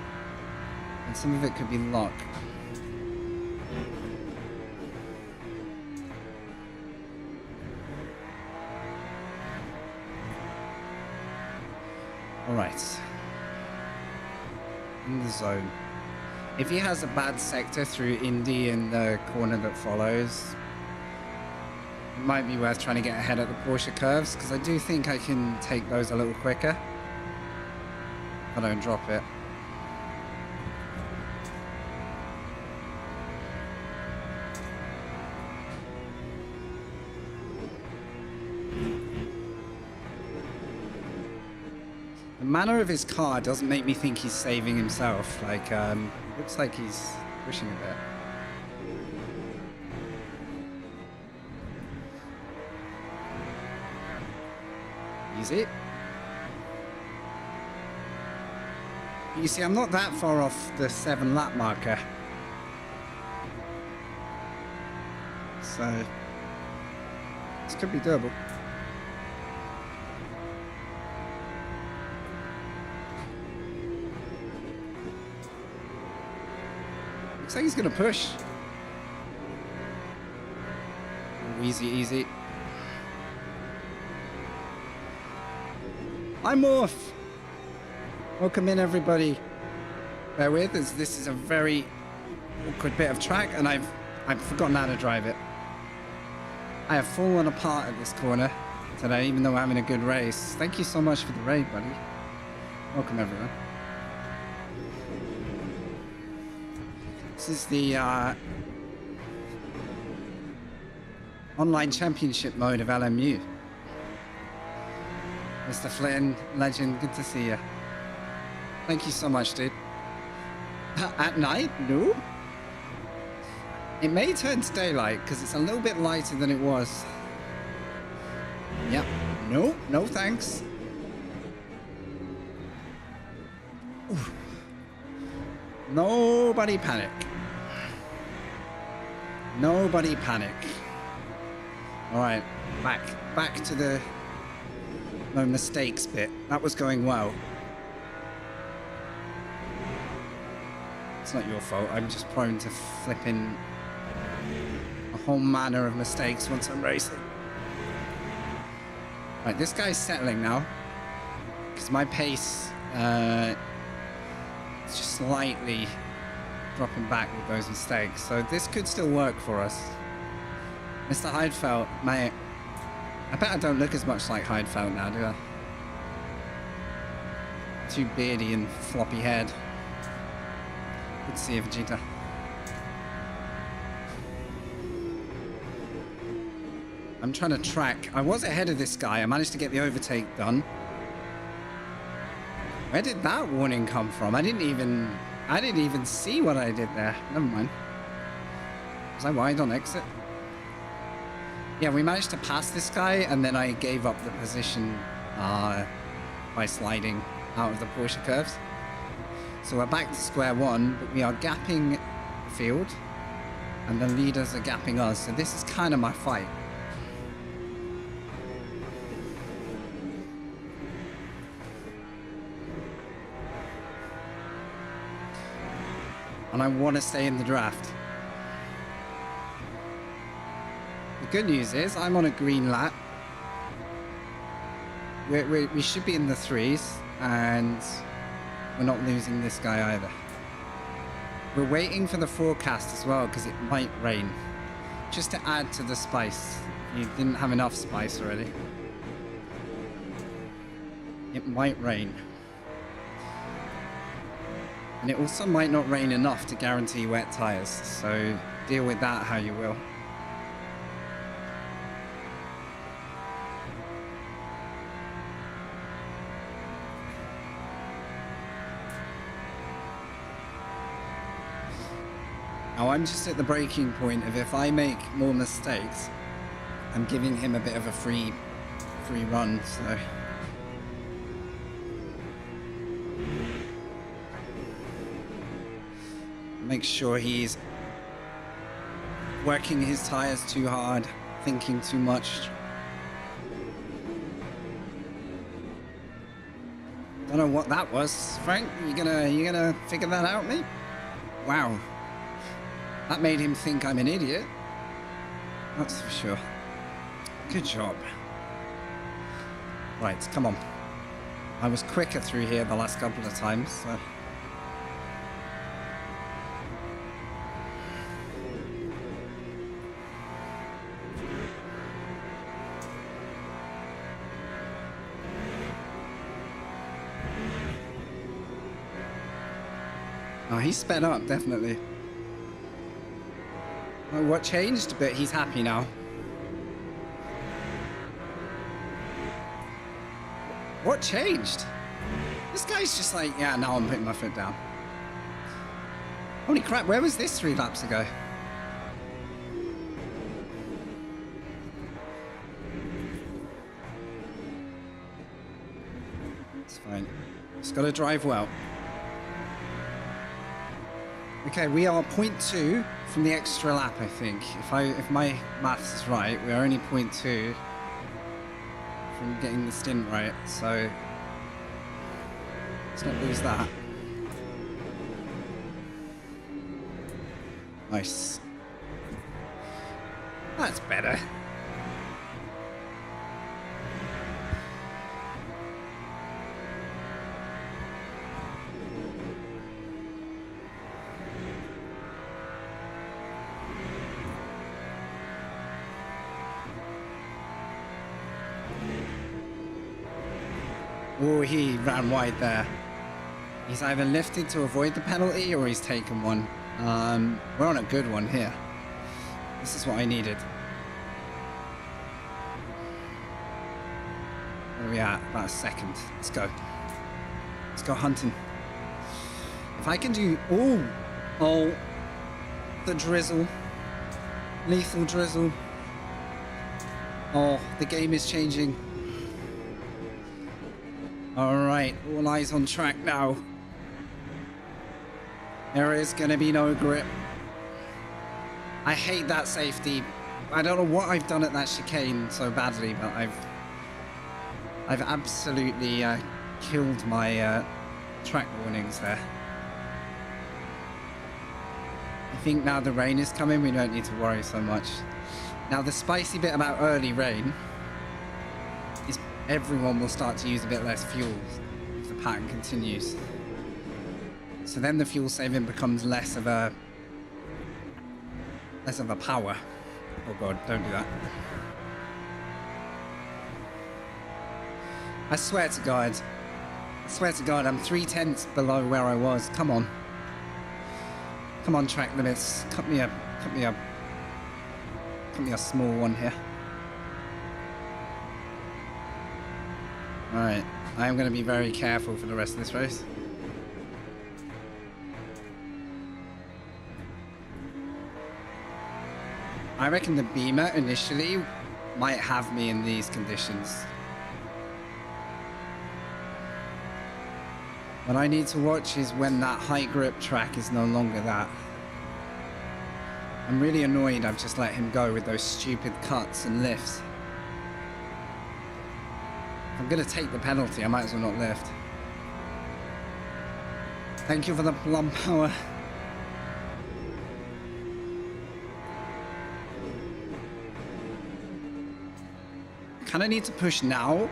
And some of it could be luck. Alright. In the zone. If he has a bad sector through Indy in the corner that follows, it might be worth trying to get ahead at the Porsche curves, because I do think I can take those a little quicker if I don't drop it. The manner of his car doesn't make me think he's saving himself. Like, looks like he's pushing a bit. Easy. You see, I'm not that far off the 7 lap marker. So, this could be doable. Looks like he's gonna push. Oh, easy, easy. I'm off. Welcome in, everybody. Bear with, as this is a very awkward bit of track, and I've forgotten how to drive it. I have fallen apart at this corner today, even though we're having a good race. Thank you so much for the raid, buddy. Welcome, everyone. This is the online championship mode of LMU. Mr. Flynn, legend, good to see you. Thank you so much, dude. At night? No. It may turn to daylight because it's a little bit lighter than it was. Yep. No, no thanks. Oof. Nobody panic. Nobody panic. Alright, back to the no mistakes bit. That was going well. It's not your fault. I'm just prone to flipping a whole manner of mistakes once I'm racing. Right, this guy's settling now. Because my pace is just slightly dropping back with those mistakes. So this could still work for us. Mr. Heidfeld, mate, I bet I don't look as much like Heidfeld now, do I? Too beardy and floppy haired. Good to see you, Vegeta. I'm trying to track. I was ahead of this guy. I managed to get the overtake done. Where did that warning come from? I didn't even see what I did there. Never mind. Was I wide on exit? Yeah, we managed to pass this guy, and then I gave up the position by sliding out of the Porsche curves. So we're back to square one, but we are gapping the field, and the leaders are gapping us. So this is kind of my fight. And I want to stay in the draft. The good news is I'm on a green lap. We should be in the threes, and we're not losing this guy either. We're waiting for the forecast as well, because it might rain. Just to add to the spice. You didn't have enough spice already. It might rain. And it also might not rain enough to guarantee wet tires, so deal with that how you will. Now I'm just at the breaking point of if I make more mistakes, I'm giving him a bit of a free run, so... Make sure he's working his tires too hard, thinking too much. Don't know what that was, Frank. You gonna figure that out, mate? Wow, that made him think I'm an idiot. That's for sure. Good job. Right, come on. I was quicker through here the last couple of times, so. Oh, he sped up, definitely. Oh, what changed? But he's happy now. What changed? This guy's just like, yeah, now I'm putting my foot down. Holy crap, where was this 3 laps ago? It's fine. Just gotta drive well. Okay, we are 0.2 from the extra lap, I think. If my maths is right, we're only 0.2 from getting the stint right, so let's not lose that. Nice. That's better. Oh, he ran wide there. He's either lifted to avoid the penalty or he's taken one. We're on a good one here. This is what I needed. Where are we at? About a second. Let's go. Let's go hunting. If I can do... Oh, the drizzle. Lethal drizzle. Oh, the game is changing. Alright, all eyes on track now. There is going to be no grip. I hate that safety. I don't know what I've done at that chicane so badly, but I've absolutely killed my track warnings there. I think now the rain is coming, we don't need to worry so much. Now the spicy bit about early rain is everyone will start to use a bit less fuel if the pattern continues. So then the fuel saving becomes less of a power. Oh god, don't do that. I swear to God. I swear to God, I'm 3/10 below where I was. Come on. Come on, track limits. Cut me a small one here. Alright. I am going to be very careful for the rest of this race. I reckon the Beamer initially might have me in these conditions. What I need to watch is when that high grip track is no longer that. I'm really annoyed I've just let him go with those stupid cuts and lifts. If I'm gonna take the penalty, I might as well not lift. Thank you for the plum power. Kind of need to push now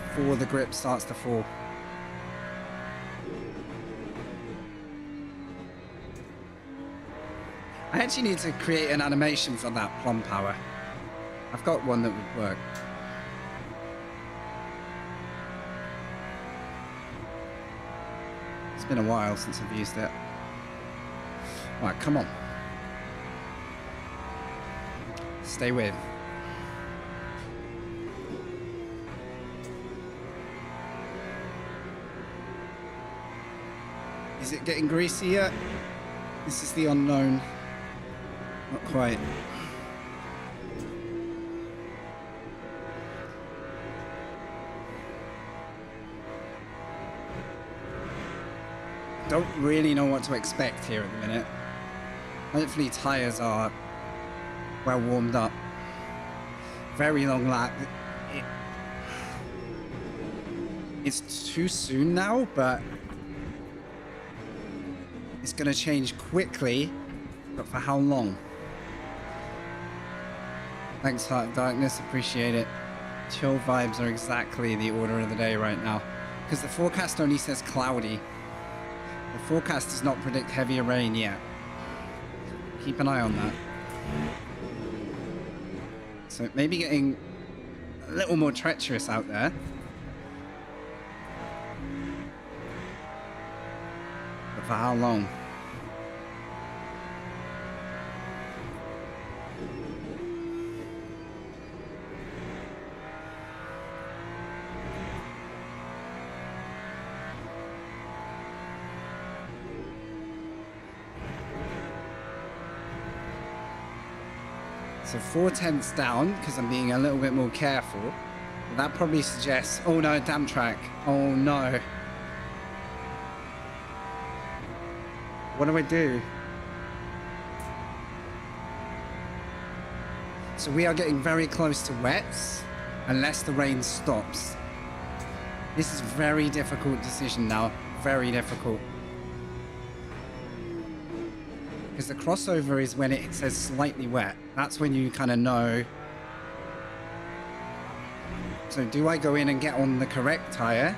before the grip starts to fall. I actually need to create an animation for that plum power. I've got one that would work. It's been a while since I've used it. Alright, come on. Stay with. Is it getting greasy yet? This is the unknown. Not quite. Don't really know what to expect here at the minute. Hopefully tires are well warmed up. Very long lap. It's too soon now, but it's going to change quickly. But for how long? Thanks, Heart of Darkness. Appreciate it. Chill vibes are exactly the order of the day right now. Because the forecast only says cloudy. The forecast does not predict heavier rain yet. Keep an eye on that. So it may be getting a little more treacherous out there. But for how long? So 4/10 down because I'm being a little bit more careful. But that probably suggests, oh no, damn track. Oh no. What do I do? So we are getting very close to wets unless the rain stops. This is a very difficult decision now. Very difficult. Because the crossover is when it says slightly wet. That's when you kind of know. So do I go in and get on the correct tire?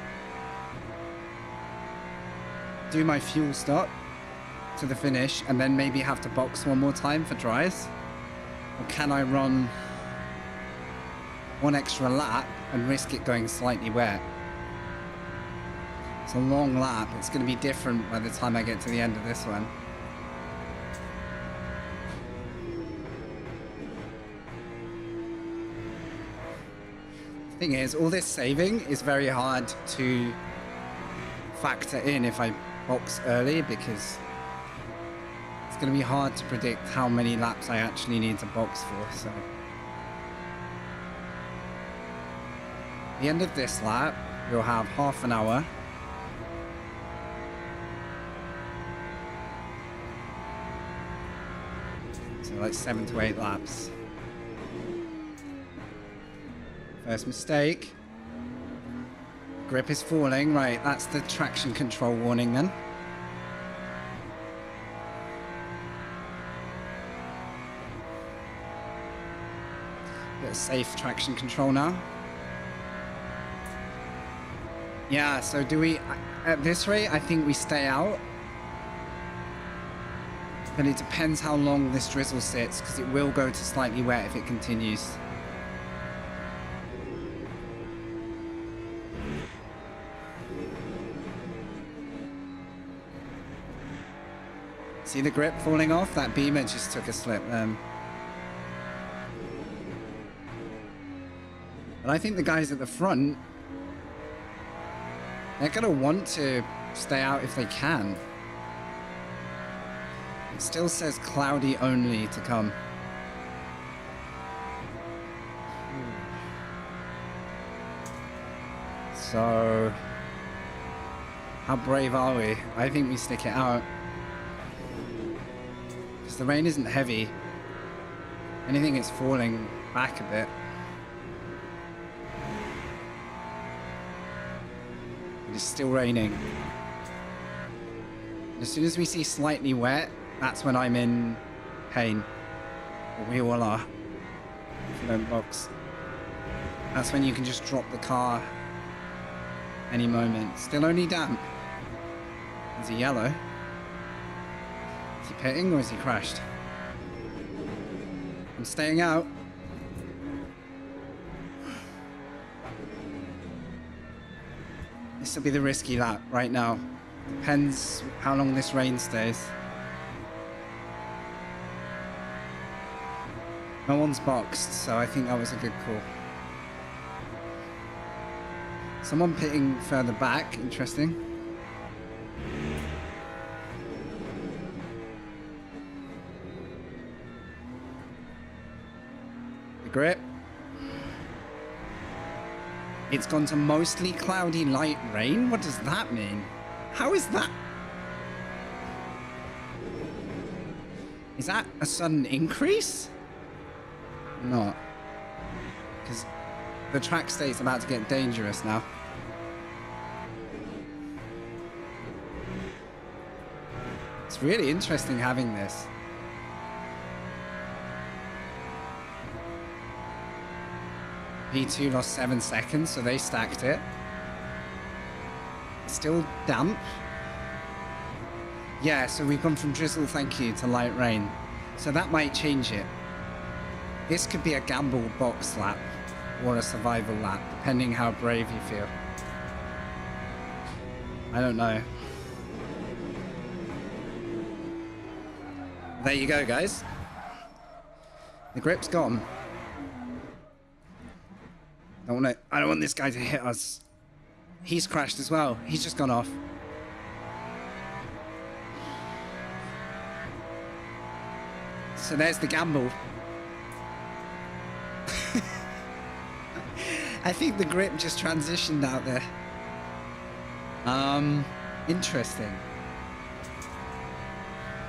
Do my fuel stop to the finish and then maybe have to box one more time for dries? Or can I run one extra lap and risk it going slightly wet? It's a long lap. It's going to be different by the time I get to the end of this one. Thing is, all this saving is very hard to factor in if I box early because it's going to be hard to predict how many laps I actually need to box for. So at the end of this lap, we'll have half an hour. So like 7 to 8 laps. First mistake. Grip is falling. Right, that's the traction control warning then. Bit of safe traction control now. Yeah, so do we... At this rate, I think we stay out. But it depends how long this drizzle sits, because it will go to slightly wet if it continues. See the grip falling off? That beamer just took a slip then. But I think the guys at the front, they're going to want to stay out if they can. It still says cloudy only to come. So, how brave are we? I think we stick it out. Because the rain isn't heavy. Anything, it's falling back a bit. It's still raining. As soon as we see slightly wet, that's when I'm in pain. Or we all are. If you don't box. That's when you can just drop the car any moment. Still only damp. Is he yellow? Is he pitting or is he crashed? I'm staying out. This will be the risky lap right now. Depends how long this rain stays. No one's boxed, so I think that was a good call. Someone pitting further back, interesting. The grip. It's gone to mostly cloudy light rain? What does that mean? How is that? Is that a sudden increase? Not. Because the track state's about to get dangerous now. It's really interesting having this. P2 lost 7 seconds, so they stacked it. It's still damp. Yeah, so we've gone from drizzle, thank you, to light rain. So that might change it. This could be a gamble box lap or a survival lap, depending how brave you feel. I don't know. There you go, guys. The grip's gone. I don't want this guy to hit us. He's crashed as well. He's just gone off. So there's the gamble. I think the grip just transitioned out there. Interesting.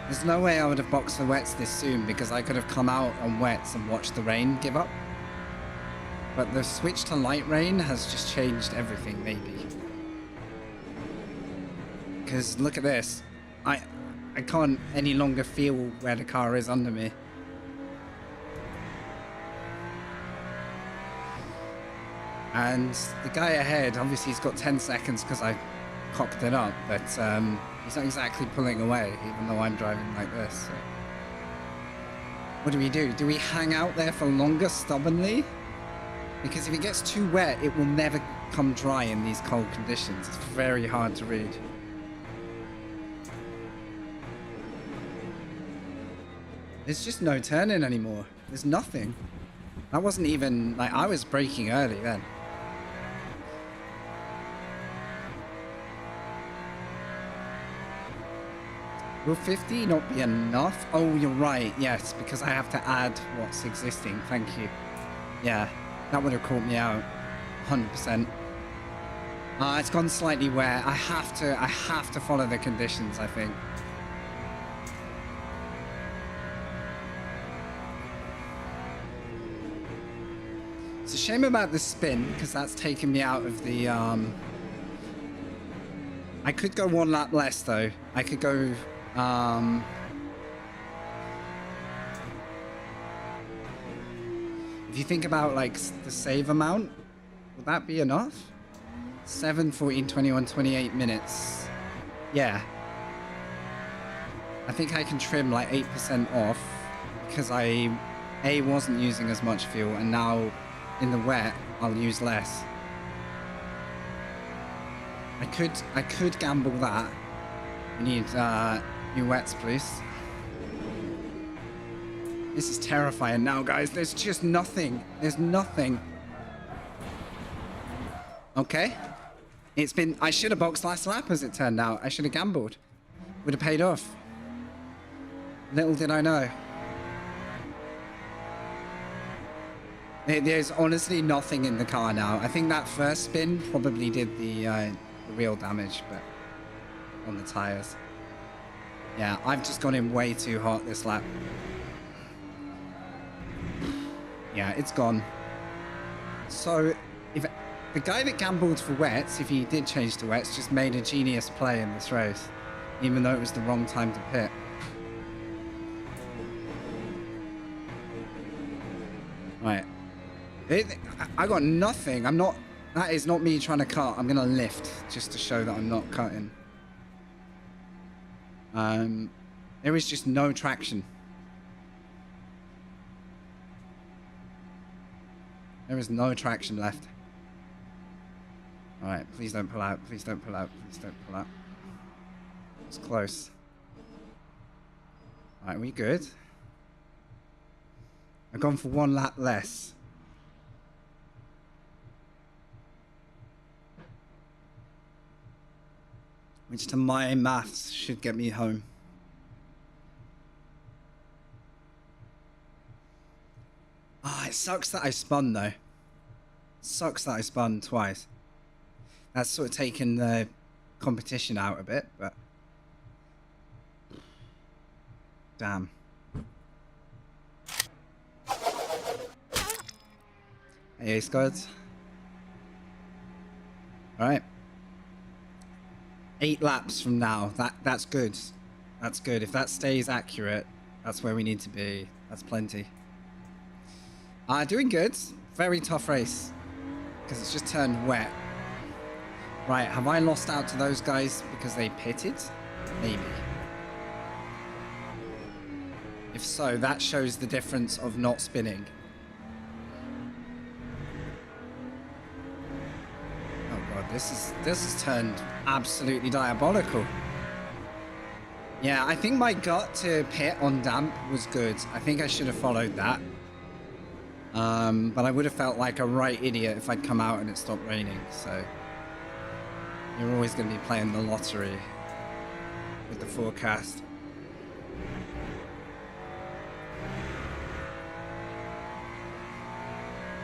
There's no way I would have boxed the wets this soon because I could have come out on wets and watched the rain give up. But the switch to light rain has just changed everything, maybe. Because look at this. I can't any longer feel where the car is under me. And the guy ahead, obviously he's got 10 seconds because I cocked it up, but he's not exactly pulling away, even though I'm driving like this. So. What do we do? Do we hang out there for longer stubbornly? Because if it gets too wet, it will never come dry in these cold conditions. It's very hard to read. There's just no turning anymore. There's nothing. That wasn't even, like, I was braking early then. Will 50 not be enough? Oh, you're right. Yes, because I have to add what's existing. Thank you. Yeah. That would have caught me out, 100%. It's gone slightly wet. I have to follow the conditions, I think. It's a shame about the spin, because that's taken me out of the, I could go one lap less, though. I could go, if you think about like the save amount, would that be enough? 7, 14, 21, 28 minutes. Yeah. I think I can trim like 8% off because I wasn't using as much fuel, and now in the wet I'll use less. I could gamble that. We need new wets, please. This is terrifying now, guys. There's just nothing. There's nothing. Okay. It's been... I should have boxed last lap, as it turned out. I should have gambled. Would have paid off. Little did I know. There's honestly nothing in the car now. I think that first spin probably did the real damage, but on the tires. Yeah, I've just gone in way too hot this lap. Yeah, it's gone. So, if the guy that gambled for wets, if he did change to wets, just made a genius play in this race, even though it was the wrong time to pit. Right. I got nothing. I'm not... That is not me trying to cut. I'm going to lift just to show that I'm not cutting. There is just no traction. There is no traction left. Alright, please don't pull out. Please don't pull out. Please don't pull out. It's close. Alright, we good? I've gone for one lap less. Which to my maths should get me home. Ah, it sucks that I spun though. Sucks that I spun twice. That's sort of taken the competition out a bit, but... Damn. Hey, squads. Alright. 8 laps from now. That's good. That's good. If that stays accurate, that's where we need to be. That's plenty. Doing good. Very tough race. Because it's just turned wet. Right, have I lost out to those guys because they pitted? Maybe. If so, that shows the difference of not spinning. This has turned absolutely diabolical. Yeah, I think my gut to pit on damp was good. I think I should have followed that. But I would have felt like a right idiot if I'd come out and it stopped raining. So you're always going to be playing the lottery with the forecast.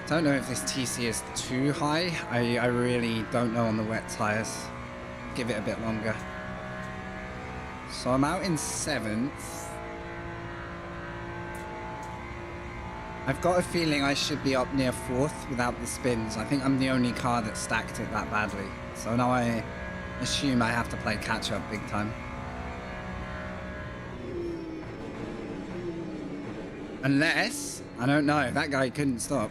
Don't know if this TC is too high. I really don't know on the wet tires. Give it a bit longer. So I'm out in 7th. I've got a feeling I should be up near 4th without the spins. I think I'm the only car that stacked it that badly. So now I assume I have to play catch up big time. Unless, I don't know, that guy couldn't stop.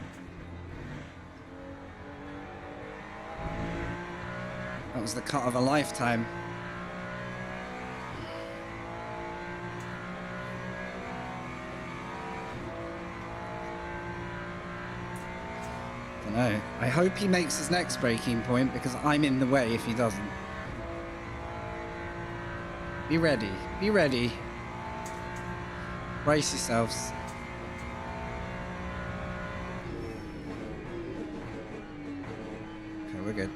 That was the cut of a lifetime. Don't know. I hope he makes his next breaking point because I'm in the way if he doesn't. Be ready. Be ready. Brace yourselves. Okay, we're good.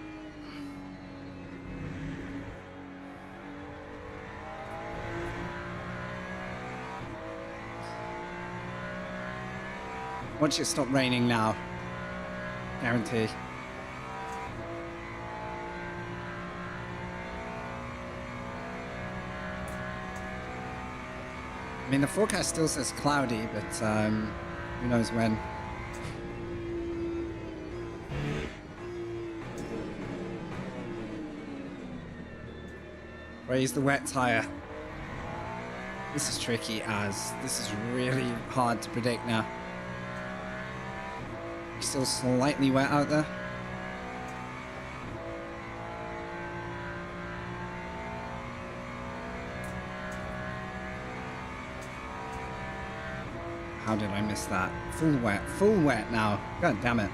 Watch it stop raining now. Guarantee. I mean, the forecast still says cloudy, but who knows when. Raise the wet tire. This is tricky as this is really hard to predict now. Still slightly wet out there. How did I miss that? Full wet now. God damn it.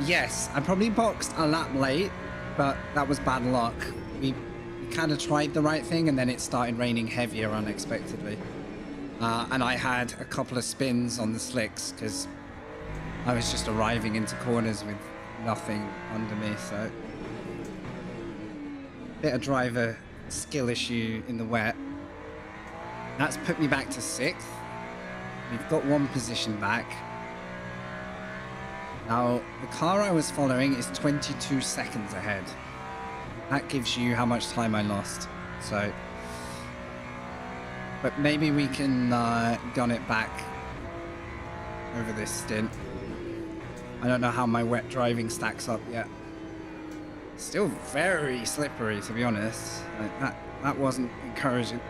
Yes, I probably boxed a lap late, but that was bad luck. We kind of tried the right thing and then it started raining heavier unexpectedly. And I had a couple of spins on the slicks because I was just arriving into corners with nothing under me, so bit of driver skill issue in the wet. That's put me back to 6th. We've got 1 position back. Now, the car I was following is 22 seconds ahead. That gives you how much time I lost. So, but maybe we can gun it back over this stint. I don't know how my wet driving stacks up yet. Still very slippery, to be honest. Like that wasn't encouraging.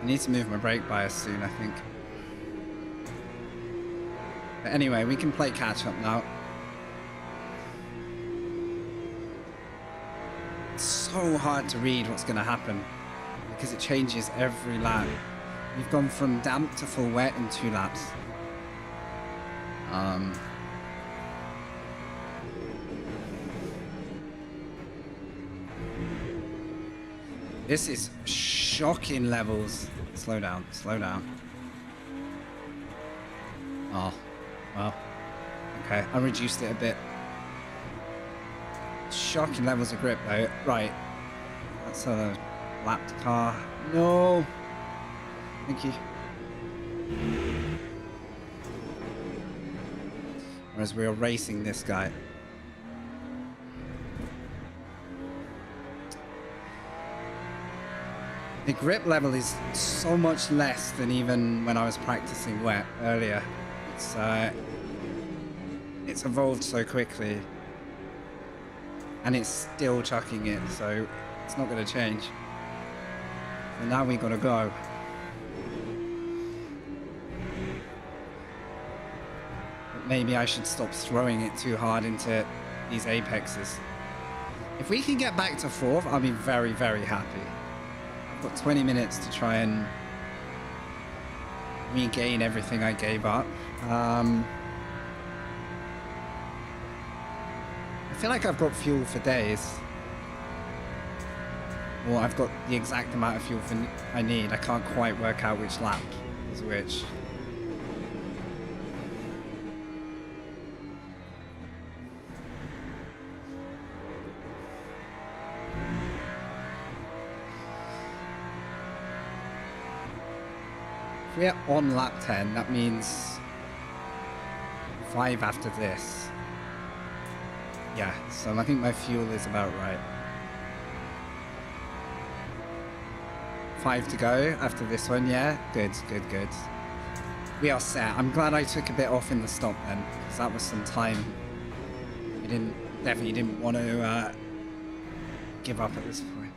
I need to move my brake bias soon, I think. But anyway, we can play catch up now. It's so hard to read what's going to happen because it changes every lap. We've gone from damp to full wet in 2 laps. This is shocking levels. Slow down, slow down. Oh, well, okay, I reduced it a bit. Shocking levels of grip though. Right, that's a lapped car. No, thank you. Whereas we were racing this guy. The grip level is so much less than even when I was practicing wet earlier. It's evolved so quickly. And it's still chucking it, so it's not going to change. So now we got to go. But maybe I should stop throwing it too hard into these apexes. If we can get back to 4th, I'll be very, very happy. I've got 20 minutes to try and regain everything I gave up. I feel like I've got fuel for days. Well, I've got the exact amount of fuel I need. I can't quite work out which lap is which. If we're on lap 10, that means 5 after this. Yeah, so I think my fuel is about right. 5 to go after this one, yeah? Good, good, good. We are set. I'm glad I took a bit off in the stop then, because that was some time. We definitely didn't want to give up at this point.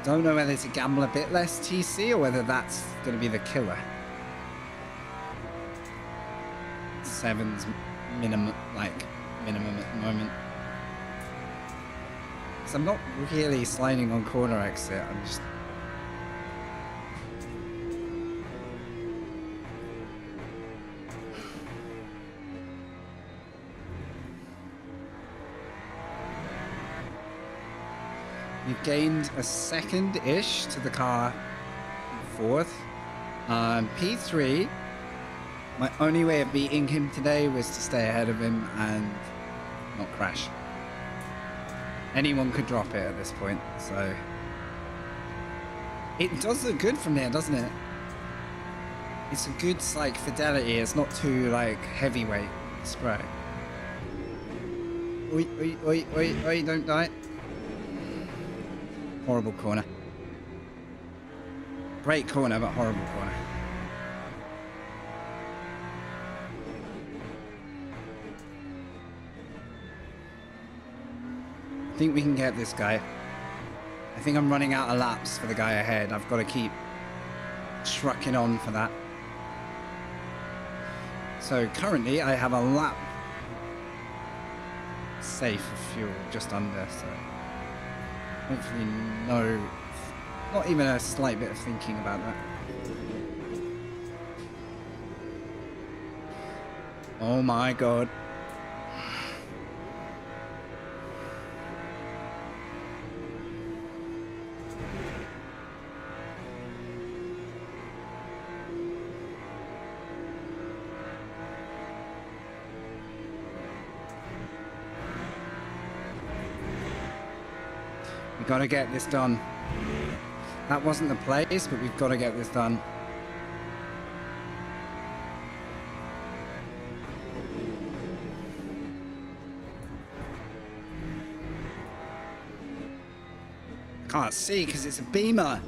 Don't know whether to gamble a bit less TC or whether that's going to be the killer. 7's minimum at the moment. Because I'm not really sliding on corner exit. I'm just... We've gained a second-ish to the car in 4th. P3, my only way of beating him today was to stay ahead of him and not crash. Anyone could drop it at this point, so... It does look good from there, doesn't it? It's a good, like, fidelity. It's not too, like, heavyweight. It's great. Oi, oi, oi, oi, oi, don't die. Horrible corner. Great corner, but horrible corner. I think we can get this guy. I think I'm running out of laps for the guy ahead. I've got to keep trucking on for that. So currently I have a lap safe of fuel, just under, so hopefully not even a slight bit of thinking about that. Oh my god. We gotta get this done. That wasn't the place, but we've got to get this done. Can't see because it's a beamer.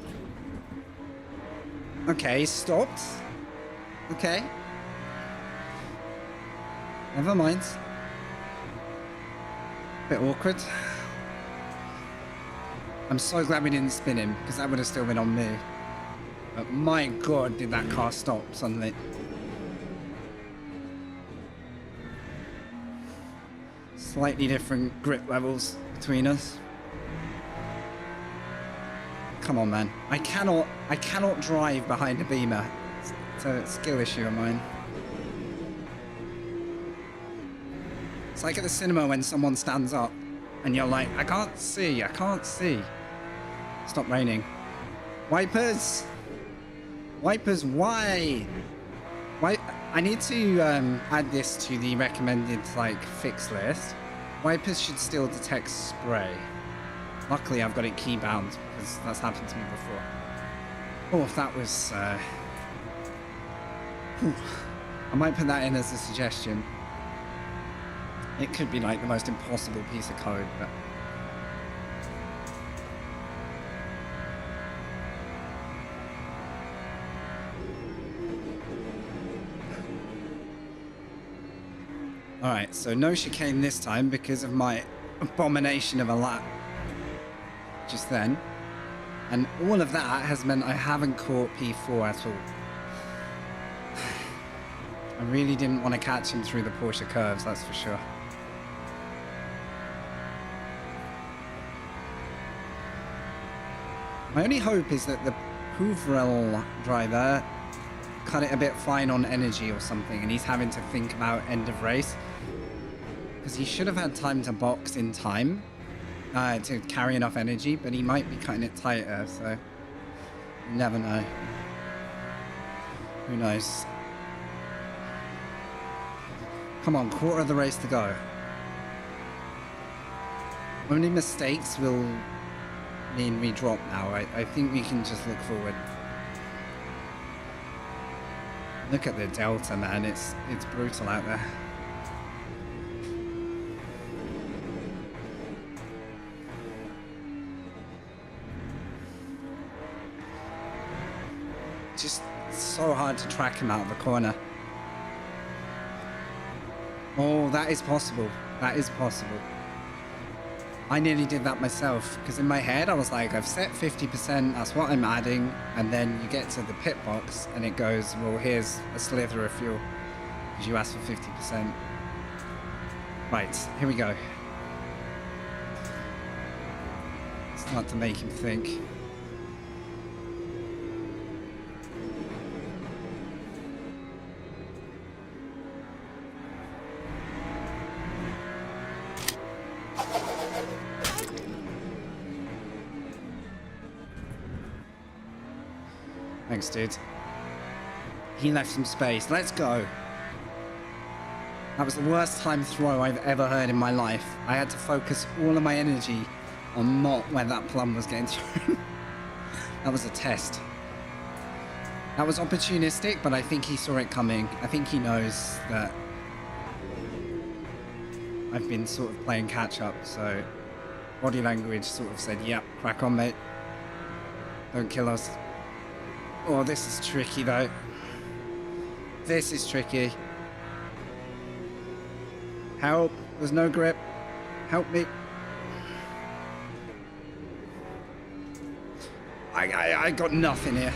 Okay, stopped. Okay. Never mind. Bit awkward. I'm so glad we didn't spin him, because that would have still been on me. But my god, did that car stop suddenly. Slightly different grip levels between us. Come on, man. I cannot drive behind a beamer. It's a skill issue of mine. It's like at the cinema when someone stands up and you're like, I can't see, I can't see. Stop raining. Wipers! Wipers, why? Why? I need to add this to the recommended, like, fix list. Wipers should still detect spray. Luckily, I've got it key bound because that's happened to me before. Oh, if that was... I might put that in as a suggestion. It could be like the most impossible piece of code, but... Alright, so no chicane this time because of my abomination of a lap just then. And all of that has meant I haven't caught P4 at all. I really didn't want to catch him through the Porsche curves, that's for sure. My only hope is that the Pouvrel driver cut it a bit fine on energy or something, and he's having to think about end of race. Because he should have had time to box in time to carry enough energy, but he might be cutting it tighter, so you never know. Who knows? Come on, quarter of the race to go. Only mistakes will mean we drop now. I think we can just look forward. Look at the delta, man. It's brutal out there. Just so hard to track him out of the corner. Oh, that is possible. That is possible. I nearly did that myself, because in my head I was like, I've set 50%, that's what I'm adding, and then you get to the pit box and it goes, well, here's a slither of fuel, because you asked for 50%. Right, here we go. Start to make him think. Thanks, dude. He left some space. Let's go. That was the worst time throw I've ever heard in my life. I had to focus all of my energy on not where that plum was getting thrown. That was a test. That was opportunistic, but I think he saw it coming. I think he knows that I've been sort of playing catch up, so body language sort of said, yep, crack on, mate. Don't kill us. Oh, this is tricky, though. This is tricky. Help. There's no grip. Help me. I got nothing here.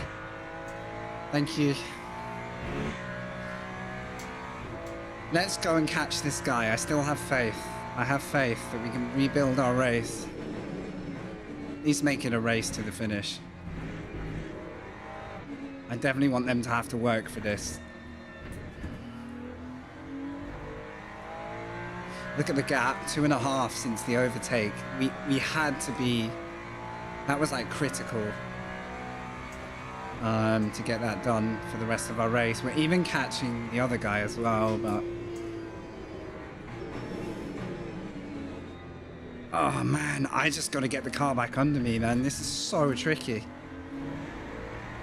Thank you. Let's go and catch this guy. I still have faith. I have faith that we can rebuild our race. At least make it a race to the finish. I definitely want them to have to work for this. Look at the gap, 2.5 since the overtake. We had to be, that was like critical to get that done for the rest of our race. We're even catching the other guy as well, but Oh man, I just got to get the car back under me, man. This is so tricky.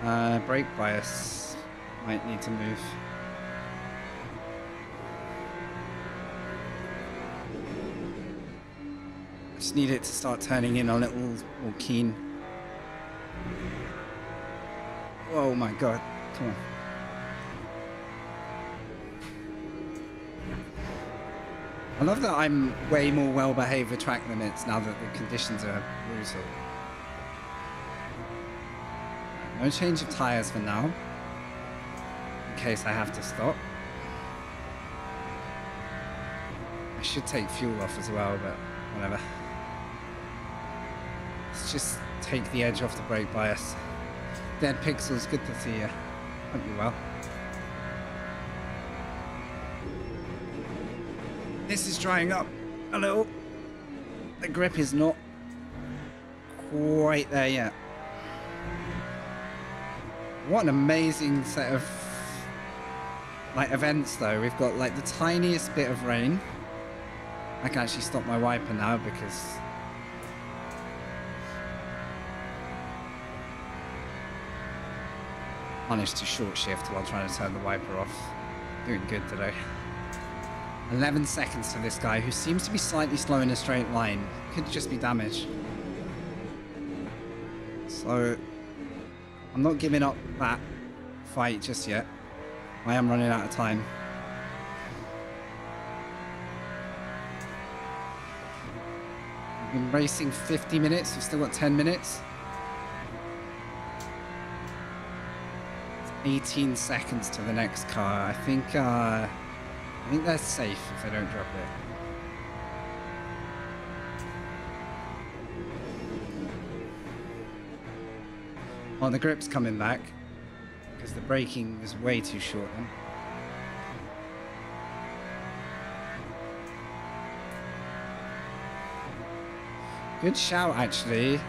Brake bias might need to move. I just need it to start turning in a little more keen. Oh my god, come on. I love that I'm way more well behaved with track limits now that the conditions are brutal. No change of tires for now, in case I have to stop. I should take fuel off as well, but whatever. Let's just take the edge off the brake bias. Dead Pixels, good to see you. Hope you're well. This is drying up a little. The grip is not quite there yet. What an amazing set of like events though. We've got like the tiniest bit of rain. I can actually stop my wiper now because managed to short shift while trying to turn the wiper off. Doing good today. 11 seconds to this guy who seems to be slightly slow in a straight line. Could just be damage. So I'm not giving up that fight just yet. I am running out of time. We've been racing 50 minutes. We've still got 10 minutes. It's 18 seconds to the next car. I think they're safe if they don't drop it. Oh, the grip's coming back because the braking was way too short then. Good shout, actually.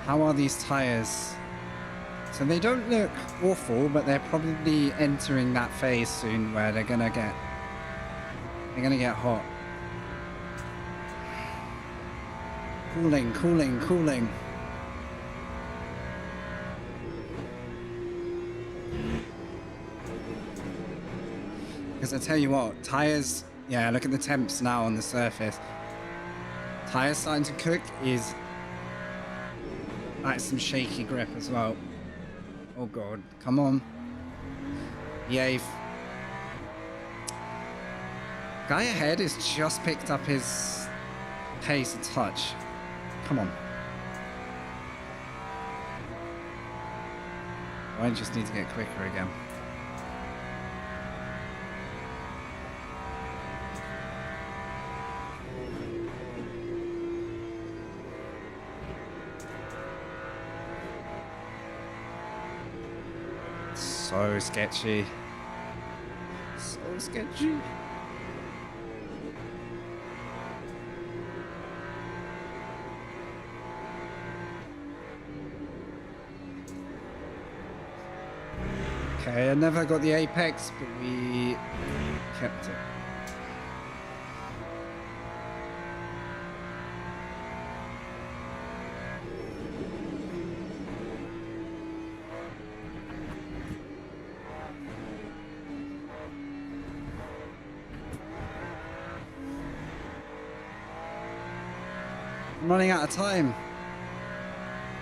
How are these tires? So they don't look awful, but they're probably entering that phase soon where they're gonna get hot. Cooling, cooling, cooling. Because I tell you what, tires, yeah, look at the temps now on the surface. Tires starting to cook is like some shaky grip as well. Oh god, come on. Behave. Guy ahead has just picked up his pace a touch. Come on. I just need to get quicker again. So sketchy. So sketchy. Okay, I never got the apex, but we kept it. I'm running out of time.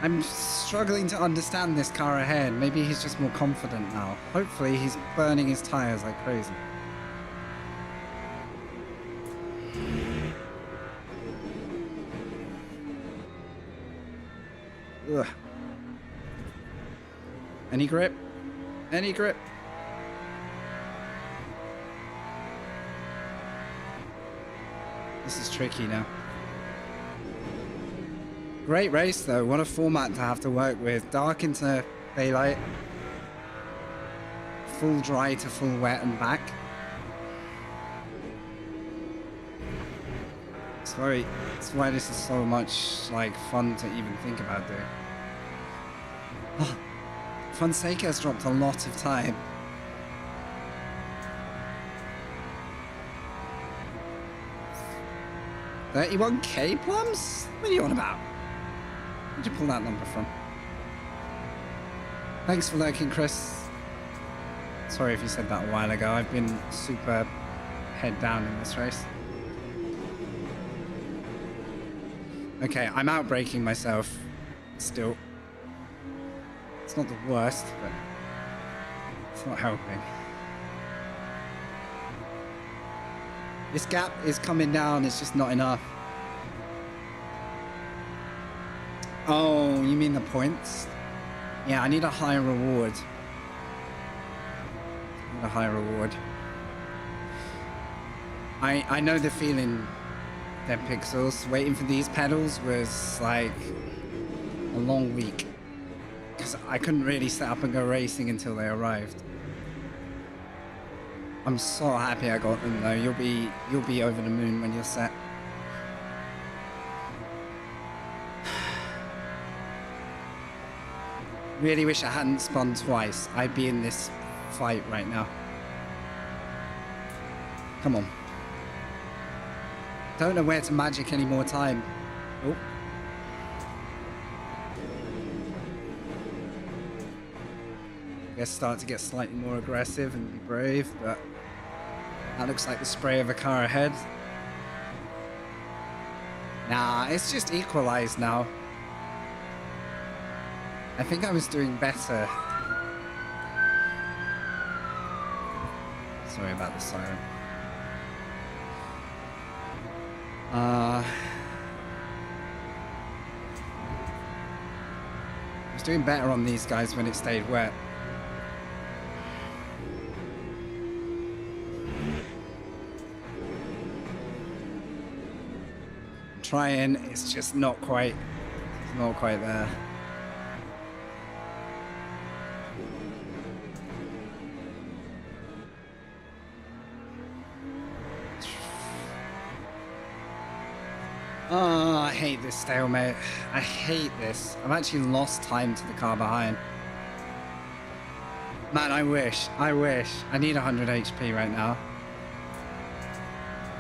I'm struggling to understand this car ahead. Maybe he's just more confident now. Hopefully he's burning his tires like crazy. Ugh. Any grip? Any grip? This is tricky now. Great race though, what a format to have to work with. Dark into daylight, full dry to full wet and back. It's why this is so much like fun to even think about doing. Oh, Fonseca has dropped a lot of time. 31k plums? What are you on about? Where'd you pull that number from? Thanks for lurking, Chris. Sorry if you said that a while ago. I've been super head down in this race. Okay, I'm outbraking myself still. It's not the worst, but it's not helping. This gap is coming down, it's just not enough. Oh, you mean the points? Yeah, I need a higher reward. A high reward. I know the feeling, Dead Pixels. Waiting for these pedals was like a long week because I couldn't really set up and go racing until they arrived. I'm so happy I got them though. You'll be over the moon when you're set. Really wish I hadn't spun twice. I'd be in this fight right now. Come on. Don't know where to magic any more time. Oh. Guess start to get slightly more aggressive and be brave, but that looks like the spray of a car ahead. Nah, it's just equalized now. I think I was doing better. Sorry about the siren. I was doing better on these guys when it stayed wet. I'm trying, it's just not quite there. Oh, I hate this stalemate. I hate this. I've actually lost time to the car behind. Man, I wish. I need 100 HP right now.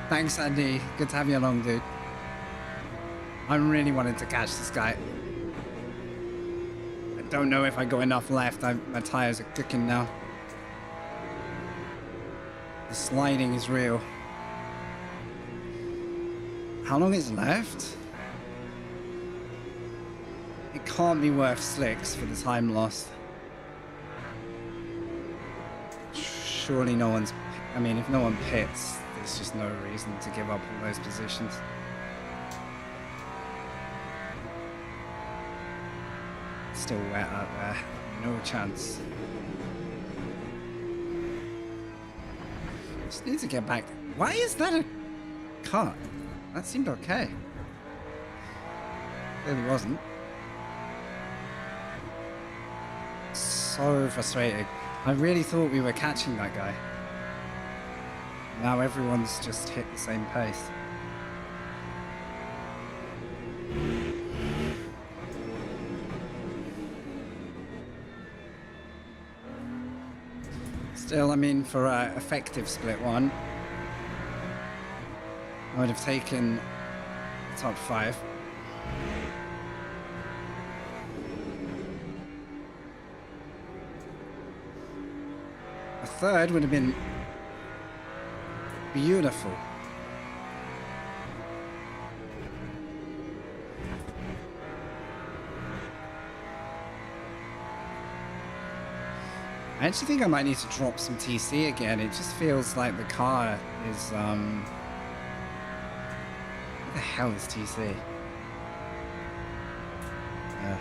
Thanks, Andy. Good to have you along, dude. I'm really wanting to catch this guy. I don't know if I got enough left. My tires are cooking now. The sliding is real. How long is left? It can't be worth slicks for the time lost. Surely no one's... I mean, if no one pits, there's just no reason to give up all those positions. Still wet out there. No chance. Just need to get back. Why is that a cut? That seemed okay. Clearly wasn't. So frustrating. I really thought we were catching that guy. Now everyone's just hit the same pace. Still, I mean, for an effective split one, I would have taken the top 5. A third would have been beautiful. I actually think I might need to drop some TC again. It just feels like the car is, what the hell is TC? Yeah.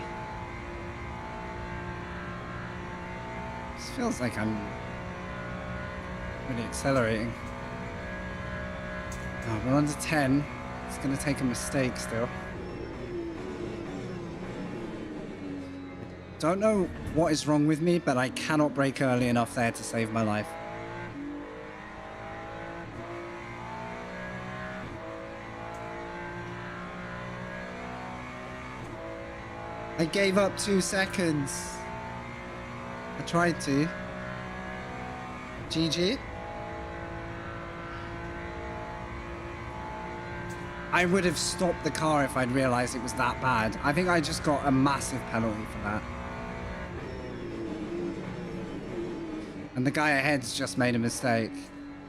Just feels like I'm really accelerating. Oh, we're under 10. It's gonna take a mistake still. Don't know what is wrong with me, but I cannot brake early enough there to save my life. I gave up 2 seconds. I tried to. GG. I would have stopped the car if I'd realized it was that bad. I think I just got a massive penalty for that. And the guy ahead's just made a mistake.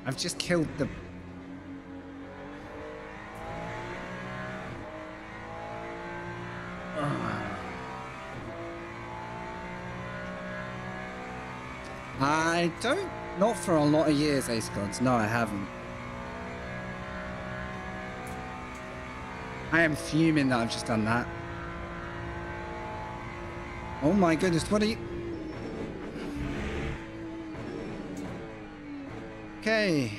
I've just killed the... I don't... Not for a lot of years, Ace Gods. No, I haven't. I am fuming that I've just done that. Oh my goodness, what are you... Okay.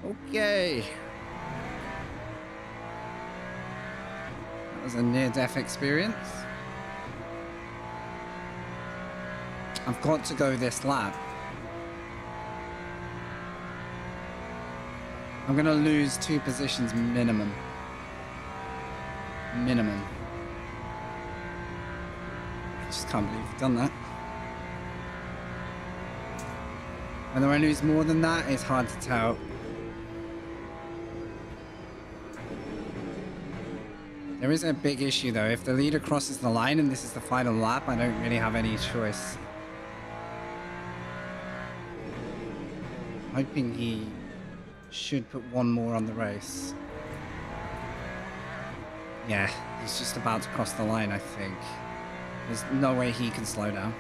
Okay. That was a near-death experience. I've got to go this lap. I'm gonna lose 2 positions minimum. Minimum. I just can't believe I've done that. Whether I lose more than that is hard to tell. There is a big issue though. If the leader crosses the line and this is the final lap, I don't really have any choice. Hoping he should put one more on the race. Yeah, he's just about to cross the line, I think. There's no way he can slow down.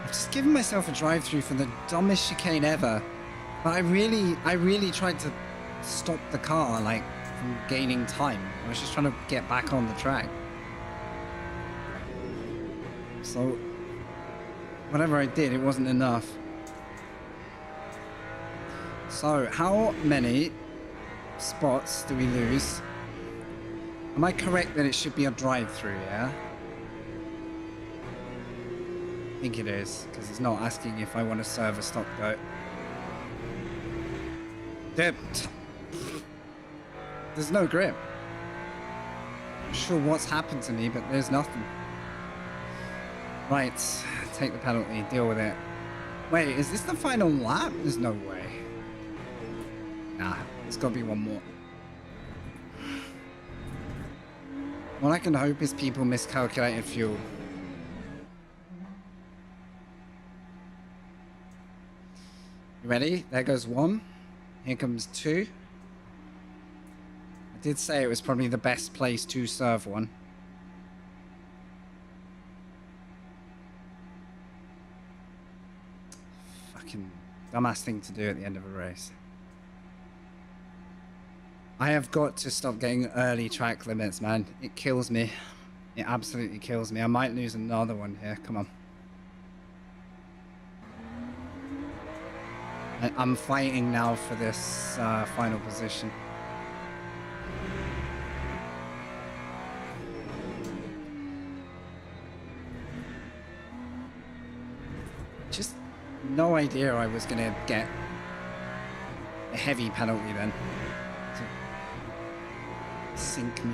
I've just given myself a drive-through for the dumbest chicane ever. But I really tried to stop the car, like, from gaining time. I was just trying to get back on the track. So, whatever I did, it wasn't enough. So, how many spots do we lose? Am I correct that it should be a drive-through, yeah? I think it is, because it's not asking if I want to serve a stop go. There's no grip. I'm not sure what's happened to me, but there's nothing. Right, take the penalty, deal with it. Wait, is this the final lap? There's no way. Nah, there's got to be one more. All I can hope is people miscalculated fuel. You ready? There goes 1. Here comes 2. I did say it was probably the best place to serve one. Fucking dumbass thing to do at the end of a race. I have got to stop getting early track limits, man. It kills me. It absolutely kills me. I might lose another one here. Come on. I'm fighting now for this final position. Just no idea I was gonna get a heavy penalty then. To sink me.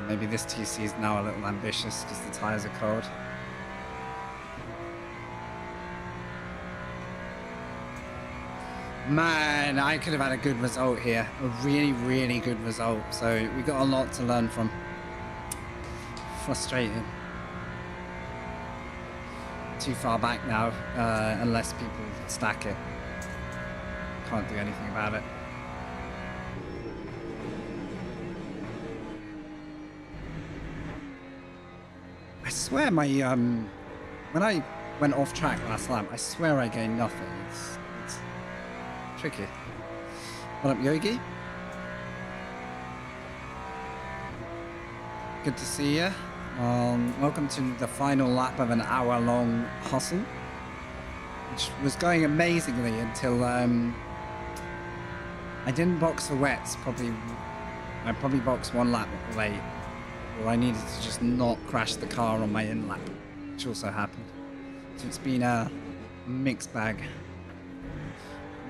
Maybe this TC is now a little ambitious because the tyres are cold. Man, I could have had a good result here. A really, really good result. So we got a lot to learn from. Frustrating. Too far back now, unless people stack it. Can't do anything about it. I swear my, when I went off track last lap, I swear I gained nothing. It's tricky. What up, Yogi? Good to see you. Welcome to the final lap of an hour-long hustle, which was going amazingly until, I didn't box for wets. I probably boxed 1 lap late. Or I needed to just not crash the car on my in lap, which also happened. So it's been a mixed bag.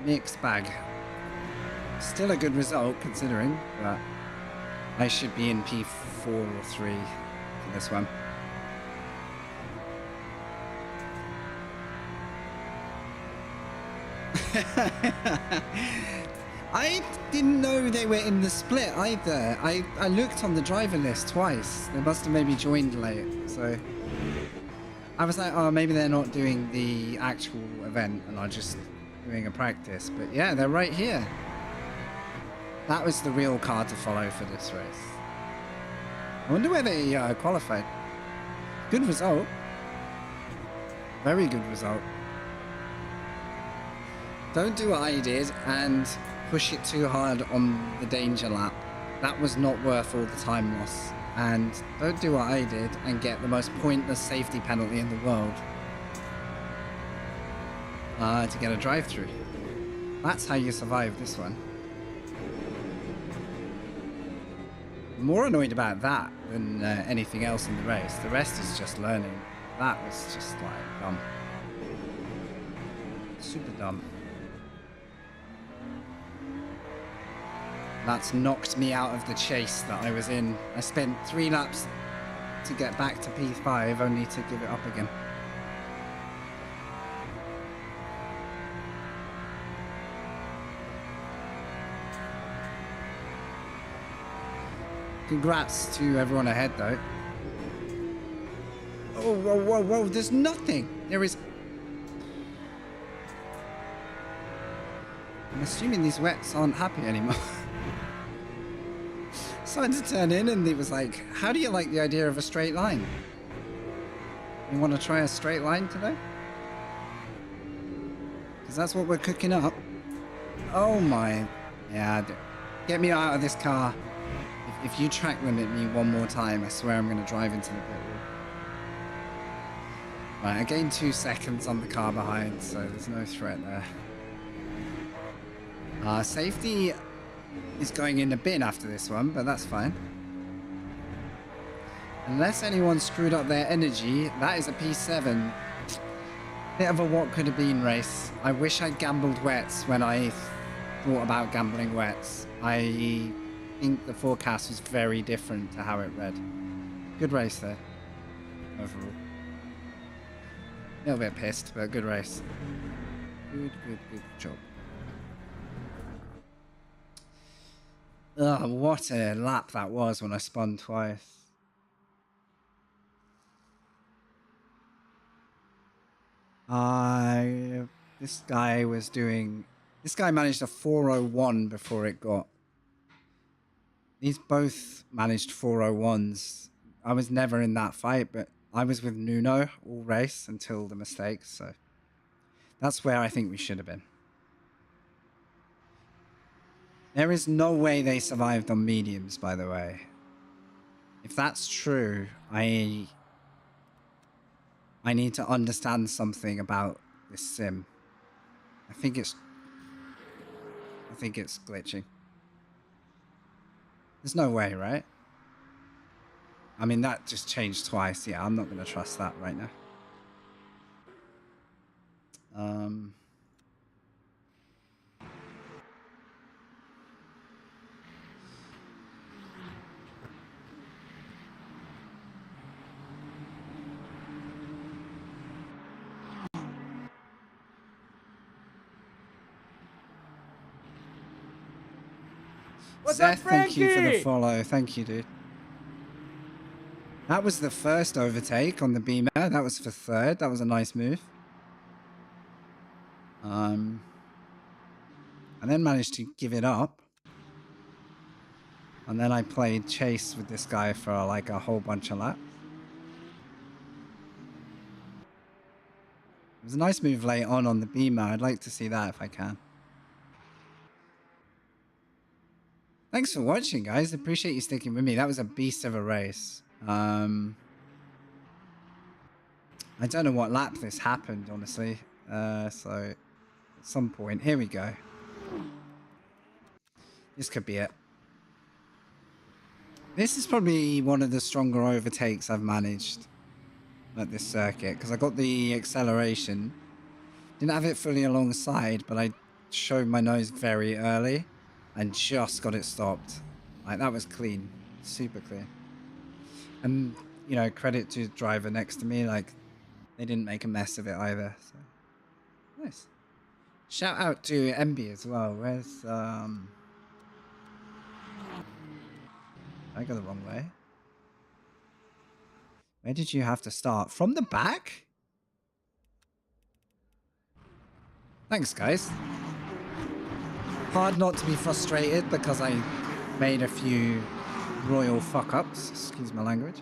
Mixed bag. Still a good result considering, but I should be in P4 or 3 for this one. I didn't know they were in the split either. I looked on the driver list twice. They must have maybe joined late. So I was like, oh, maybe they're not doing the actual event and are just doing a practice. But yeah, they're right here. That was the real car to follow for this race. I wonder where they qualified. Good result. Very good result. Don't do what I did and push it too hard on the danger lap. That was not worth all the time loss. And don't do what I did and get the most pointless safety penalty in the world to get a drive-through. That's how you survive this one. I'm more annoyed about that than anything else in the race. The rest is just learning. That was just like dumb. Super dumb. That's knocked me out of the chase that I was in. I spent 3 laps to get back to P5, only to give it up again. Congrats to everyone ahead, though. Oh, whoa, whoa, whoa, there's nothing. There is... I'm assuming these wets aren't happy anymore. Started to turn in and it was like, how do you like the idea of a straight line? You want to try a straight line today? Because that's what we're cooking up. Oh my... Yeah, get me out of this car. If you track limit me one more time, I swear I'm going to drive into the pit wall. Right, I gained 2 seconds on the car behind, so there's no threat there. Safety is going in the bin after this one, but that's fine. Unless anyone screwed up their energy, that is a P7. Bit of a what could have been race. I wish I'd gambled wets when I thought about gambling wets. I think the forecast was very different to how it read. Good race there, overall. A little bit pissed, but good race. Good job. Ugh, what a lap that was when I spun twice. This guy managed a 401 before it got. These both managed 401s. I was never in that fight, but I was with Nuno all race until the mistakes, so that's where I think we should have been. There is no way they survived on mediums, by the way. If that's true, I need to understand something about this sim. I think it's glitching. There's no way, right? I mean, that just changed twice. Yeah, I'm not going to trust that right now. What's Seth, up, Frankie? thank you for the follow. Thank you, dude. That was the first overtake on the Beamer. That was for third. That was a nice move. And then managed to give it up. And then I played chase with this guy for like a whole bunch of laps. It was a nice move late on the Beamer. I'd like to see that if I can. Thanks for watching, guys. Appreciate you sticking with me. That was a beast of a race. I don't know what lap this happened, honestly. So at some point, here we go. This could be it. This is probably one of the stronger overtakes I've managed at this circuit, because I got the acceleration. Didn't have it fully alongside, but I showed my nose very early. and just got it stopped. Like, that was clean. Super clear. And, you know, credit to the driver next to me. Like, they didn't make a mess of it either. So, nice. Shout out to MB as well. Where's, I go the wrong way. Where did you have to start? From the back? Thanks, guys. Hard not to be frustrated because I made a few royal fuck-ups. Excuse my language.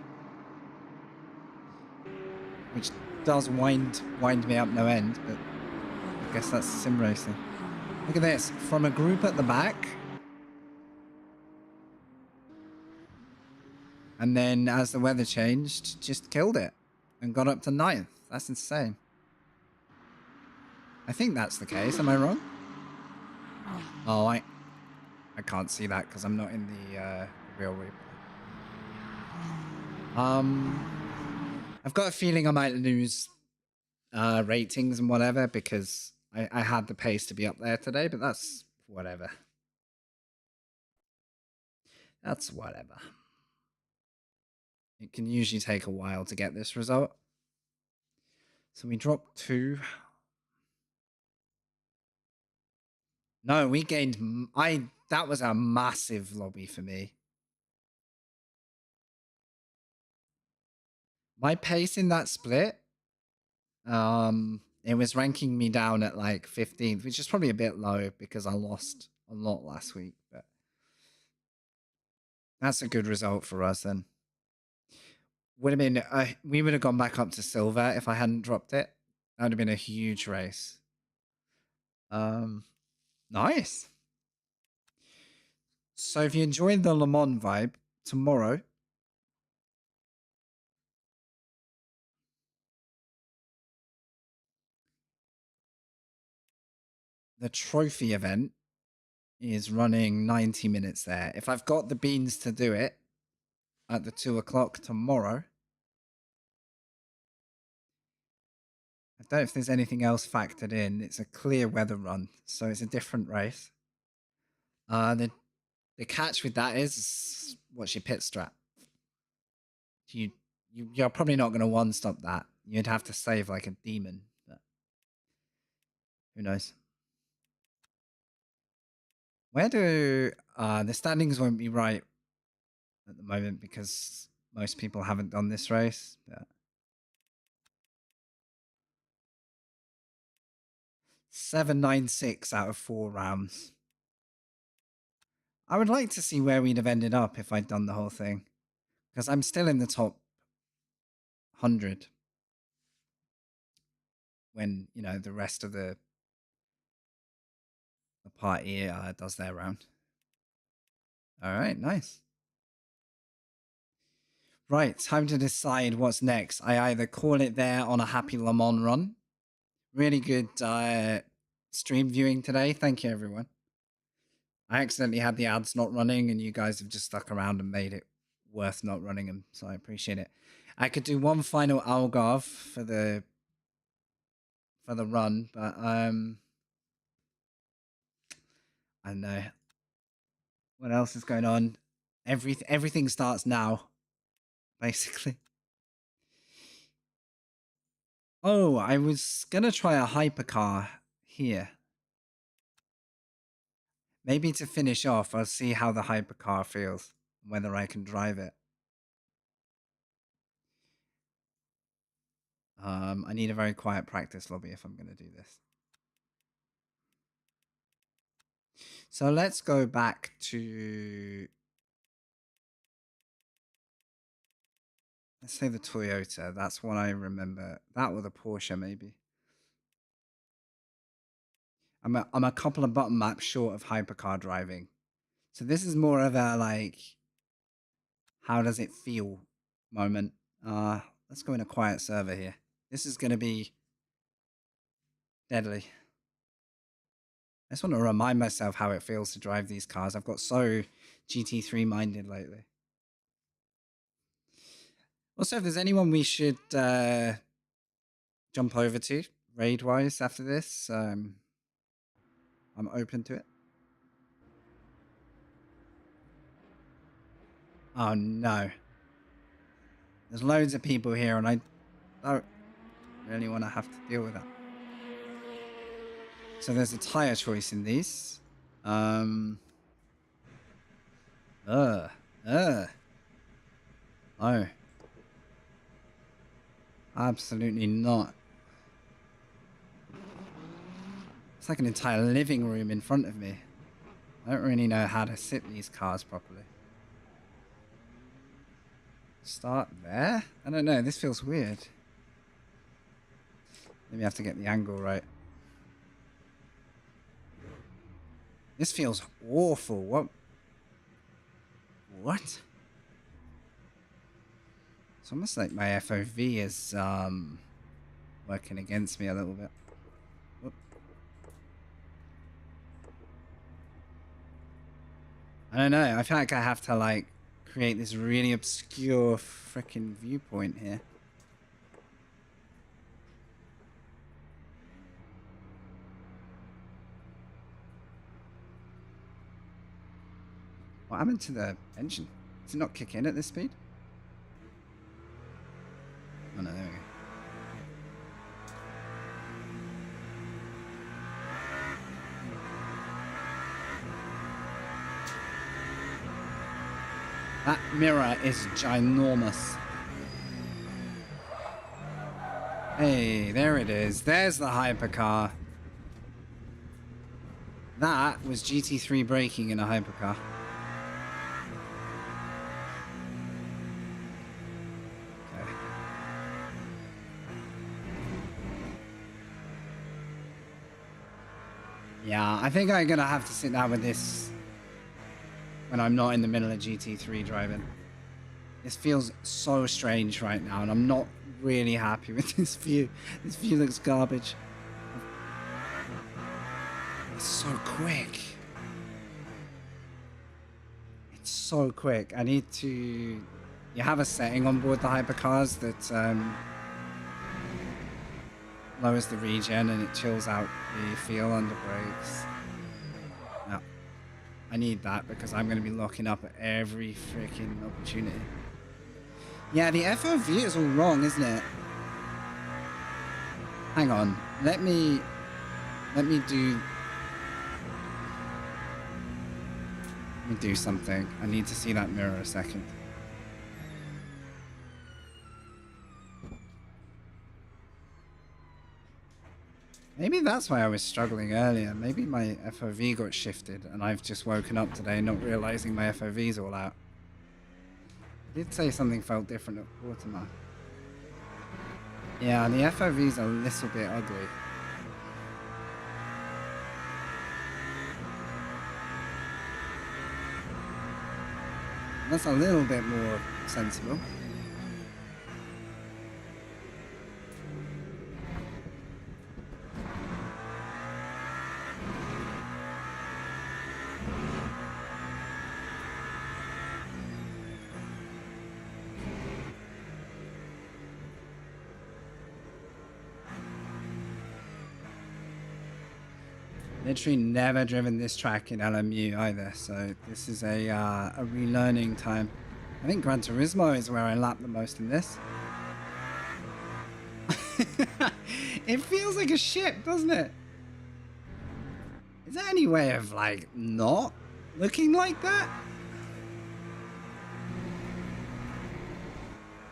Which does wind me up no end, but I guess that's sim racing. Look at this. From a group at the back. And then as the weather changed, just killed it. And got up to 9th. That's insane. I think that's the case. Am I wrong? Oh, I can't see that because I'm not in the real replay. I've got a feeling I might lose ratings and whatever because I had the pace to be up there today, but that's whatever. That's whatever. It can usually take a while to get this result. So we dropped 2. No, we gained... That was a massive lobby for me. My pace in that split, it was ranking me down at like 15th, which is probably a bit low because I lost a lot last week. But that's a good result for us then. Would have been... we would have gone back up to silver if I hadn't dropped it. That would have been a huge race. Nice. So if you enjoyed the Le Mans vibe, tomorrow the trophy event is running 90 minutes there. If I've got the beans to do it at the 2 o'clock tomorrow, I don't know if there's anything else factored in. It's a clear weather run, so it's a different race. The catch with that is what's your pit strat? You're probably not going to one-stop that. You'd have to save like a demon. But who knows? Where do the standings won't be right at the moment because most people haven't done this race. But 796 out of 4 rounds. I would like to see where we'd have ended up if I'd done the whole thing. Because I'm still in the top 100. When, you know, the rest of the party does their round. Alright, nice. Right, time to decide what's next. I either call it there on a happy Le Mans run. Really good stream viewing today. Thank you, everyone. I accidentally had the ads not running and you guys have just stuck around and made it worth not running them. So I appreciate it. I could do one final Algarve for the run, but I don't know. What else is going on? Everything starts now, basically. Oh, I was gonna try a hypercar here. Maybe to finish off, I'll see how the hypercar feels, whether I can drive it. I need a very quiet practice lobby if I'm going to do this. So let's go back to, let's say the Toyota. That's what I remember. That or the Porsche, maybe. I'm a couple of button maps short of hypercar driving. So this is more of a, like, how does it feel moment. Let's go in a quiet server here. This is going to be deadly. I just want to remind myself how it feels to drive these cars. I've got so GT3 minded lately. Also, if there's anyone we should jump over to raid-wise after this, I'm open to it. Oh no. There's loads of people here and I don't really want to have to deal with that. So there's a tire choice in these. Oh. Absolutely not. It's like an entire living room in front of me. I don't really know how to sit these cars properly. Start there? I don't know, this feels weird. Maybe I have to get the angle right. This feels awful. What? What? It's almost like my FOV is working against me a little bit. Whoop. I don't know. I feel like I have to like create this really obscure freaking viewpoint here. What happened to the engine? Does it not kick in at this speed? Oh no, there we go. That mirror is ginormous. Hey, there it is. There's the hypercar. That was GT3 braking in a hypercar. Okay. Yeah, I think I'm gonna have to sit down with this when I'm not in the middle of GT3 driving. This feels so strange right now, and I'm not really happy with this view. This view looks garbage. It's so quick. It's so quick. I need to... You have a setting on board the hypercars that lowers the regen and it chills out the feel under brakes. No. I need that because I'm going to be locking up at every freaking opportunity. Yeah, the FOV is all wrong, isn't it? Hang on. Let me do something. I need to see that mirror a second. Maybe that's why I was struggling earlier. Maybe my FOV got shifted and I've just woken up today not realizing my FOV's all out. I did say something felt different at quarter mile. Yeah, the FOV's a little bit ugly. That's a little bit more sensible. Literally never driven this track in LMU either, so this is a relearning time. I think Gran Turismo is where I lap the most in this. It feels like a ship, doesn't it? Is there any way of like not looking like that?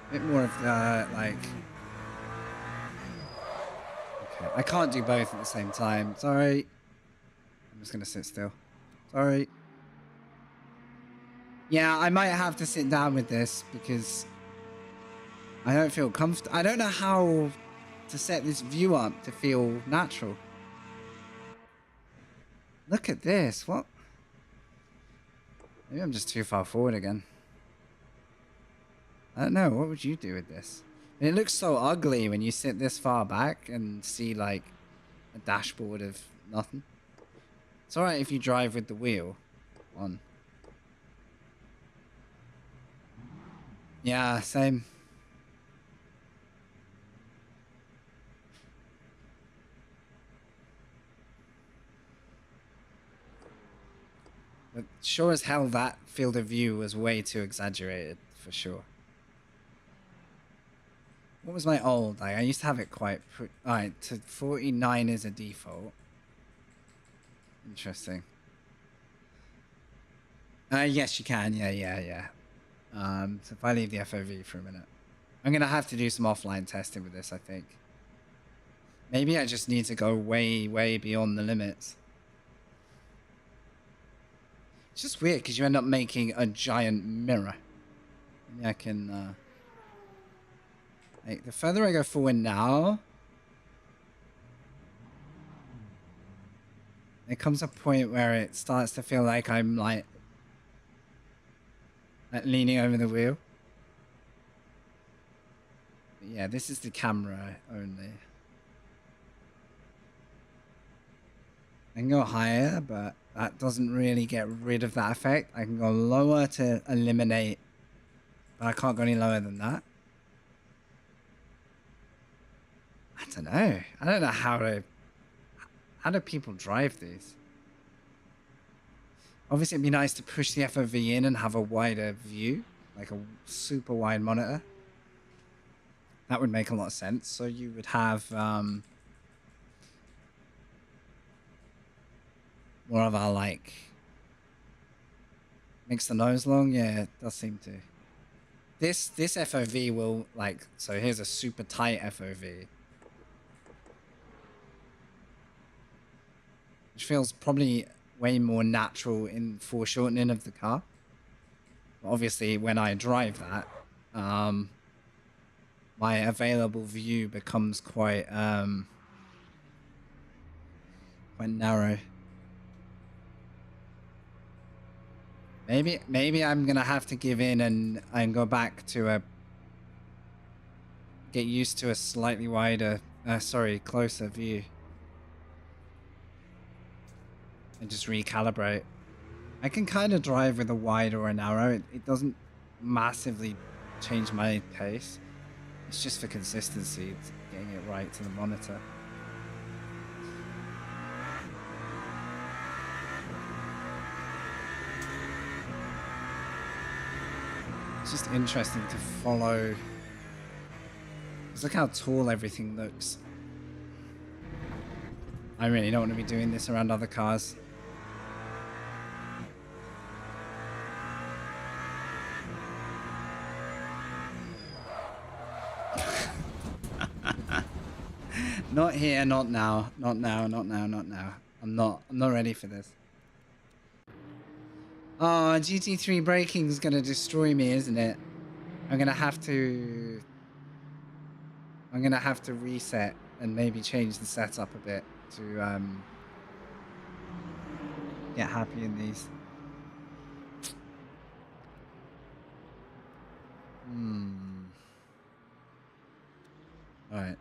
A bit more of the like... Okay, I can't do both at the same time, sorry. I'm just gonna sit still. Sorry. Yeah, I might have to sit down with this because I don't feel comfortable. I don't know how to set this view up to feel natural. Look at this. What? Maybe I'm just too far forward again. I don't know. What would you do with this? And it looks so ugly when you sit this far back and see like a dashboard of nothing. It's alright if you drive with the wheel on. Yeah, same. But sure as hell that field of view was way too exaggerated, for sure. What was my old? Like, I used to have it quite... Alright, to 49 is a default. Interesting. Yes, you can. Yeah. So if I leave the FOV for a minute. I'm going to have to do some offline testing with this, I think. Maybe I just need to go way, way beyond the limits. It's just weird because you end up making a giant mirror. Maybe I can... like, the further I go forward now... There comes a point where it starts to feel like I'm, like leaning over the wheel. But yeah, this is the camera only. I can go higher, but that doesn't really get rid of that effect. I can go lower to eliminate, but I can't go any lower than that. I don't know. I don't know how do people drive these? Obviously, it'd be nice to push the FOV in and have a wider view, like a super wide monitor. That would make a lot of sense. So you would have more of our, like, makes the nose long. Yeah, it does seem to. This FOV will, like, so here's a super tight FOV, which feels probably way more natural in foreshortening of the car. But obviously, when I drive that, my available view becomes quite narrow. Maybe I'm gonna have to give in and go back to get used to a slightly wider, closer view, and just recalibrate. I can kind of drive with a wide or a narrow. It doesn't massively change my pace. It's just for consistency, it's getting it right to the monitor. It's just interesting to follow. Just look how tall everything looks. I really don't want to be doing this around other cars. Not here, not now, not now, not now, not now. I'm not ready for this. Oh, GT3 braking is gonna destroy me, isn't it? I'm gonna have to reset and maybe change the setup a bit to get happy in these. Alright.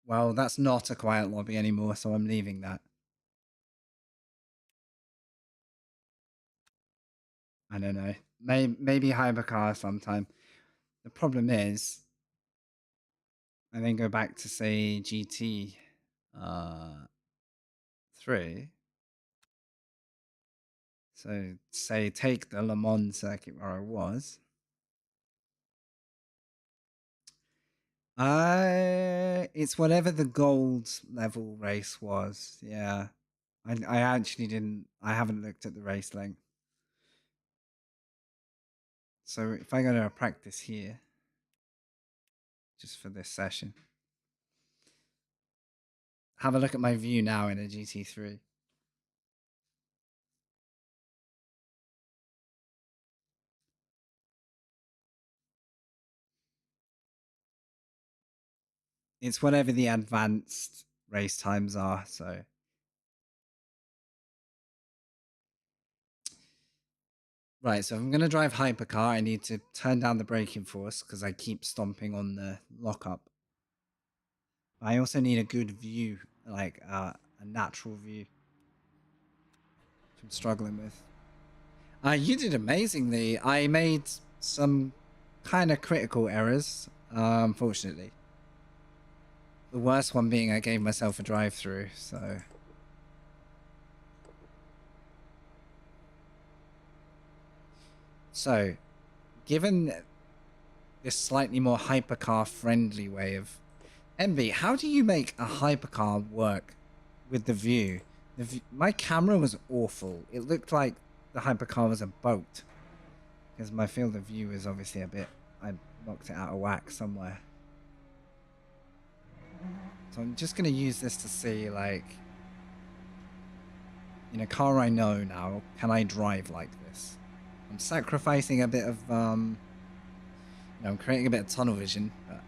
Well, that's not a quiet lobby anymore, so I'm leaving that. I don't know. Maybe hypercar sometime. The problem is, I then go back to, say, GT 3. So, say, take the Le Mans circuit where I was. It's whatever the gold level race was. Yeah. I actually didn't, I haven't looked at the race length. So if I go to a practice here, just for this session, have a look at my view now in a GT3. It's whatever the advanced race times are, so. Right, so if I'm going to drive hypercar, I need to turn down the braking force because I keep stomping on the lockup. I also need a good view, like a natural view, which I'm struggling with. You did amazingly. I made some kind of critical errors, unfortunately. The worst one being I gave myself a drive-through, so... So, given this slightly more hypercar friendly way of MB, how do you make a hypercar work with the view? My camera was awful. It looked like the hypercar was a boat because my field of view is obviously a bit, I knocked it out of whack somewhere. So I'm just going to use this to see, like, in a car I know now, can I drive like this? I'm sacrificing a bit of, I'm creating a bit of tunnel vision, but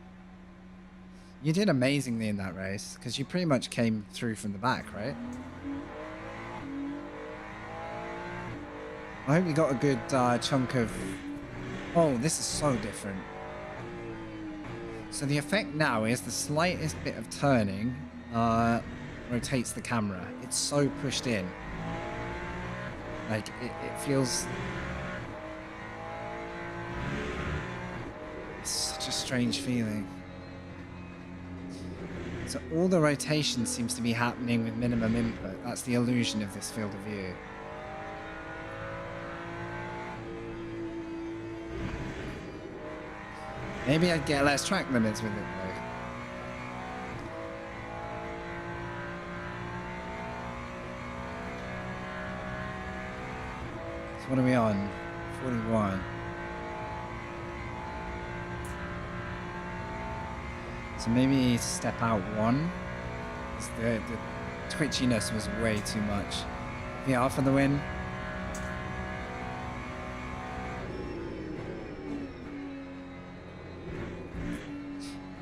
you did amazingly in that race, because you pretty much came through from the back, right? I hope you got a good chunk of... Oh, this is so different. So the effect now is the slightest bit of turning rotates the camera. It's so pushed in. Like, it feels... It's such a strange feeling. So all the rotation seems to be happening with minimum input. That's the illusion of this field of view. Maybe I'd get less track limits with it though. So what are we on? 41. So maybe step out one. The twitchiness was way too much. VR for the win.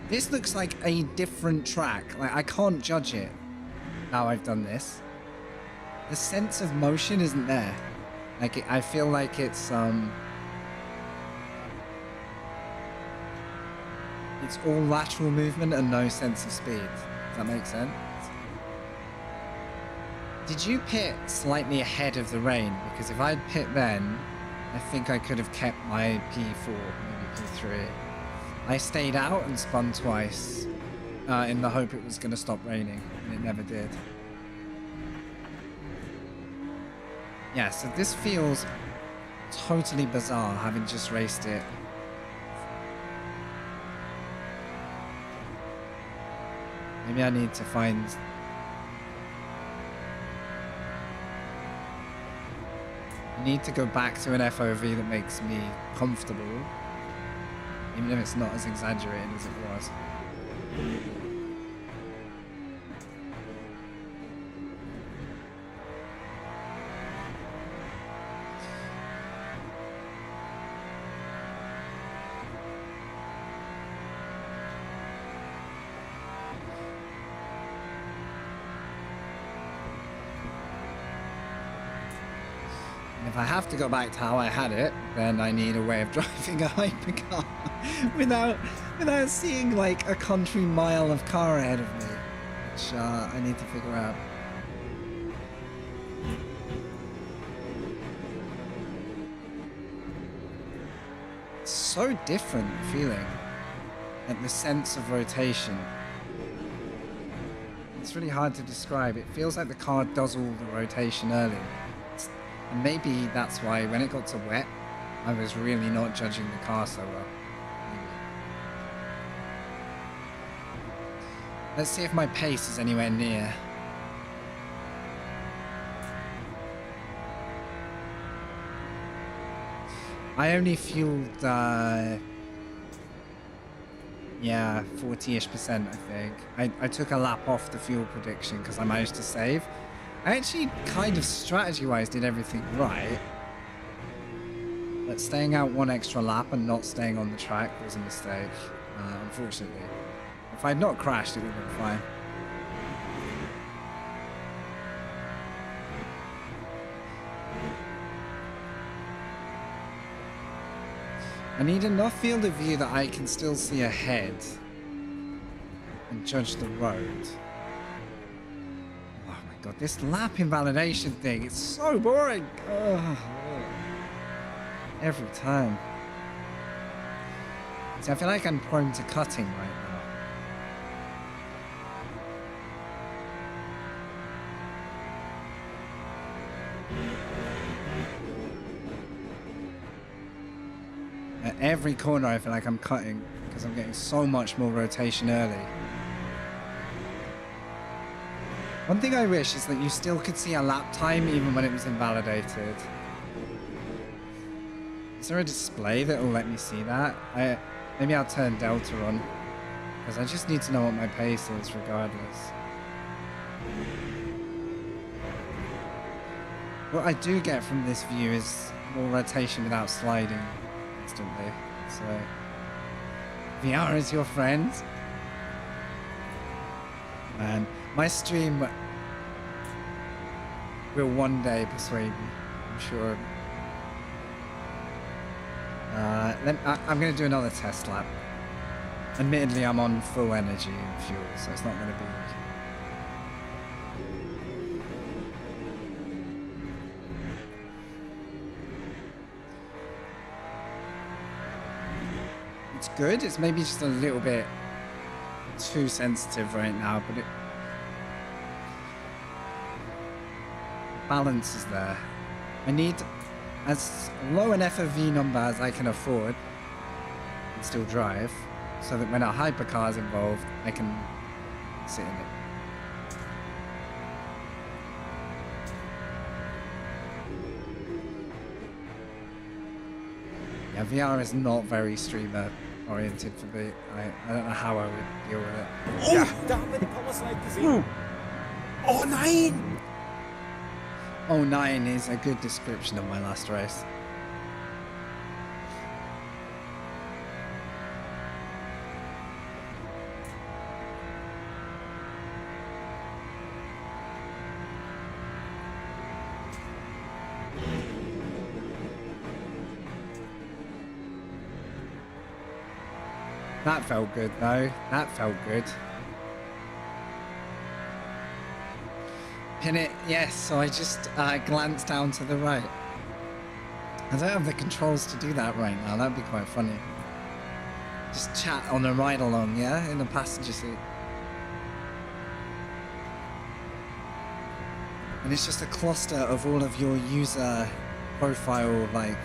This looks like a different track. Like, I can't judge it now I've done this. The sense of motion isn't there. Like, I feel like it's all lateral movement and no sense of speed. Does that make sense? Did you pit slightly ahead of the rain? Because if I'd pit then, I think I could have kept my P4, maybe P3. I stayed out and spun twice in the hope it was going to stop raining, and it never did. Yeah, so this feels totally bizarre, having just raced it. Maybe I need to find... I need to go back to an FOV that makes me comfortable. Even if it's not as exaggerated as it was. If I have to go back to how I had it, then I need a way of driving a hypercar without seeing like a country mile of car ahead of me, which I need to figure out. It's so different feeling, and the sense of rotation. It's really hard to describe. It feels like the car does all the rotation early. And maybe that's why when it got to wet, I was really not judging the car so well. Maybe. Let's see if my pace is anywhere near. I only fueled, yeah, 40-ish%, I think. I took a lap off the fuel prediction because I managed to save. I actually kind of strategy-wise did everything right, but staying out one extra lap and not staying on the track was a mistake, unfortunately. If I'd not crashed, it would have been fine. I need enough field of view that I can still see ahead and judge the road. God, this lap invalidation thing, it's so boring. Ugh. Every time. See, I feel like I'm prone to cutting right now. every corner I feel like I'm cutting because I'm getting so much more rotation early. One thing I wish is that you still could see a lap time even when it was invalidated. Is there a display that will let me see that? Maybe I'll turn Delta on because I just need to know what my pace is regardless. What I do get from this view is more rotation without sliding instantly. So VR is your friend. Man, my stream will one day persuade me, I'm sure. I'm going to do another test lap. Admittedly, I'm on full energy and fuel, so it's not going to be... It's good. It's maybe just a little bit too sensitive right now, but balance is there. I need as low an FOV number as I can afford and still drive, so that when a hypercar is involved, I can sit in it. Yeah, VR is not very streamer oriented for me. I don't know how I would deal with it. Oh, Ja. da haben wir die Powerslide gesehen. Oh nein! Oh, 9 is a good description of my last race. That felt good though. That felt good. Pin it, yes, so I just glanced down to the right. I don't have the controls to do that right now, that'd be quite funny. Just chat on a ride along, yeah? In the passenger seat. And it's just a cluster of all of your user profile, like,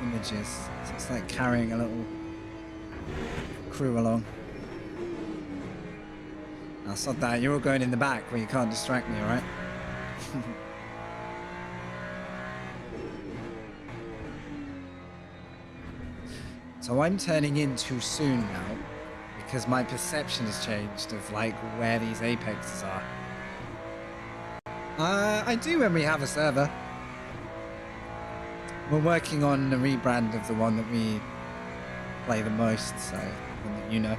images. So it's like carrying a little crew along. Now, sod that, you're all going in the back where you can't distract me, alright? So I'm turning in too soon now because my perception has changed of like where these apexes are. I do when we have a server. We're working on a rebrand of the one that we play the most, so one that you know.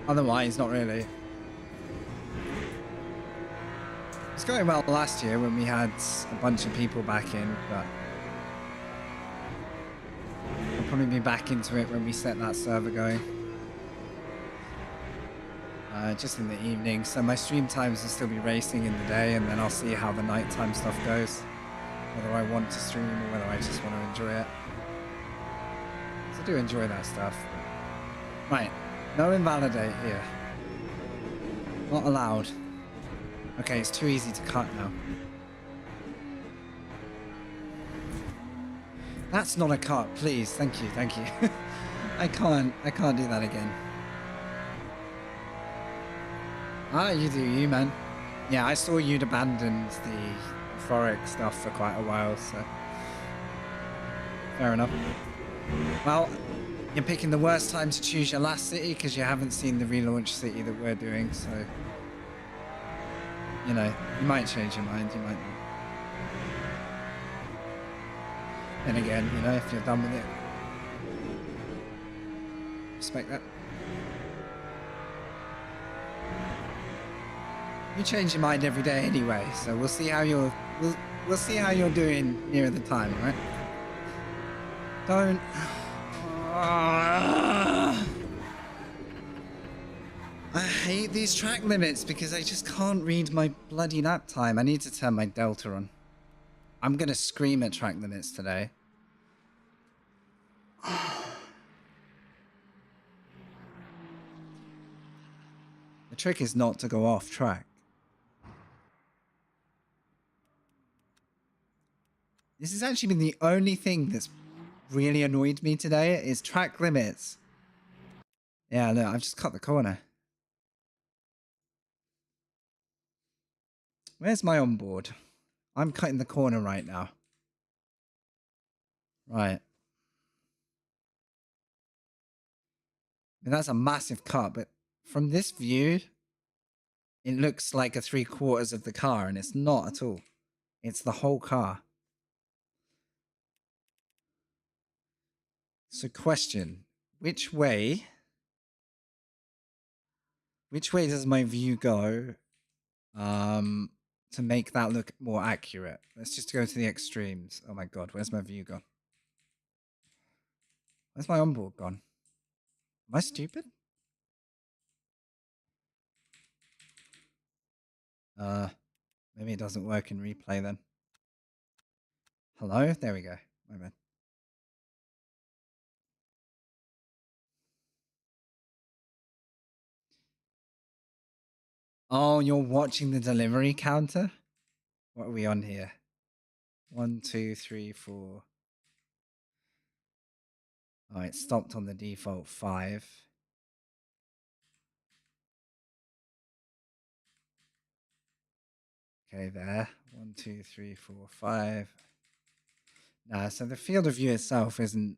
Otherwise, not really. It was going well last year when we had a bunch of people back in, but I'll probably be back into it when we set that server going. Just in the evening, so my stream times will still be racing in the day, and then I'll see how the nighttime stuff goes. Whether I want to stream or whether I just want to enjoy it. So I do enjoy that stuff. Right, no invalidate here. Not allowed. Okay, it's too easy to cut now. That's not a cut, please. Thank you, thank you. I can't do that again. Ah, you do you, man. Yeah, I saw you'd abandoned the euphoric stuff for quite a while, so... Fair enough. Well, you're picking the worst time to choose your last city because you haven't seen the relaunch city that we're doing, so... You know, you might change your mind, you might not. Then again, you know, if you're done with it, respect that. You change your mind every day anyway, so we'll see how you're we'll see how you're doing near the time, all right? Don't. I hate these track limits because I just can't read my bloody lap time. I need to turn my delta on. I'm gonna scream at track limits today. The trick is not to go off track. This has actually been the only thing that's really annoyed me today is track limits. Yeah, look, I've just cut the corner. Where's my onboard? I'm cutting the corner right now. Right. I mean, that's a massive cut, but from this view, it looks like a 3/4 of the car, and it's not at all. It's the whole car. So question, which way does my view go to make that look more accurate? Let's just go to the extremes. Oh my god, where's my view gone? Where's my onboard gone? Am I stupid? Maybe it doesn't work in replay then. Hello? There we go. My bad. Oh, you're watching the delivery counter? What are we on here? 1, 2, 3, 4. Oh, it stopped on the default 5. Okay, there. 1, 2, 3, 4, 5. Nah, so the field of view itself isn't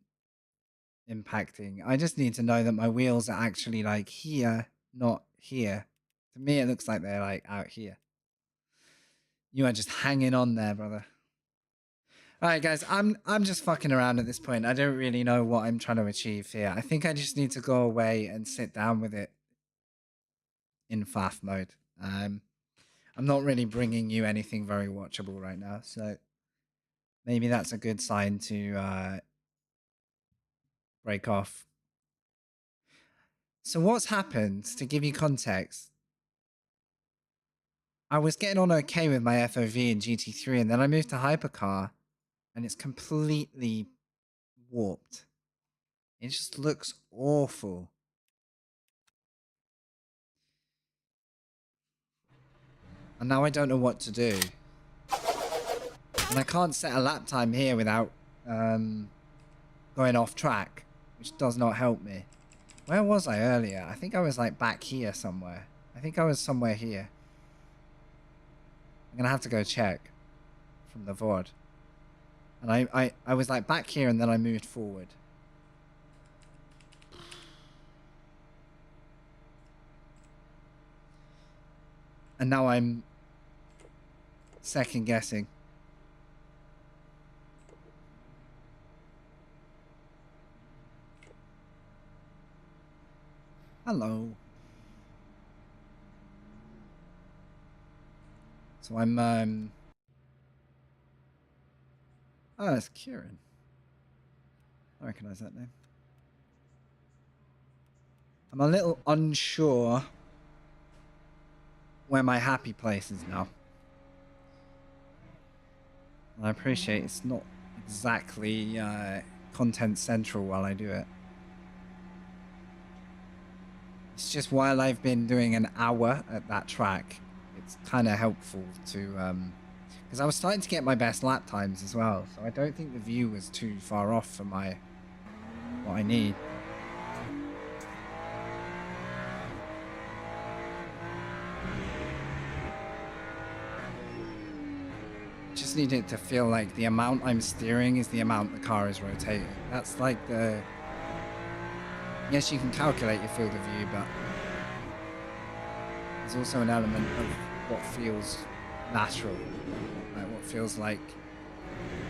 impacting. I just need to know that my wheels are actually like here, not here. To me, it looks like they're like out here. You are just hanging on there, brother. All right, guys, I'm just fucking around at this point. I don't really know what I'm trying to achieve here. I think I just need to go away and sit down with it in FAF mode. I'm not really bringing you anything very watchable right now, so maybe that's a good sign to break off. So what's happened, to give you context, I was getting on okay with my FOV in GT3, and then I moved to Hypercar, and it's completely warped. It just looks awful. And now I don't know what to do. And I can't set a lap time here without going off track, which does not help me. Where was I earlier? I think I was like back here somewhere. I think I was somewhere here. I'm gonna have to go check from the VOD. And I was like back here, and then I moved forward. And now I'm second guessing. Hello. So I'm oh, it's Kieran. I recognize that name. I'm a little unsure where my happy place is now. I appreciate it's not exactly content central while I do it. It's just while I've been doing an hour at that track, it's kind of helpful to because I was starting to get my best lap times as well, so I don't think the view was too far off for my what I need. Just need it to feel like the amount I'm steering is the amount the car is rotating. That's like the... Yes, you can calculate your field of view, but there's also an element of what feels natural, like what feels like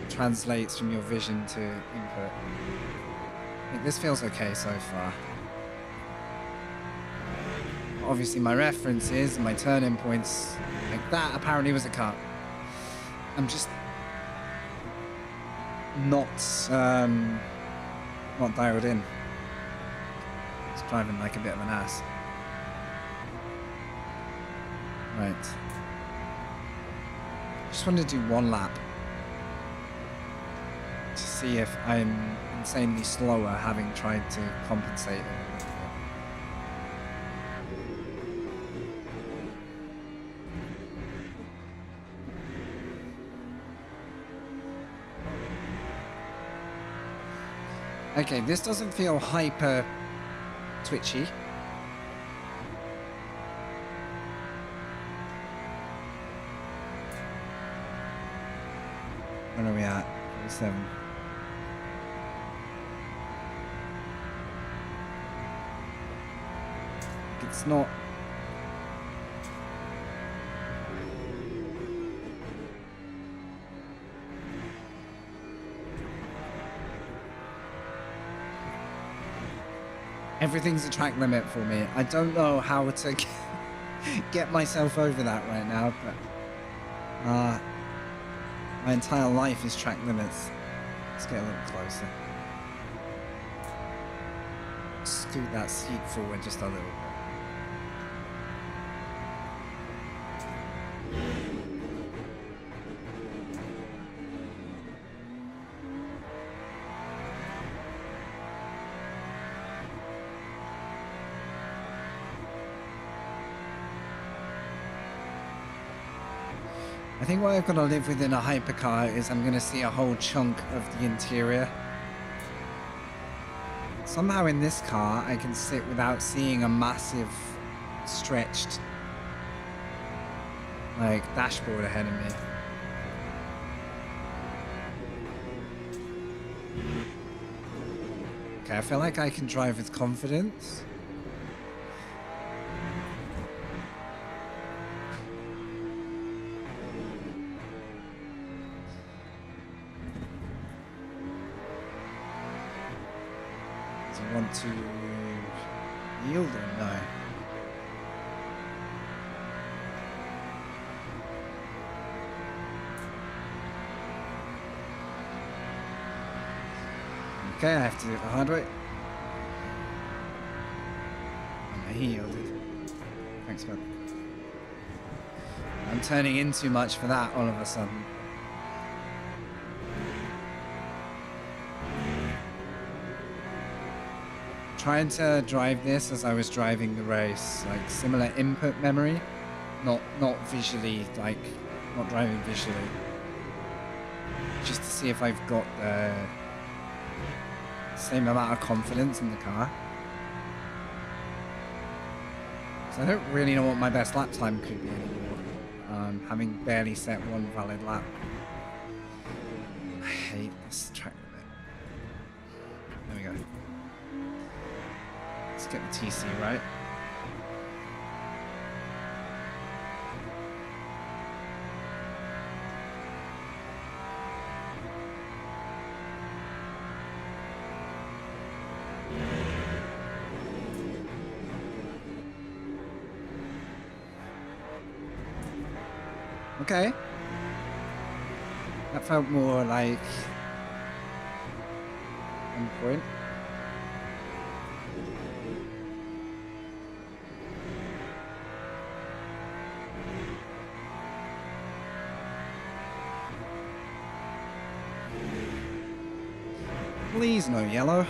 translates from your vision to input. I think this feels okay so far. Obviously my references and my turn-in points, like that apparently was a cut. I'm just not dialed in. Just driving like a bit of an ass. Right. Just want to do one lap to see if I'm insanely slower, having tried to compensate it. Okay, this doesn't feel hyper twitchy. Where are we at? 47. It's not. Everything's a track limit for me. I don't know how to get myself over that right now, but my entire life is track limits. Let's get a little closer. Scoot that seat forward just a little bit. I think what I've got to live with in a hypercar is I'm going to see a whole chunk of the interior. Somehow in this car I can sit without seeing a massive stretched like dashboard ahead of me. Okay, I feel like I can drive with confidence. Want to yield or no? Okay, I have to do it the hard way. Oh, he yielded. Thanks, bud. I'm turning in too much for that all of a sudden. Trying to drive this as I was driving the race, like similar input memory, not visually, like not driving visually, just to see if I've got the same amount of confidence in the car. So I don't really know what my best lap time could be anymore, having barely set one valid lap. I hate this track limit. There we go. Let's get the TC right. Okay. That felt more like on point. Please no yellow.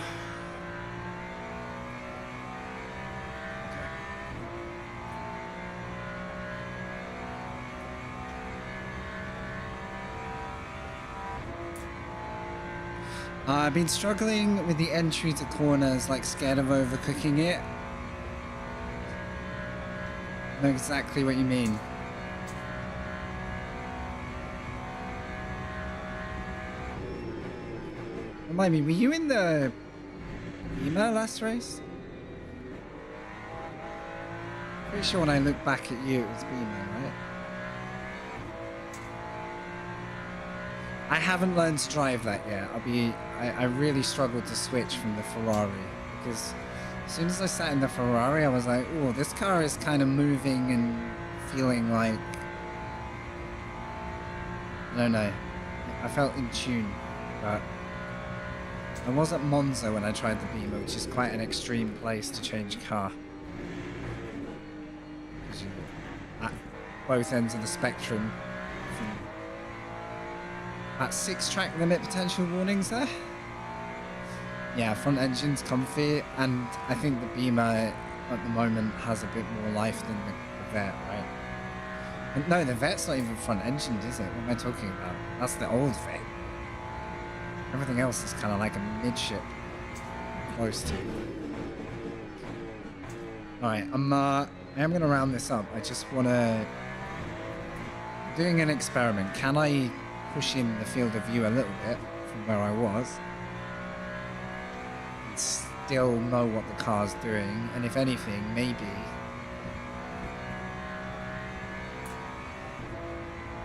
I've been struggling with the entry to corners, like scared of overcooking it. I know exactly what you mean. Remind me, were you in the Beamer last race? Pretty sure when I look back at you, it was Beamer, right? I haven't learned to drive that yet. I really struggled to switch from the Ferrari because as soon as I sat in the Ferrari, I was like, oh, this car is kind of moving and feeling like, I don't know. I felt in tune, but I was at Monza when I tried the Beamer, which is quite an extreme place to change car. Because you're at both ends of the spectrum. At 6 track limit potential warnings there. Yeah, front engine's comfy, and I think the Beamer at the moment has a bit more life than the Vet, right? And no, the Vet's not even front engined, is it? What am I talking about? That's the old Vet. Everything else is kind of like a midship. close to. Alright, I'm going to round this up. I just want to... Doing an experiment. Can I push in the field of view a little bit from where I was? And still know what the car's doing. And if anything, maybe...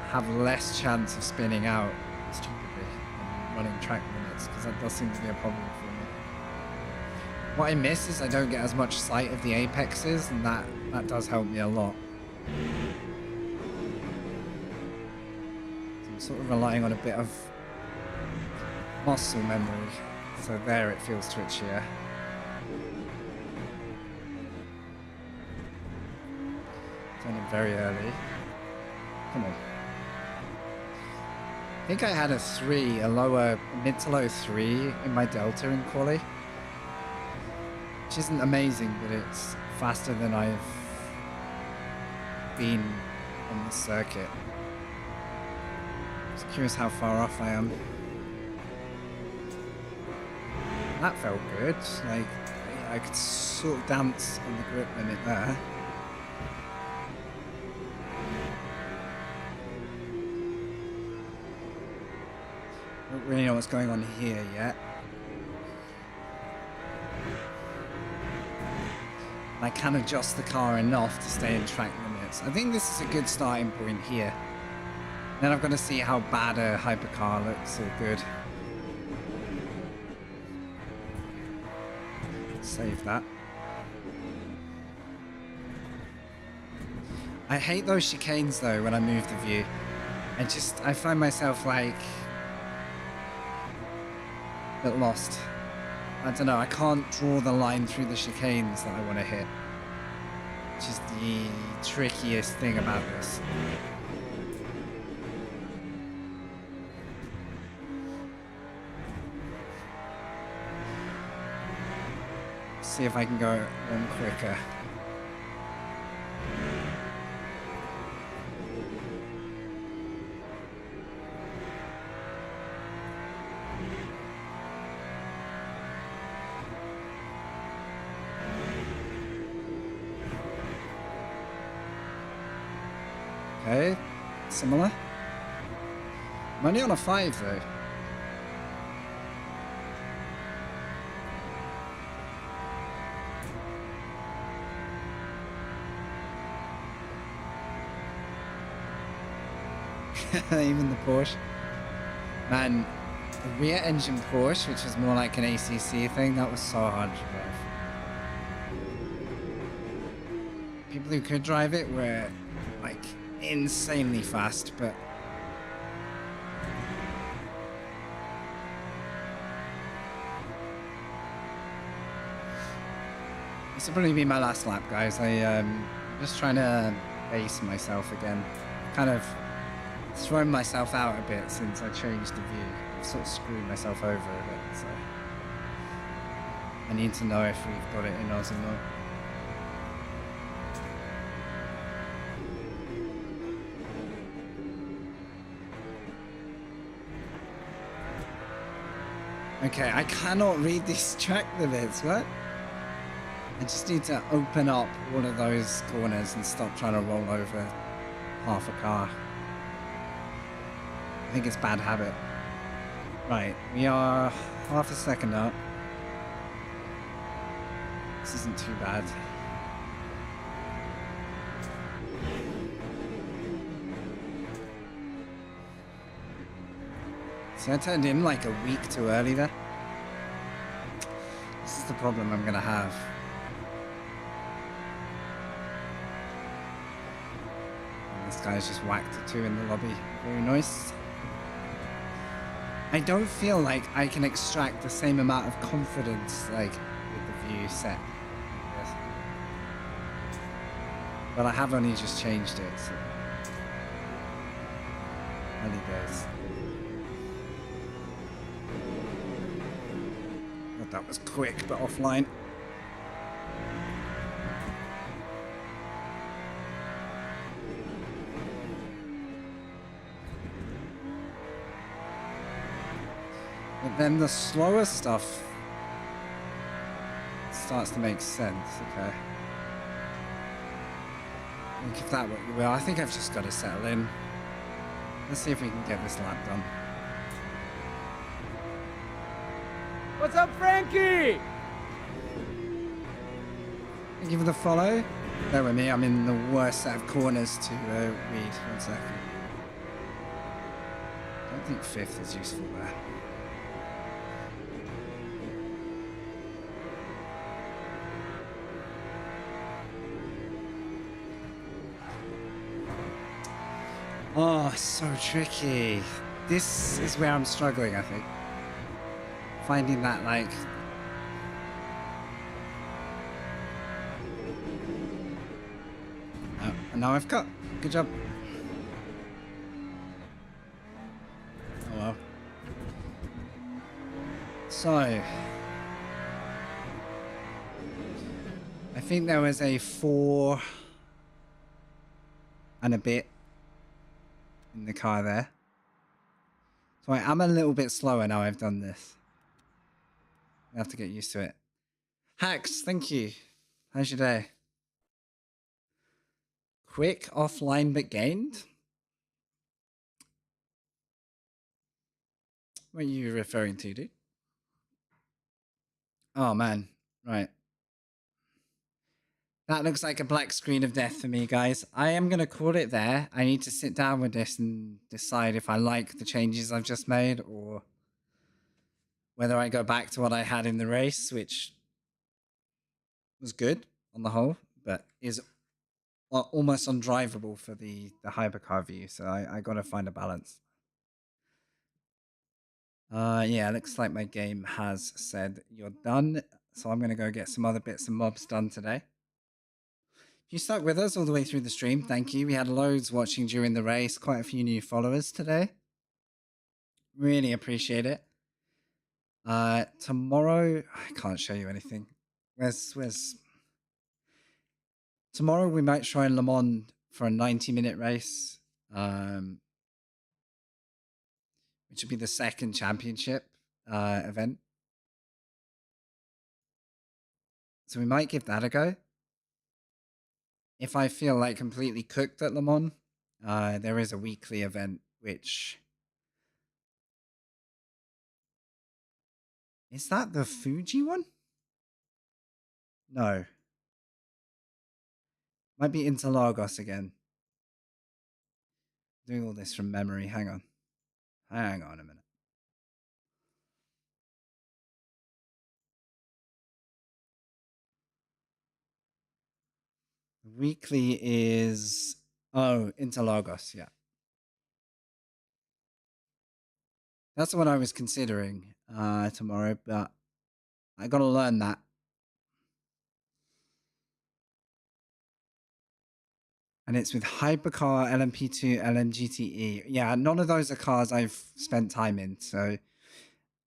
have less chance of spinning out stupidly and running track limits, because that does seem to be a problem for me. What I miss is I don't get as much sight of the apexes, and that does help me a lot. So I'm sort of relying on a bit of muscle memory. So there it feels twitchier. Turning very early. Come on. I think I had a mid to low 3 in my delta in quali, which isn't amazing, but it's faster than I've been on the circuit. Just curious how far off I am. That felt good. Like, I could sort of dance on the grip limit there. Don't really know what's going on here yet. I can adjust the car enough to stay in track limits. I think this is a good starting point here. Then I'm going to see how bad a hypercar looks or good. Save that. I hate those chicanes though when I move the view. I find myself like a bit lost. I don't know, I can't draw the line through the chicanes that I want to hit. Which is the trickiest thing about this. See if I can go one quicker. Okay, similar. I'm only on a 5 though. Even the Porsche. Man, the rear engine Porsche, which was more like an ACC thing, that was so hard to drive. People who could drive it were like insanely fast, but this will probably be my last lap, guys. I'm just trying to base myself again. Kind of thrown myself out a bit since I changed the view. I've sort of screwed myself over a bit, so I need to know if we've got it in us or not. Okay, I cannot read these track limits, what? I just need to open up one of those corners and stop trying to roll over half a car. I think it's a bad habit. Right, we are half a second up. This isn't too bad. See, I turned in like a week too early there. This is the problem I'm gonna have. And this guy's just whacked a 2 in the lobby. Very nice. I don't feel like I can extract the same amount of confidence like with the view set. But I have only just changed it, so early days. God, that was quick, but offline. But then the slower stuff starts to make sense. Okay. I think if that what you will, I think I've just got to settle in. Let's see if we can get this lap done. What's up, Frankie? Thank you for the follow. Bear with me, I'm in the worst set of corners to read. 1 second. I don't think 5th is useful there. Oh, so tricky. This is where I'm struggling, I think. Finding that, like... Oh, and now I've cut. Good job. Oh well. So... I think there was a 4 and a bit in the car there. So I am a little bit slower now I've done this. I have to get used to it. Hacks, thank you. How's your day? Quick, offline, but gained? What are you referring to, dude? Oh, man. Right. That looks like a black screen of death for me, guys. I am going to call it there. I need to sit down with this and decide if I like the changes I've just made or whether I go back to what I had in the race, which was good on the whole, but is almost undrivable for the hypercar view. So I got to find a balance. Yeah, looks like my game has said you're done. So I'm going to go get some other bits and bobs done today. If you stuck with us all the way through the stream, thank you. We had loads watching during the race, quite a few new followers today. Really appreciate it. Tomorrow, I can't show you anything. Where's... Tomorrow we might try Le Mans for a 90-minute race, which would be the second championship event. So we might give that a go. If I feel like completely cooked at Le Mans, there is a weekly event, which... Is that the Fuji one? No. Might be Interlagos again. Doing all this from memory. Hang on. Hang on a minute. Weekly is... Oh, Interlagos, yeah. That's the one I was considering tomorrow, but I got to learn that. And it's with Hypercar, LMP2, LMGT3. Yeah, none of those are cars I've spent time in. So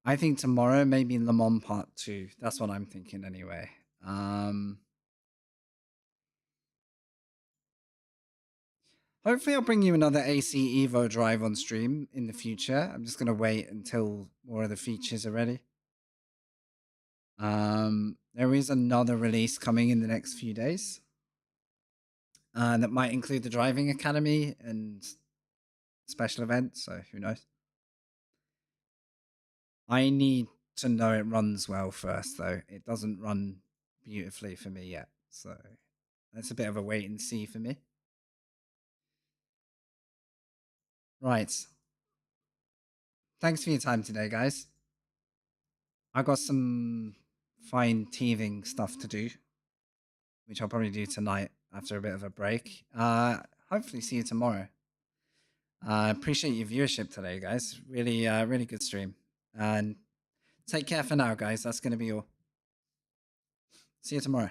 I think tomorrow, maybe Le Mans Part 2. That's what I'm thinking anyway. Hopefully I'll bring you another AC Evo drive on stream in the future. I'm just going to wait until more of the features are ready. There is another release coming in the next few days. That might include the driving academy and special events, so who knows. I need to know it runs well first, though. It doesn't run beautifully for me yet, so that's a bit of a wait and see for me. Right. Thanks for your time today, guys. I got some fine teething stuff to do, which I'll probably do tonight after a bit of a break. Hopefully see you tomorrow. Appreciate your viewership today, guys. Really, really good stream. And take care for now, guys. That's going to be all. See you tomorrow.